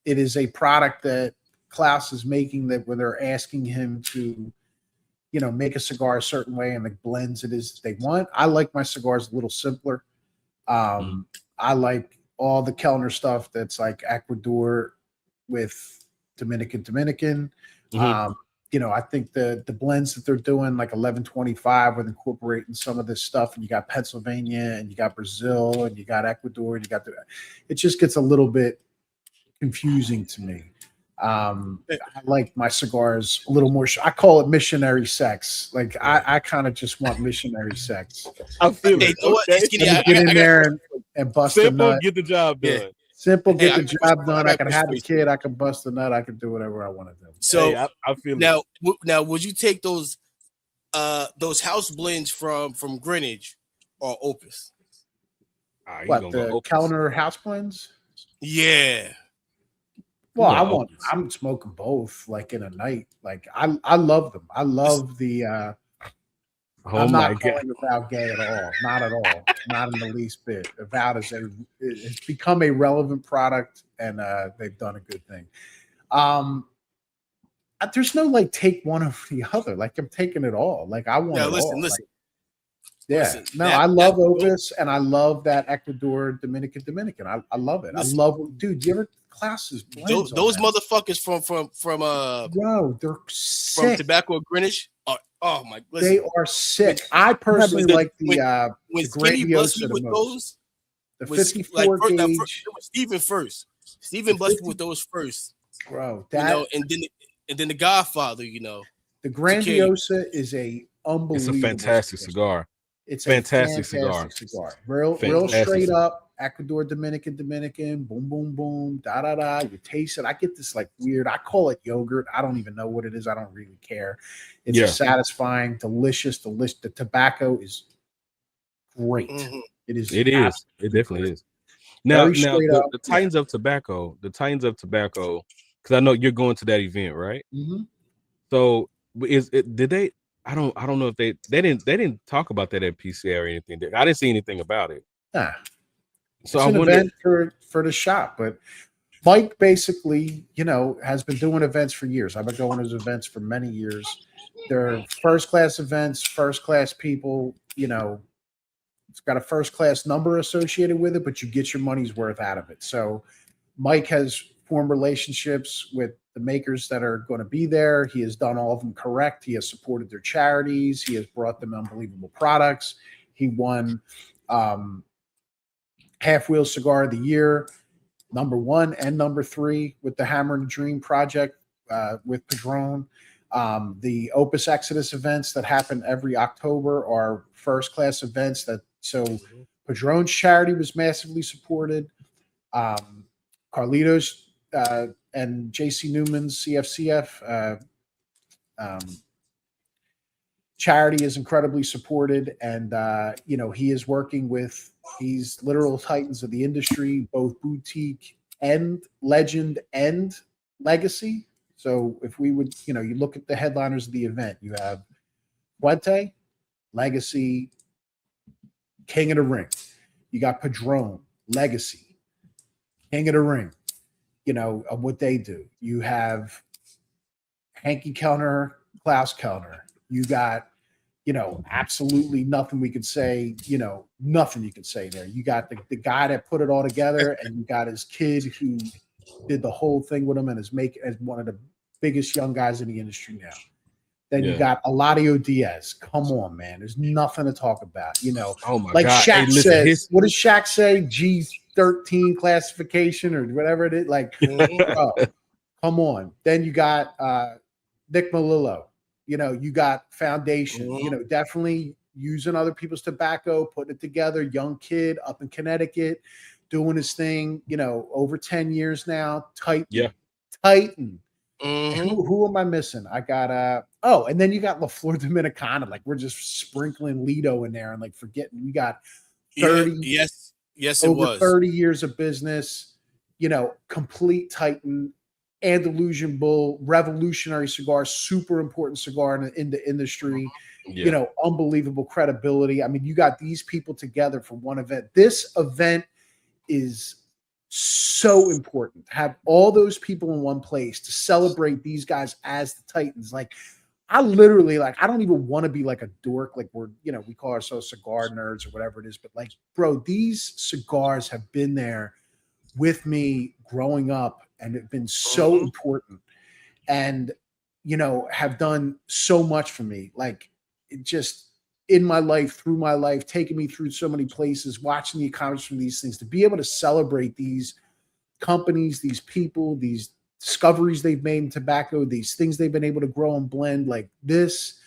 A: It is a product that Klaus is making that where they're asking him to, make a cigar a certain way and the blends it is they want. I like my cigars a little simpler. I like all the Kellner stuff that's like Ecuador with Dominican. I think the blends that they're doing, like 1125, with incorporating some of this stuff, and you got Pennsylvania, and you got Brazil, and you got Ecuador, and it just gets a little bit confusing to me. I like my cigars a little more. I call it missionary sex. Like I kind of just want missionary sex.
B: I feel it.
A: Okay. Get in there and bust
B: Simple,
A: a nut.
B: get the job done.
C: Yeah.
A: Simple, get the job done. I can have a kid. I can bust a nut. I can do whatever I want to do.
C: So
B: I feel
C: now, now, would you take those house blends from Greenwich or Opus?
A: What, the Kellner house blends?
C: Yeah.
A: Well, I'm smoking both like in a night. Like I love them. I love the I'm not calling Avowed gay at all. Not at all. Not in the least bit. Avowed it's become a relevant product, and they've done a good thing. There's no like take one over the other. Like I'm taking it all. Like I want it all.
C: Listen.
A: I love Opus, and I love that Ecuador Dominican. I love it.
C: Listen,
A: I love, dude. You ever classes?
C: Those motherfuckers from
A: bro, they're sick.
C: From Tobacco Greenwich. Oh my! Listen,
A: they are sick. I personally like the
C: Skinny blessed me with those.
A: The 54 gauge.
C: Stephen first. Stephen blessed me with those first,
A: bro.
C: And then the Godfather.
A: The Grandiosa is a unbelievable.
B: It's a fantastic cigar.
A: It's
B: fantastic
A: cigar. Real straight up. Ecuador, Dominican, boom, boom, boom, da, da, da. You taste it. I get this like weird, I call it yogurt. I don't even know what it is. I don't really care. It's a satisfying, delicious. The tobacco is great.
C: Mm-hmm.
A: It is.
B: It definitely is. Now the Titans of Tobacco, because I know you're going to that event, right?
A: Mm-hmm.
B: So did they? I don't know if they didn't talk about that at PCA or anything. I didn't see anything about it.
A: Nah.
B: So
A: it's an event for the shop, but Mike basically, has been doing events for years. I've been going to his events for many years. They're first class events, first class people. It's got a first class number associated with it, but you get your money's worth out of it. So Mike has formed relationships with the makers that are going to be there. He has done all of them correct. He has supported their charities. He has brought them unbelievable products. He won Half Wheel Cigar of the Year, #1 and #3 with the Hammer and Dream project with Padron. The Opus Exodus events that happen every October are first class events. Padron's charity was massively supported. Carlitos and JC Newman's CFCF charity is incredibly supported, and he is working with these literal titans of the industry, both boutique and legend and legacy. So if we would, you look at the headliners of the event, you have Fuente, Legacy, King of the Ring. You got Padron, Legacy, King of the Ring. You know, of what they do. You have Hanky Kellner, Klaus Kellner. You got, you know, absolutely nothing we could say, you know, nothing you could say there. You got the guy that put it all together, and you got his kid who did the whole thing with him and is making as one of the biggest young guys in the industry now. Then you got Eladio Diaz. Come on, man. There's nothing to talk about. You know,
B: oh my
A: like
B: God.
A: Shaq
B: Hey, listen,
A: says, what does Shaq say? G13 classification or whatever it is. Like, oh, come on. Then you got Nick Melillo. You know, you got Foundation. You know, definitely using other people's tobacco, putting it together. Young kid up in Connecticut, doing his thing. You know, over 10 years now. Titan. Who am I missing? I got and then you got La Flor Dominicana. Like, we're just sprinkling Lido in there and like forgetting we got 30
C: yes it
A: over
C: was
A: 30 years of business, you know, complete Titan, Andalusian Bull, revolutionary cigar, super important cigar in the industry. You know, unbelievable credibility. I mean, you got these people together for one event. This event is so important to have all those people in one place to celebrate these guys as the Titans. Like, I literally, like, I don't even want to be like a dork. Like, we're, you know, we call ourselves cigar nerds or whatever it is, but like, bro, these cigars have been there with me growing up and have been so important and, you know, have done so much for me. Like, it just in my life, through my life, taking me through so many places, watching the accomplishment of these things, to be able to celebrate these companies, these people, these discoveries they've made in tobacco, these things they've been able to grow and blend, like this,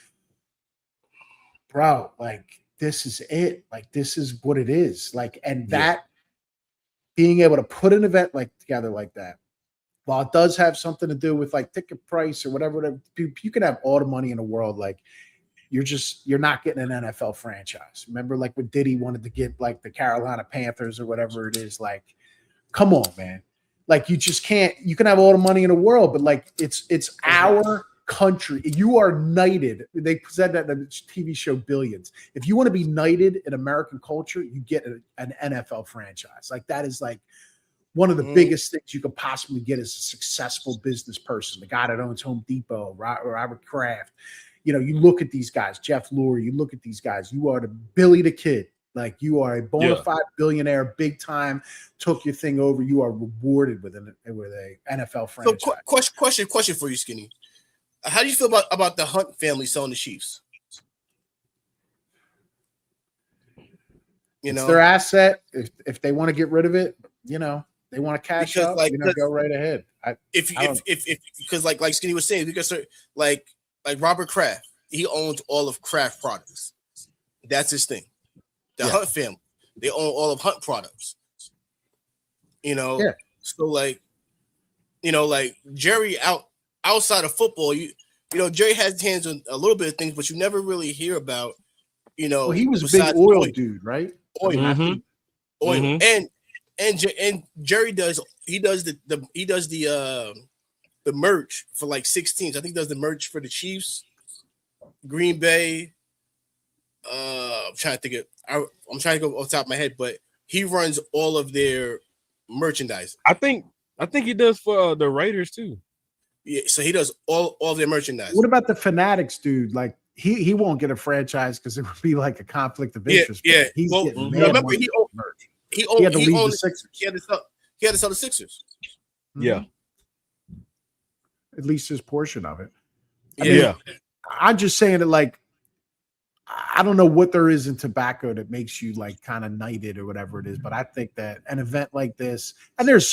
A: bro, like this is it. Like, this is what it is. Like, and that being able to put an event like together like that, while it does have something to do with like ticket price or whatever, you can have all the money in the world. Like, you're not getting an NFL franchise. Remember, like when Diddy wanted to get like the Carolina Panthers or whatever it is. Like, come on, man. Like, you just can't. You can have all the money in the world, but like it's our country. You are knighted. They said that in the TV show Billions. If you want to be knighted in American culture, you get an NFL franchise. Like, that is like one of the biggest things you could possibly get as a successful business person. The guy that owns Home Depot, Robert Kraft. You know, you look at these guys, Jeff Lurie, you look at these guys, you are the Billy the Kid. Like, you are a bona fide billionaire, big time, took your thing over. You are rewarded with a NFL franchise.
C: So question for you, Skinny. How do you feel about the Hunt family selling the Chiefs? You know,
A: it's their asset. If they want to get rid of it, you know, they want to cash out,
C: like,
A: you know, go right ahead.
C: Because like Skinny was saying, because like Robert Kraft, he owns all of Kraft products. That's his thing. The Hunt family, they own all of Hunt products. You know, so like, you know, like Jerry outside of football, you know, Jerry has his hands on a little bit of things, but you never really hear about, you know.
A: Well, he was a big oil dude, right?
C: Oil, and Jerry does the merch for like 6 teams. I think he does the merch for the Chiefs, Green Bay. I'm trying to think of. I'm trying to go off the top of my head, but he runs all of their merchandise.
B: I think he does for the Raiders too.
C: Yeah, so he does all of their merchandise.
A: What about the Fanatics dude? Like, he won't get a franchise because it would be like a conflict of interest.
C: Yeah.
A: He's getting
C: remember
A: he
C: had to
A: leave the Sixers.
C: He had to sell the Sixers.
B: Yeah.
A: At least his portion of it.
B: I mean,
A: I'm just saying that, like, I don't know what there is in tobacco that makes you like kind of knighted or whatever it is, but I think that an event like this, and there's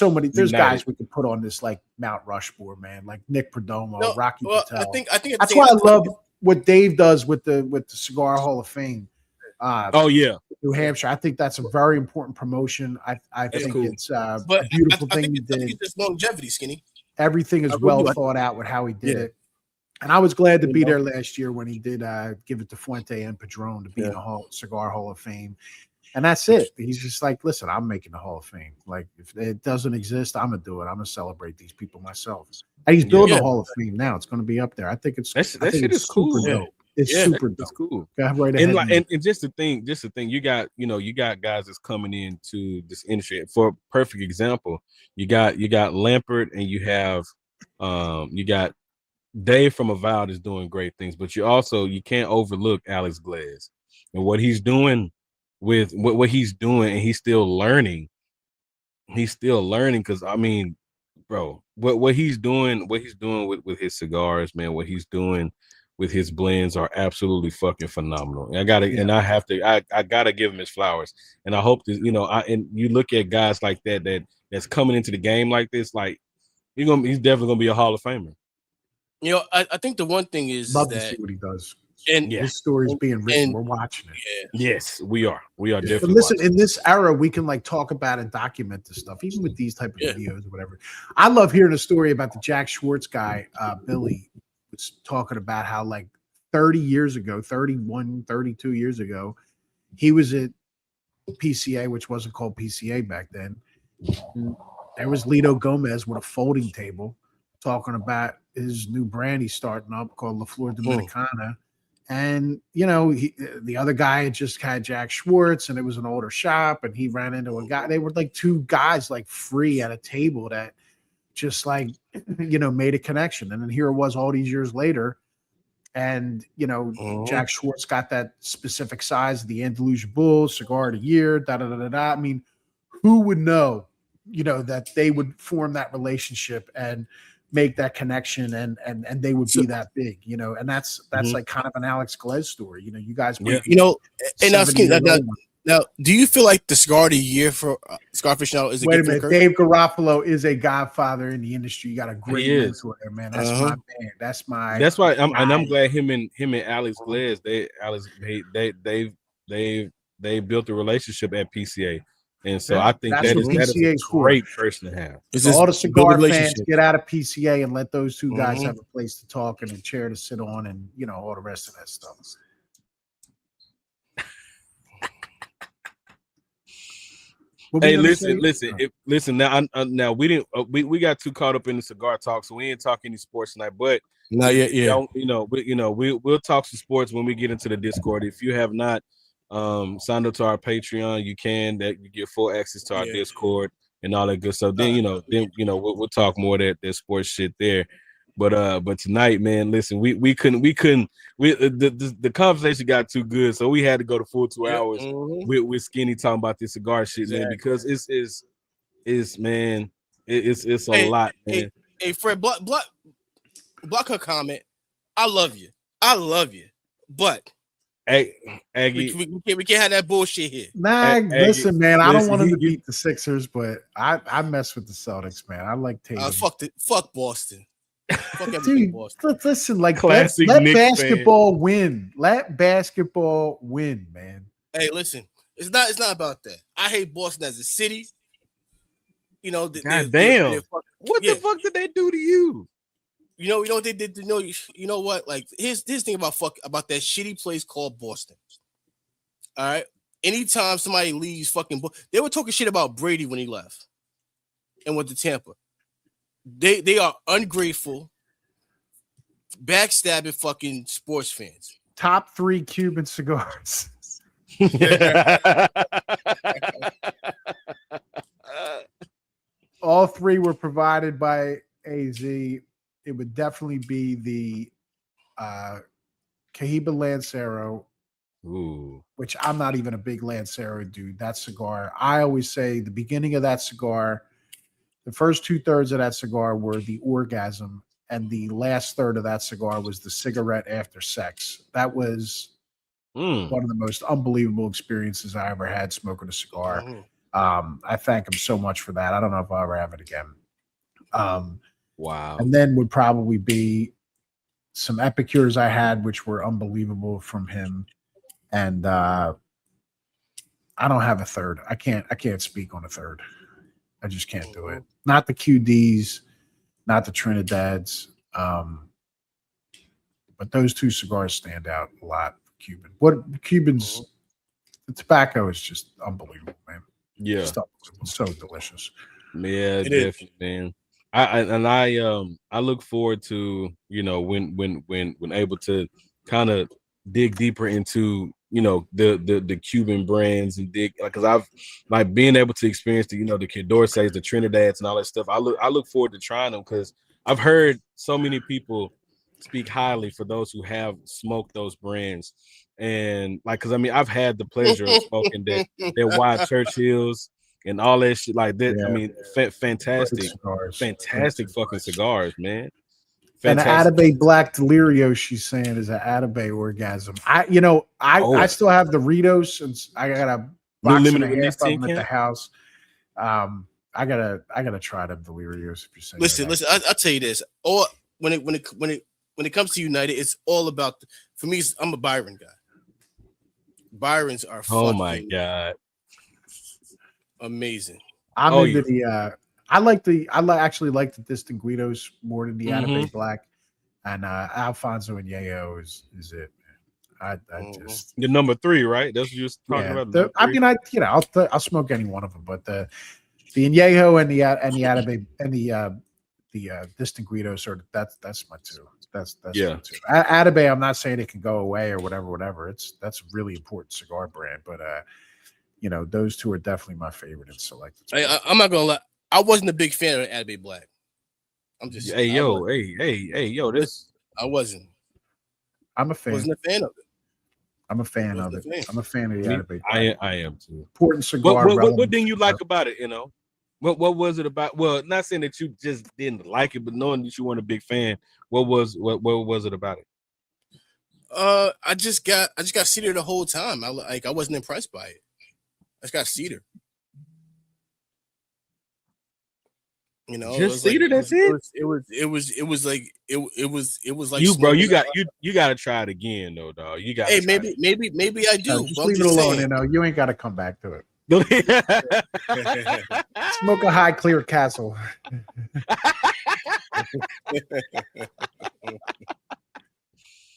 A: guys we could put on this like Mount Rushmore, man, like Nick Perdomo, Rocky Patel.
C: I think
A: that's why I love what Dave does with the Cigar Hall of Fame. New Hampshire. I think that's a very important promotion. I think it's a beautiful thing he did.
C: It's longevity, Skinny.
A: Everything is well thought out with how he did it. And I was glad to be there last year when he did give it to Fuente and Padron to be in the Cigar Hall of Fame. And that's it. He's just like, listen, I'm making the Hall of Fame. Like, if it doesn't exist, I'm going to do it. I'm going to celebrate these people myself. And he's building a Hall of Fame now. It's going to be up there. I think it's
B: that shit is cool.
A: Dope. It's
C: Yeah.
A: super
B: It's
A: dope.
B: cool.
A: Go right
B: And
A: ahead.
B: like, and just the thing, you got guys that's coming into this industry. For a perfect example, you got Lampert, and you got Dave from Avowed is doing great things, but you can't overlook Alex Glaze and what he's doing with what he's doing, and he's still learning. He's still learning because I mean, bro, what he's doing with his cigars, man, what he's doing with his blends are absolutely fucking phenomenal. And I gotta give him his flowers. And I hope that and you look at guys like that's coming into the game like this, like he's definitely gonna be a Hall of Famer.
C: I think the one thing is
A: Love to
C: that
A: see what he does.
C: and
A: His story's being written. We're watching it.
C: yeah.
B: Yes, we are. We are
A: But
B: definitely.
A: listen,
B: watching.
A: in this era, we can like talk about and document this stuff, even with these type of
C: Yeah.
A: videos or whatever. I love hearing a story about the Jack Schwartz guy. Billy was talking about how like 30 years ago, 31, 32 years ago, he was at PCA, which wasn't called PCA back then. And there was Lito Gomez with a folding table talking about his new brand he's starting up called La Flor Dominicana. And, the other guy had just had Jack Schwartz, and it was an older shop, and he ran into a guy. They were like two guys, like free at a table that just like, made a connection. And then here it was all these years later. And, Jack Schwartz got that specific size, the Andalusia Bull, cigar of the year, da-da-da-da-da. I mean, who would know, that they would form that relationship and make that connection and they would be that big, and that's like kind of an Alex Glez story. You guys,
C: and now, do you feel like the cigar of the year for Cigar Aficionado is a
A: wait a
C: gift
A: minute?
C: from
A: Dave Garofalo is a godfather in the industry. You got a great
B: He is.
A: mentor there, man. That's my man.
B: That's why I'm glad him and Alex Glez, they built a relationship at PCA. And so I think that is a great person to have.
A: So all the cigar fans get out of PCA and let those two guys have a place to talk and a chair to sit on, and all the rest of that stuff.
B: Hey, listen. Now we didn't. We got too caught up in the cigar talk, so we ain't talking any sports tonight. But
C: not yet. Yeah.
B: We'll talk some sports when we get into the Discord. If you have not signed up to our Patreon, you get full access to our Discord and all that good stuff. Then we'll talk more of that sports shit there. But tonight, man, listen, we couldn't the conversation got too good, so we had to go to full 2 hours with Skinny talking about this cigar shit, man, because it's a lot, man.
C: Hey, Fred, block her comment. I love you, but
B: hey, Aggie,
C: we can't have that bullshit here.
A: Nah, listen, man, I don't want him to beat the Sixers, but I mess with the Celtics, man. I like Tatum.
C: Fuck Boston. Fuck
A: Dude,
C: Boston.
A: Listen, like
B: classic
A: let
B: Knicks
A: basketball win. Let basketball win, man.
C: Hey, listen, it's not about that. I hate Boston as a city.
B: God damn. What the fuck did they do to you?
C: You know what they did. You know what? Like here's the thing about that shitty place called Boston. All right. Anytime somebody leaves they were talking shit about Brady when he left and went to Tampa. They are ungrateful, backstabbing fucking sports fans.
A: Top 3 Cuban cigars. All 3 were provided by AZ. It would definitely be the Cohiba Lancero, which I'm not even a big Lancero dude. That cigar, I always say the beginning of that cigar, the first 2/3 of that cigar were the orgasm, and the last third of that cigar was the cigarette after sex. That was one of the most unbelievable experiences I ever had smoking a cigar. I thank him so much for that. I don't know if I'll ever have it again.
B: Wow.
A: And then would probably be some Epicures I had, which were unbelievable from him. And I don't have a third. I can't speak on a third. I just can't do it. Not the QDs, not the Trinidads. But those 2 cigars stand out a lot for Cuban. Cubans, the tobacco is just unbelievable, man.
B: Yeah.
A: It's so delicious.
B: Yeah, definitely, man. I look forward to, when able to kind of dig deeper into the Cuban brands and dig because I've like being able to experience the the Condorcets, the Trinidad's, and all that stuff. I look forward to trying them because I've heard so many people speak highly for those who have smoked those brands, and like because I mean I've had the pleasure of smoking that Wild Churchills and all that shit like that.
A: Yeah.
B: I mean, fantastic fucking cigars, man.
A: And the
B: Fantastic.
A: Atabey Black Delirio, she's saying, is an Atabey orgasm. I still have the Ritos, and I got a box and a half of them at the house. I gotta try them Delirios. If you're saying,
C: listen, I'll tell you this. All when it comes to United, it's all about. For me, I'm a Byron guy. Byrons are
B: oh my god,
C: amazing.
A: I'm into the. I actually like the Distinguidos more than the Atabey Black, and Alfonso and Yayo is it. I just
B: the number 3, right? That's what you're talking about.
A: I mean, I'll smoke any one of them, but the Añejo and the Atabey and the Distinguidos are that's my two. That's my two. Atabey, I'm not saying it can go away or whatever. That's a really important cigar brand, but those two are definitely my favorite in selected.
C: I'm not gonna lie. I wasn't a big fan of Atabey Black. I'm just
B: hey yo, this
C: I wasn't.
A: I'm a fan.
C: Wasn't a fan of it.
A: I'm a fan of it. I'm a fan of the Atabey.
B: I am too.
A: Important cigar.
B: What didn't you like about it? What was it about? Well, not saying that you just didn't like it, but knowing that you weren't a big fan, what was it about it?
C: I just got cedar the whole time. I wasn't impressed by it. I just got cedar.
B: Just cedar. That's it.
C: It was like
B: you, bro. You got to try it again, though, dog. You got.
C: Hey, maybe I do.
A: Just leave it alone. You ain't got to come back to it. Smoke a high clear castle.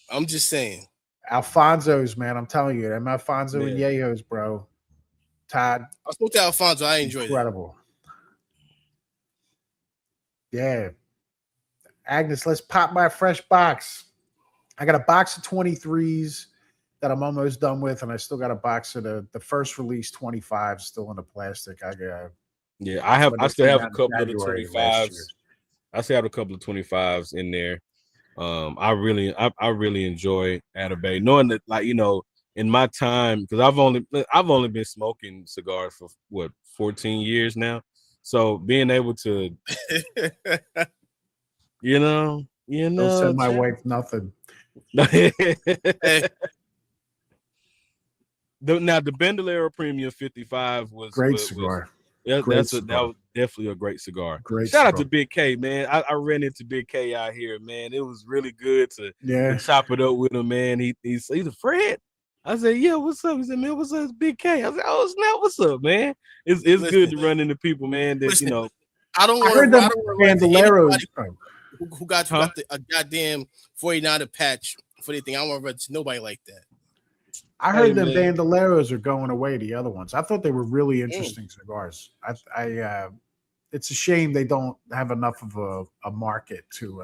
C: I'm just saying.
A: Alfonso's, man. I'm telling you, them Alfonso and Yayos, bro. Todd.
C: I smoked Alfonso. I enjoyed it.
A: Incredible. Yeah. Agnes, let's pop my fresh box. I got a box of 23s that I'm almost done with, and I still got a box of the first release 25 still in the plastic. I
B: still have a couple of the 25s. I still have a couple of 25s in there. I really enjoy Atabey, knowing that, like, in my time, because I've only been smoking cigars for 14 years now. So being able to,
A: don't send my wife nothing.
B: Now the Bandolero Premium 55 was
A: great cigar.
B: That was definitely a great cigar. Shout out to Big K, man. I ran into Big K out here, man. It was really good to chop it up with him, man. He's a friend. I said, yeah, what's up? He said, man, what's up? It's Big K. I said, oh, snap, what's up, man? It's good to run into people, man. That
C: I don't want to
A: Bandoleros
C: who got a goddamn 49 patch for anything. I don't want to run to nobody like that.
A: I heard them Bandoleros are going away. The other ones, I thought they were really interesting cigars. It's a shame they don't have enough of a market to,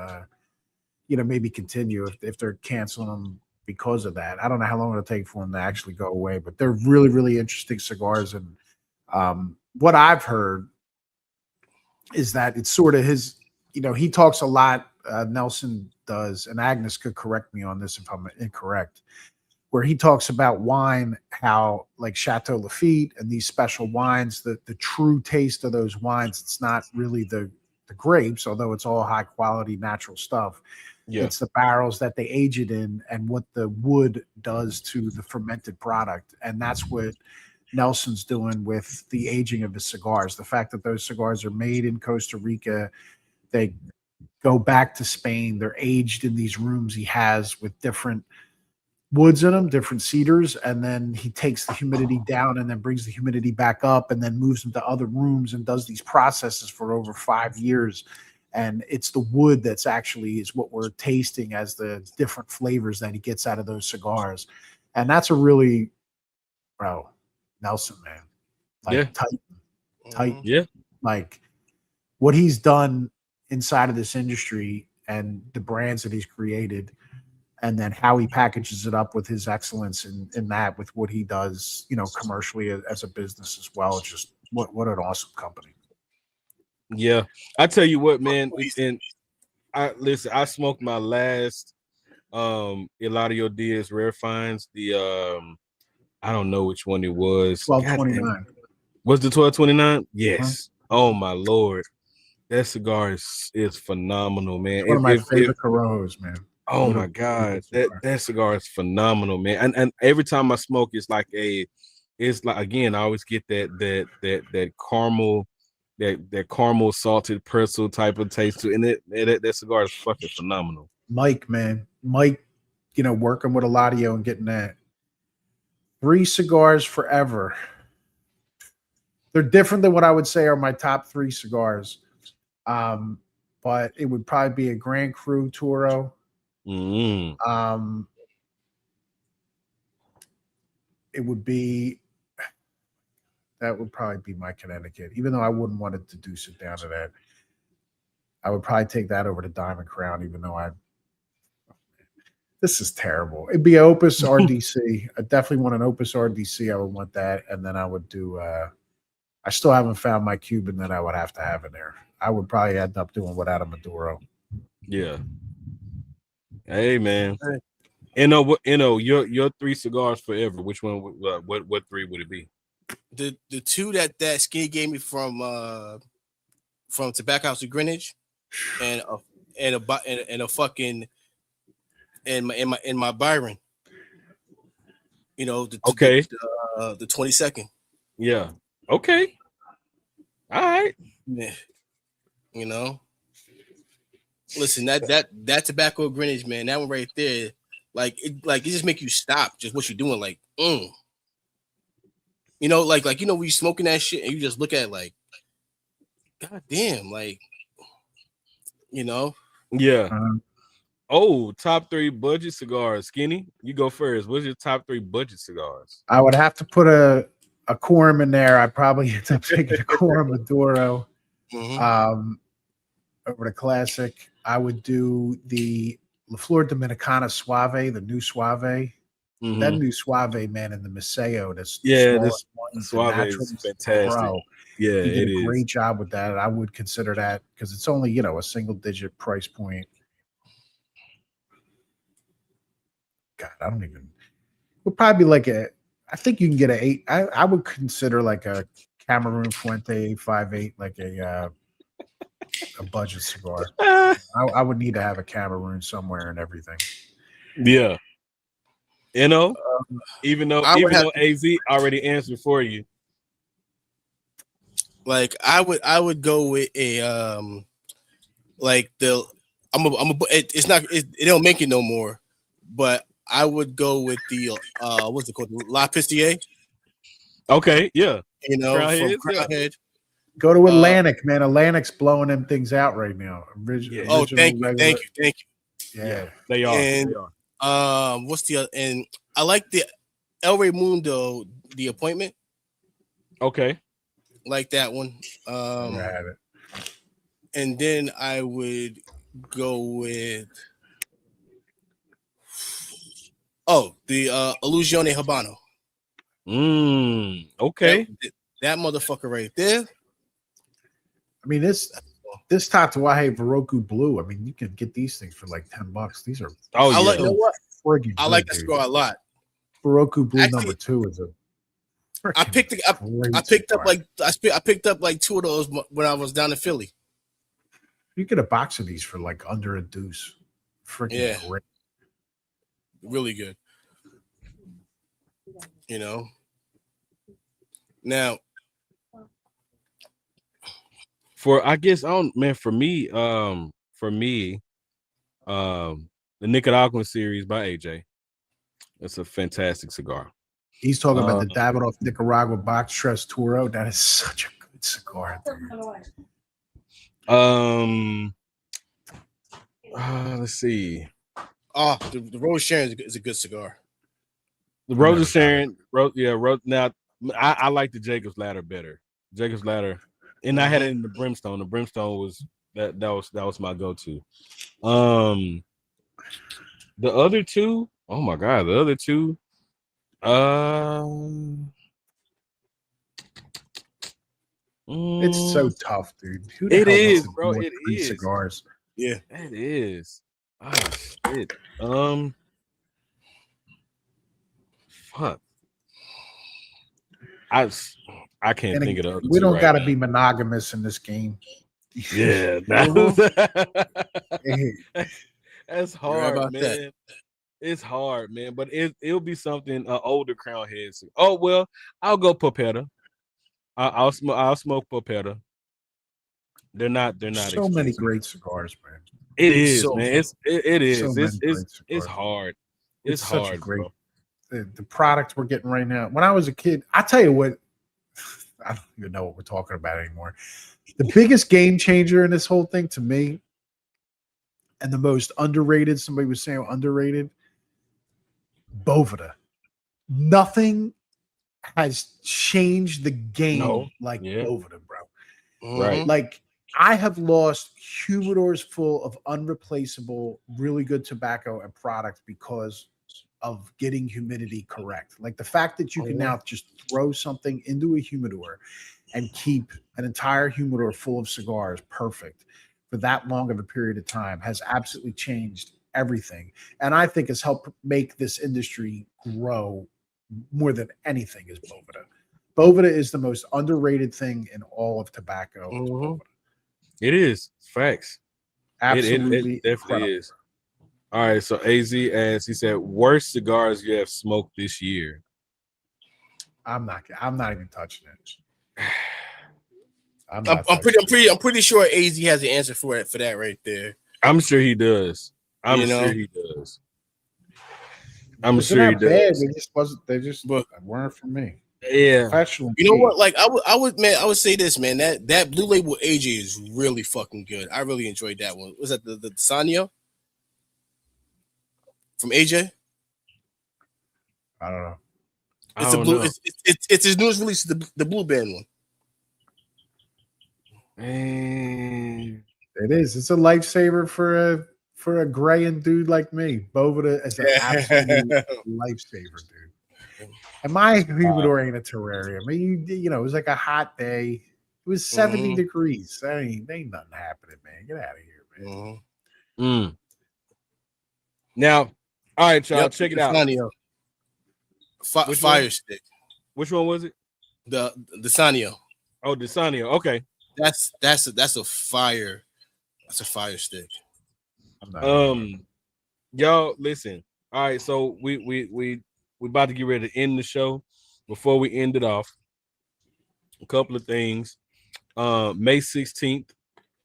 A: maybe continue if they're canceling them because of that. I don't know how long it'll take for them to actually go away, but they're really, really interesting cigars. And what I've heard is that it's sort of his, he talks a lot. Nelson does, and Agnes could correct me on this if I'm incorrect, where he talks about wine, how like Chateau Lafite and these special wines, the true taste of those wines, it's not really the grapes, although it's all high quality natural stuff. Yeah. It's the barrels that they age it in and what the wood does to the fermented product. And that's what Nelson's doing with the aging of his cigars. The fact that those cigars are made in Costa Rica, they go back to Spain, they're aged in these rooms he has with different woods in them, different cedars, and then he takes the humidity down and then brings the humidity back up and then moves them to other rooms and does these processes for over 5 years. And it's the wood that's actually is what we're tasting as the different flavors that he gets out of those cigars. And that's a really, bro, Nelson, man. Like Titan.
B: Yeah.
A: Like what he's done inside of this industry and the brands that he's created, and then how he packages it up with his excellence in that, with what he does, commercially as a business as well. It's just what an awesome company.
B: Yeah, I tell you what, man. And I smoked my last Eladio Diaz Rare Finds. The I don't know which one it was.
A: 1229.
B: Was the 1229? Yes. Oh my lord, that cigar is phenomenal, man.
A: It's one of my favorite Corojos, man.
B: Oh my god, that cigar is phenomenal, man. And every time I smoke, it's like again, I always get that caramel, that caramel salted pretzel type of taste to it. And that cigar is fucking phenomenal.
A: Mike, working with Eladio and getting that 3 cigars forever. They're different than what I would say are my top 3 cigars. But it would probably be a Grand Cru Toro.
B: Mm-hmm.
A: It would be, that would probably be my Connecticut, even though I wouldn't want it to do sit down to that. I would probably take that over to Diamond Crown, even though this is terrible. It'd be Opus RDC. I definitely want an Opus RDC. I would want that. And then I would do, I still haven't found my Cuban that I would have to have in there. I would probably end up doing without a Maduro.
B: Yeah. Hey, man. Your 3 cigars forever. Which one? What 3 would it be?
C: The 2 that Skinny gave me from Tobacco House of Greenwich, and a fucking in my Byron. The 22nd.
B: Yeah. Okay. All right.
C: Yeah. Listen, that Tobacco Greenwich, man, that one right there, it just make you stop just what you're doing, like when you smoking that shit and you just look at it like, god damn,
B: Yeah. Top 3 budget cigars. Skinny, you go first. What's your top 3 budget cigars?
A: I would have to put a Quorum in there. I probably end up taking a Quorum Maduro.
C: Mm-hmm.
A: Over the classic. I would do the La Flor Dominicana Suave, the new Suave.
B: Mm-hmm.
A: That new Suave, man, in the Maceo. This
B: Suave is fantastic.
A: Bro,
B: yeah,
A: he did
B: a
A: great job with that. I would consider that because it's only a single digit price point. God, I don't even. Would probably be I think you can get a 8. I would consider like a Cameroon Fuente 858, like a budget cigar. I would need to have a Cameroon somewhere and everything.
B: Yeah. Even though AZ already answered for you.
C: I would go with a it don't make it no more, but I would go with the what's it called, La Pistier.
B: Okay, yeah.
C: From Crown Head.
A: Go to Atlantic, man. Atlantic's blowing them things out right now.
C: Thank you.
A: Yeah,
B: they are.
C: And what's the other? And I like the El Raymundo, The Appointment.
B: Okay,
C: like that one. And then I would go with the Illusione Habano.
B: Okay.
C: That motherfucker right there.
A: I mean, this Tatuaje Baroku Blue. I mean, you can get these things for like $10. These are.
C: I like that cigar a lot.
A: Baroku Blue number 2 is a.
C: I picked up like 2 of those when I was down in Philly.
A: You get a box of these for like under a deuce. Freaking great.
C: Really good. Now,
B: for me, the Nicaraguan series by AJ. It's a fantastic cigar.
A: He's talking about the Davidoff Nicaragua Box Tres Toro. That is such a good cigar.
B: Let's see.
C: The Rose Sharon is a good cigar.
B: The Rose Sharon, now I like the Jacob's Ladder better. Jacob's Ladder, and I had it in the Brimstone. The Brimstone was that was my go-to. The other two, oh my god, the other two.
A: It's so
B: Mm,
A: tough, dude. Who the
B: it
A: hell wants
B: is,
A: to
B: bro.
A: deal with
B: It
A: three
B: is.
A: cigars?
C: Yeah.
B: It is. Ah, shit. Fuck. I I can't think of the other
A: We
B: two
A: don't
B: right
A: got to
B: now.
A: be monogamous in this game.
B: Yeah,
A: Hey,
B: that's
C: You're right
B: hard,
C: about that.
B: man. It's hard, man. But it'll be something older crown heads. Oh well, I'll go Popetta. I'll smoke Popetta. They're not
A: so many
B: expensive.
A: great cigars, man.
B: It is,
C: So
B: man. It
A: So
B: is.
A: many great
B: It's
A: cigars.
B: hard.
A: It's
B: It's
A: such a
B: hard,
A: great
B: bro.
A: the product we're getting right now. When I was a kid, I tell you what, I don't even know what we're talking about anymore. The biggest game changer in this whole thing to me, and the most underrated, somebody was saying underrated, Boveda. Nothing has changed the game
B: No.
A: like
B: Yeah.
A: Boveda, bro.
B: Right.
A: Like I have lost humidors full of unreplaceable, really good tobacco and product because of getting humidity correct. Like the fact that you can now just throw something into a humidor and keep an entire humidor full of cigars perfect for that long of a period of time has absolutely changed everything. And I think has helped make this industry grow more than anything is Boveda. Boveda is the most underrated thing in all of tobacco. Is Boveda.
B: It is facts.
A: Absolutely
B: It definitely
A: incredible.
B: is. All right, so AZ, as he said, worst cigars you have smoked this year.
A: I'm not even touching it.
C: I'm pretty sure AZ has the answer for that right there.
B: I'm sure he does. I'm sure he does. I'm
A: It's
B: sure he
A: not bad.
B: does.
A: They just weren't for me.
B: Yeah.
A: Professional.
C: You know what? Like I would say this, man. That Blue Label AJ is really fucking good. I really enjoyed that one. Was that the Sanyo from AJ?
A: I don't know.
C: It's a blue. It's his newest release, the Blue Band one.
A: It is. It's a lifesaver for a graying dude like me. Boveda is an absolute lifesaver, dude. And my humidor ain't a terrarium. I mean, you know, it was like a hot day. It was 70 degrees. Ain't nothing happening, man. Get out of here, man.
B: Now, all right, y'all, check it out.
C: Fire stick.
B: Which one was it?
C: The Sanyo.
B: Oh, the Sanyo. Okay.
C: That's a fire. That's a fire stick.
B: Y'all listen. All right, so we about to get ready to end the show. Before we end it off, a couple of things. May 16th,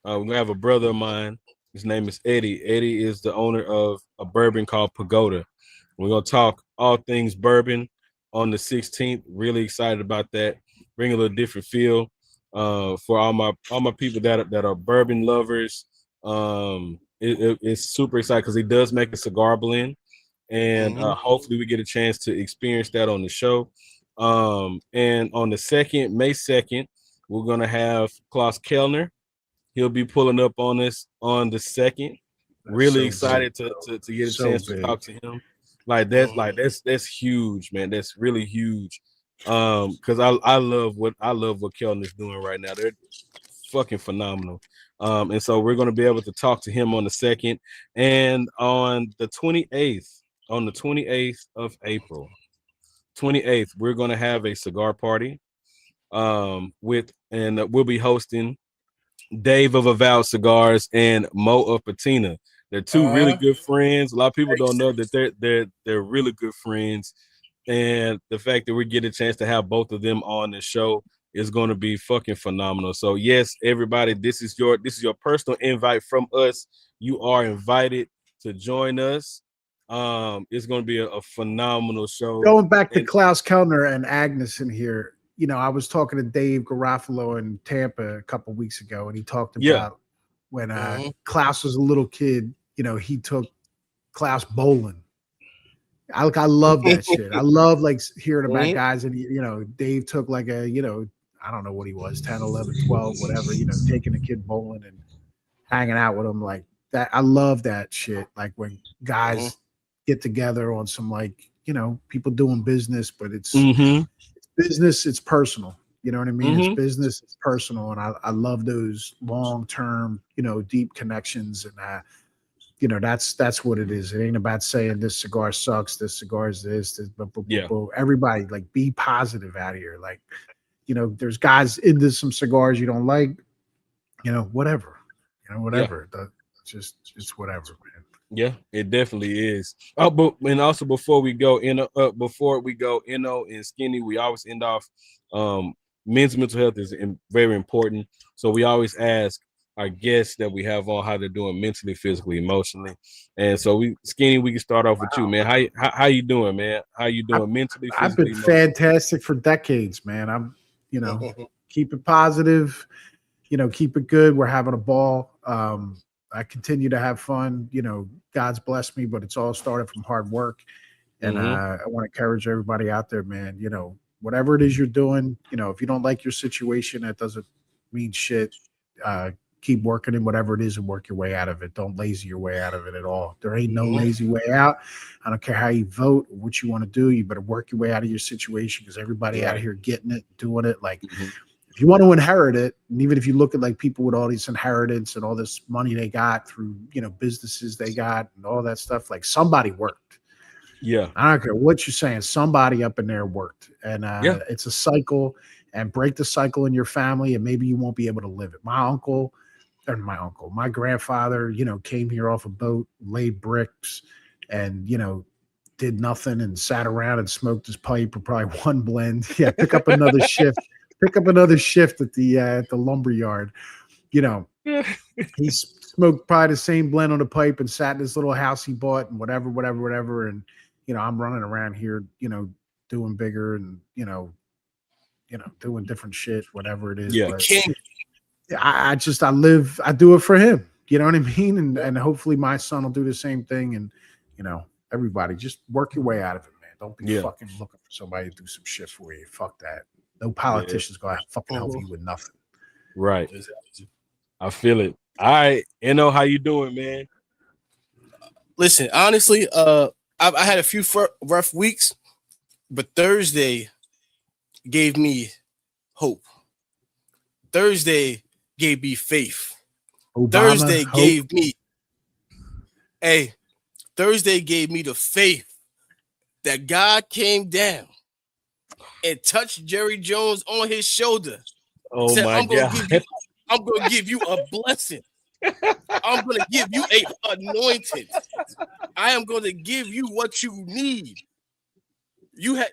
B: we're gonna have a brother of mine. His name is Eddie. Eddie is the owner of a bourbon called Pagoda. We're gonna talk all things bourbon on the 16th. Really excited about that. Bring a little different feel for all my people that are bourbon lovers. It's super exciting because he does make a cigar blend, and hopefully we get a chance to experience that on the show. And on the 2nd, May 2nd, we're gonna have Klaus Kellner. He'll be pulling up on us on the 2nd. Really excited to get a chance to talk to him. That's huge, man. That's really huge. Because I love what Kellner's doing right now. They're fucking phenomenal. And so we're gonna be able to talk to him on the 2nd, and on the 28th, of April, 28th, we're gonna have a cigar party. We'll be hosting Dave of Avowed Cigars and Mo of Patina. They're two really good friends. A lot of people don't know that they're really good friends, and the fact that we get a chance to have both of them on the show is going to be fucking phenomenal. So yes, everybody, this is your personal invite from us. You are invited to join us. It's going to be a phenomenal show.
A: Going back to Klaus Kellner and Agnes in here, you know, I was talking to Dave Garofalo in Tampa a couple weeks ago, and he talked about when Klaus was a little kid. You know, he took Klaus bowling. I love that shit. I love like hearing about guys, and you know, Dave took like a, you know, I don't know what he was, 10, 11, 12, whatever, you know, taking a kid bowling and hanging out with him like that. I love that shit. Like when guys get together on some like, people doing business, but it's
B: Mm-hmm.
A: business, it's personal. You know what I mean? It's
B: Mhm.
A: business, it's personal. And I love those long-term, deep connections. And that's what it is. It ain't about saying this cigar sucks, this cigar is this,
B: Yeah.
A: everybody like be positive out here. Like, there's guys into some cigars you don't like, whatever. Whatever. It's whatever, man.
B: Yeah, it definitely is. Oh, but and also before we go, Inno and Skinny, we always end off. Men's mental health is very important, so we always ask our guests that we have on how they're doing mentally, physically, emotionally. And so Skinny, we can start off with you, man. How you doing, man? How you doing mentally, physically?
A: I've been fantastic for decades, man. I'm, keep it positive, keep it good. We're having a ball. I continue to have fun. God's blessed me, but it's all started from hard work. And I want to encourage everybody out there, man. Whatever it is you're doing, if you don't like your situation, that doesn't mean shit. Keep working in whatever it is and work your way out of it. Don't lazy your way out of it at all. There ain't no lazy way out. I don't care how you vote or what you want to do. You better work your way out of your situation because everybody out here getting it, doing it. Like, if you want to inherit it, and even if you look at like people with all these inheritance and all this money they got through, businesses they got and all that stuff, like somebody worked.
B: Yeah.
A: I don't care what you're saying. Somebody up in there worked. And it's a cycle, and break the cycle in your family and maybe you won't be able to live it. My grandfather, came here off a boat, laid bricks and, did nothing and sat around and smoked his pipe or probably one blend. Yeah. Pick up another shift at the lumber yard. He smoked probably the same blend on the pipe and sat in this little house he bought and whatever. And, I'm running around here, doing bigger and, doing different shit, whatever it is.
B: Yeah.
A: But I do it for him. You know what I mean? And hopefully my son will do the same thing. And, everybody just work your way out of it, man. Don't be fucking looking for somebody to do some shit for you. Fuck that. No politician's going to fucking help you with nothing.
B: Right. I feel it. All right. Inno, how you doing, man?
C: Listen, honestly, I had a few rough weeks, but Thursday gave me hope. Thursday gave me faith. Thursday gave me the faith that God came down and touched Jerry Jones on his shoulder.
B: Oh said, my God.
C: I'm going to give you a blessing. I'm going to give you a anointed. I am going to give you what you need. You had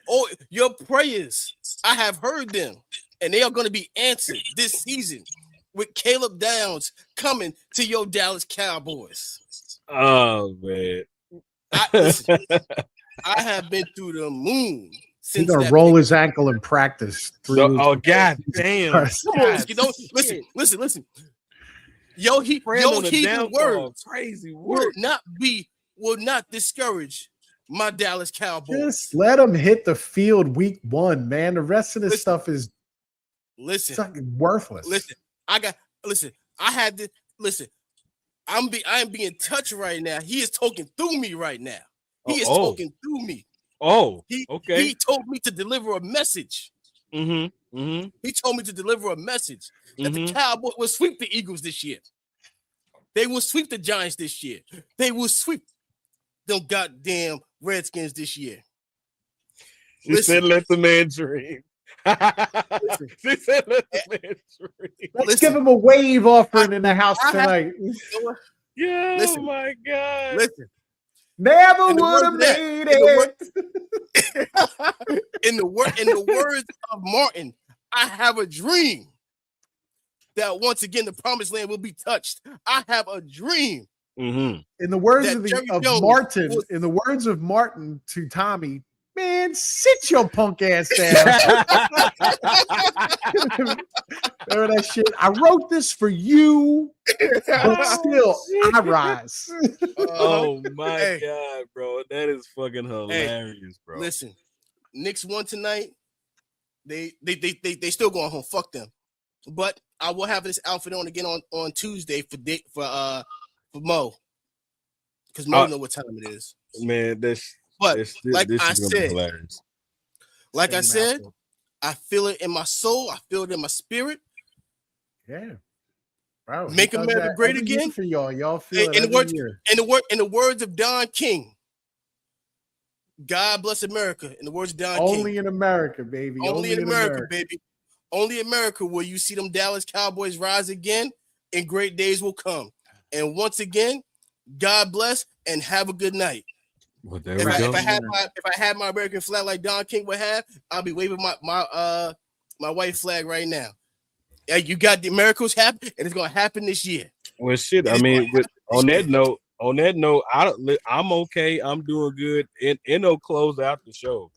C: your prayers. I have heard them, and they are going to be answered this season with Caleb Downs coming to your Dallas Cowboys.
B: Oh, man.
C: I have been through the moon.
A: He's going to roll his ankle in practice.
B: God damn.
C: Listen. Your heathen words
B: crazy word
C: will not discourage my Dallas Cowboys.
A: Just let them hit the field week 1, man. The rest of this stuff is worthless.
C: I am being touched right now. He is talking through me right now. He is talking through me.
B: Oh, okay.
C: He told me to deliver a message. He told me to deliver a message that the Cowboys will sweep the Eagles this year. They will sweep the Giants this year. They will sweep them goddamn Redskins this year.
B: She said, "Let the man dream." She said, "Let the man dream."
A: Let's give him a wave offering in the house tonight.
B: Oh my God!
C: Listen.
A: Never would have made it.
C: In the words of Martin, I have a dream that once again the promised land will be touched. I have a dream.
A: In the words of Martin to Tommy, man, sit your punk ass down. Remember that shit? I wrote this for you, but still, I rise.
B: Oh my God, bro. That is fucking hilarious, bro.
C: Listen, Knicks won tonight. They still going home. Fuck them. But I will have this outfit on again on Tuesday for Mo. because Mo know what time it is.
B: Man,
C: But
B: this
C: like
B: this
C: I
B: is gonna be
C: said,
B: hilarious.
C: like I
A: Same
C: said,
A: outfit.
C: I feel it in my soul. I feel it in my spirit.
A: Yeah, bro.
C: Make
A: He does
C: America
A: that
C: great
A: every year
C: again.
A: for y'all. Y'all feel it
C: In the
A: every
C: words,
A: year.
C: in the words of Don King, God bless America. In the words of Don King,
A: Only in America, baby.
C: only in America, baby. Only America will you see them Dallas Cowboys rise again, and great days will come. And once again, God bless and have a good night.
B: Well, there
C: If
B: we
C: I,
B: go.
C: if I had my American flag like Don King would have, I'll be waving my white flag right now. Yeah, you got the miracles happen, and it's gonna happen this year.
B: Well, shit.
C: It
B: I
C: is
B: mean,
C: gonna
B: on
C: happen this year.
B: that note, I'm okay. I'm doing good. Eno closed out the show.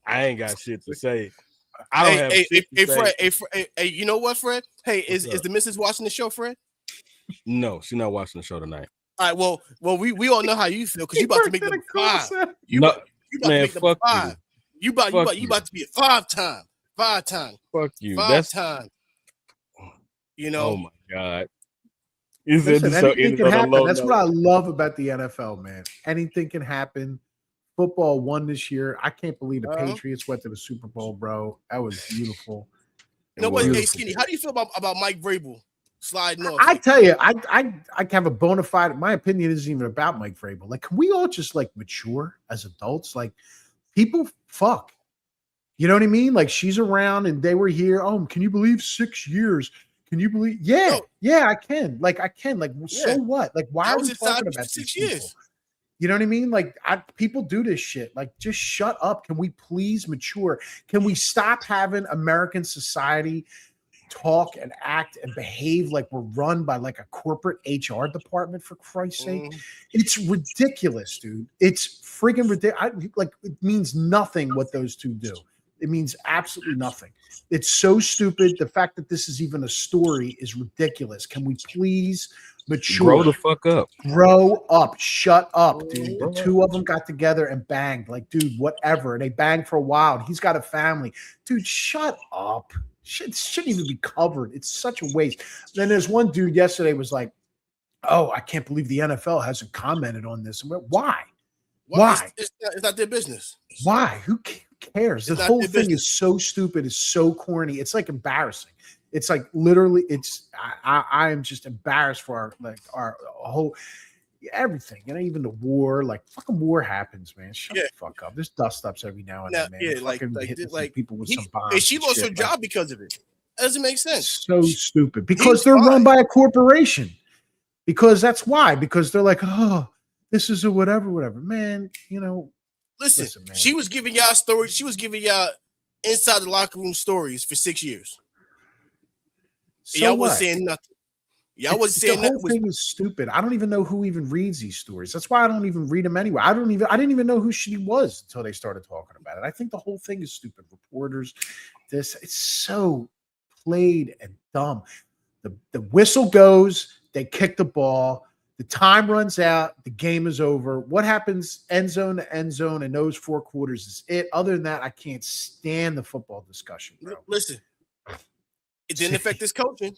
B: I ain't got shit to say. I don't have shit to say.
C: Fred, you know what, Fred? Hey, is the missus watching the show, Fred?
B: No, she's not watching the show tonight.
C: All right, well, we all know how you feel because you about to make them five. You
B: No,
C: about to
B: man,
C: make them
B: fuck
C: five. You about to be a five time.
B: Fuck you.
C: Five time. You know.
B: Oh my god. You said
A: Listen,
B: this so
A: anything
B: ended
A: can
B: on a
A: happen.
B: low
A: That's
B: note.
A: what I love about the NFL, man. Anything can happen. Football won this year. I can't believe the Patriots went to the Super Bowl, bro. That was beautiful.
C: You know what? Hey, Skinny, how do you feel about Mike Vrabel sliding off?
A: I tell you, I have a bona fide. My opinion isn't even about Mike Vrabel. Like, can we all just like mature as adults? Like, people fuck. You know what I mean? Like, she's around and they were here. Oh, can you believe 6 years? Can you believe? Yeah, yeah, I can. Like, I can. Like, so what? Like, why are we talking about 6 years? You know what I mean? Like, people do this shit. Like, just shut up. Can we please mature? Can we stop having American society talk and act and behave like we're run by like a corporate HR department, for Christ's sake? It's ridiculous, dude. It's friggin' ridiculous. Like, it means nothing what those two do. It means absolutely nothing. It's so stupid. The fact that this is even a story is ridiculous. Can we please mature?
B: Grow the fuck up.
A: Grow up. Shut up, dude. The two of them got together and banged. Like, dude, whatever. They banged for a while. He's got a family. Dude, shut up. Shit shouldn't even be covered. It's such a waste. Then there's one dude yesterday was like, oh, I can't believe the NFL hasn't commented on this. Why? Why?
C: It's not their business.
A: Why? Who cares? The whole thing is so stupid. It's so corny. It's like embarrassing. It's like literally. It's I am just embarrassed for our whole everything. You know, even the war. Like, fucking war happens, man. Shut the fuck up. There's dust ups every now and then, man.
C: Yeah,
A: like people with some bombs.
C: And she lost her job because of it. That doesn't make sense.
A: So stupid because they're run by a corporation. Because that's why. Because they're like, oh, this is a whatever. Man, you know.
C: Listen, man. She was giving y'all stories. She was giving y'all inside the locker room stories for 6 years.
A: So
C: y'all was saying nothing. Y'all was saying
A: the whole thing is stupid. I don't even know who even reads these stories. That's why I don't even read them anyway. I didn't even know who she was until they started talking about it. I think the whole thing is stupid. Reporters, it's so played and dumb. The whistle goes, they kick the ball. The time runs out. The game is over. What happens end zone to end zone in those 4 quarters is it. Other than that, I can't stand the football discussion, bro.
C: Listen, it didn't affect his coaching.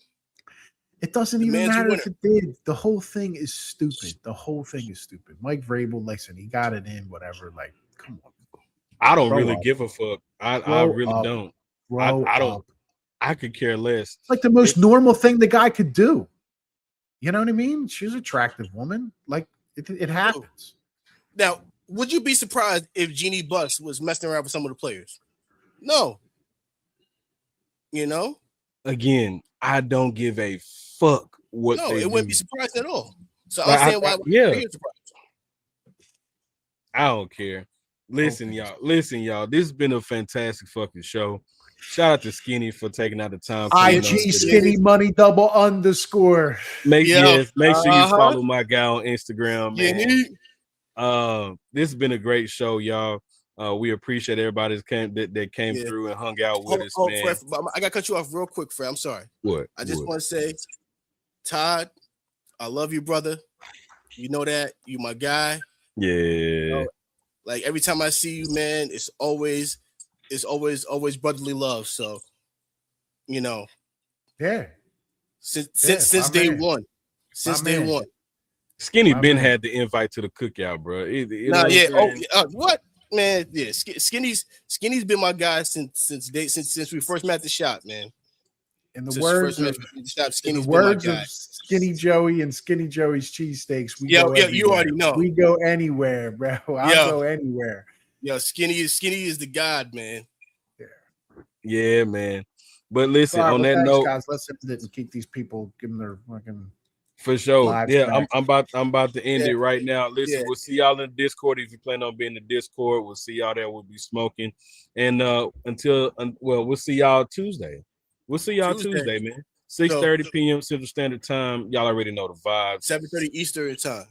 A: It doesn't even matter if it did. The whole thing is stupid. The whole thing is stupid. Mike Vrabel, listen, he got it in, whatever. Like, come on.
B: I don't really give a fuck. I really don't. I don't.
A: Up.
B: I could care less.
A: It's like the most normal thing the guy could do. You know what I mean? She's an attractive woman. Like, it happens.
C: Now, would you be surprised if Jeannie Buss was messing around with some of the players? No. You know?
B: Again, I don't give a fuck what they do.
C: No, it wouldn't be surprised at all. So I'm saying why
B: you're surprised. I don't care. Listen, y'all. This has been a fantastic fucking show. Shout out to Skinny for taking out the time.
A: IG Skinny Money _.
B: Make sure you follow my guy on Instagram, man. This has been a great show, y'all. We appreciate everybody that came through and hung out with us, man.
C: Fred, I got to cut you off real quick, Fred. I'm sorry.
B: What?
C: I just want to say, Todd, I love you, brother. You know that. You my guy.
B: Yeah.
C: You know, like, every time I see you, man, it's always brotherly love. So, you know.
A: Yeah.
C: Since day one. Since day one.
B: Skinny
A: My
B: Ben
A: man.
B: had the invite to the cookout, bro. You know
C: Nah,
B: what I'm
C: yeah. Oh,
B: saying?
C: what man? Yeah, Skinny's been my guy since we first met at the shop, man.
A: In the
C: Since we
A: words
C: first met
A: of
C: at the shop,
A: in the
C: Skinny's been my
A: words
C: guy.
A: of Skinny Joey and Skinny Joey's cheesesteaks, we
C: Yeah,
A: go
C: yeah, you
A: everywhere.
C: already know.
A: We go anywhere, bro. I'll
C: Yeah.
A: go anywhere.
C: Yeah, Skinny is the god, man.
B: Yeah, man. But listen,
A: All right,
B: on
A: well,
B: that
A: thanks,
B: note,
A: guys. Let's end it and keep these people giving their fucking
B: for sure.
A: lives
B: Yeah,
A: back.
B: I'm about to end
C: Yeah.
B: it right now. Listen,
C: Yeah.
B: we'll see y'all in the Discord. If you plan on being in the Discord, we'll see y'all there. We'll be smoking. And we'll see y'all Tuesday. We'll see y'all Tuesday, man. 6:30 p.m. Central Standard Time. Y'all already know the vibes.
C: 7:30 Eastern time.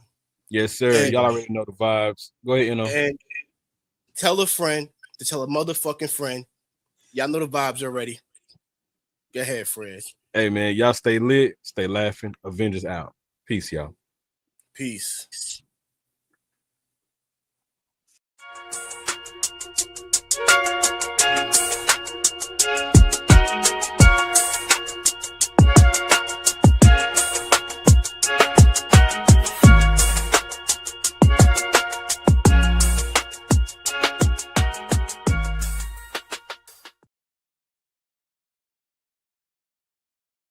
B: Yes, sir.
C: And-
B: Y'all already know the vibes. Go ahead,
C: And tell a friend to tell a motherfucking friend. Y'all know the vibes already. Go ahead, Fred.
B: Hey, man, y'all stay lit, stay laughing. Avengers out. Peace, y'all.
C: Peace.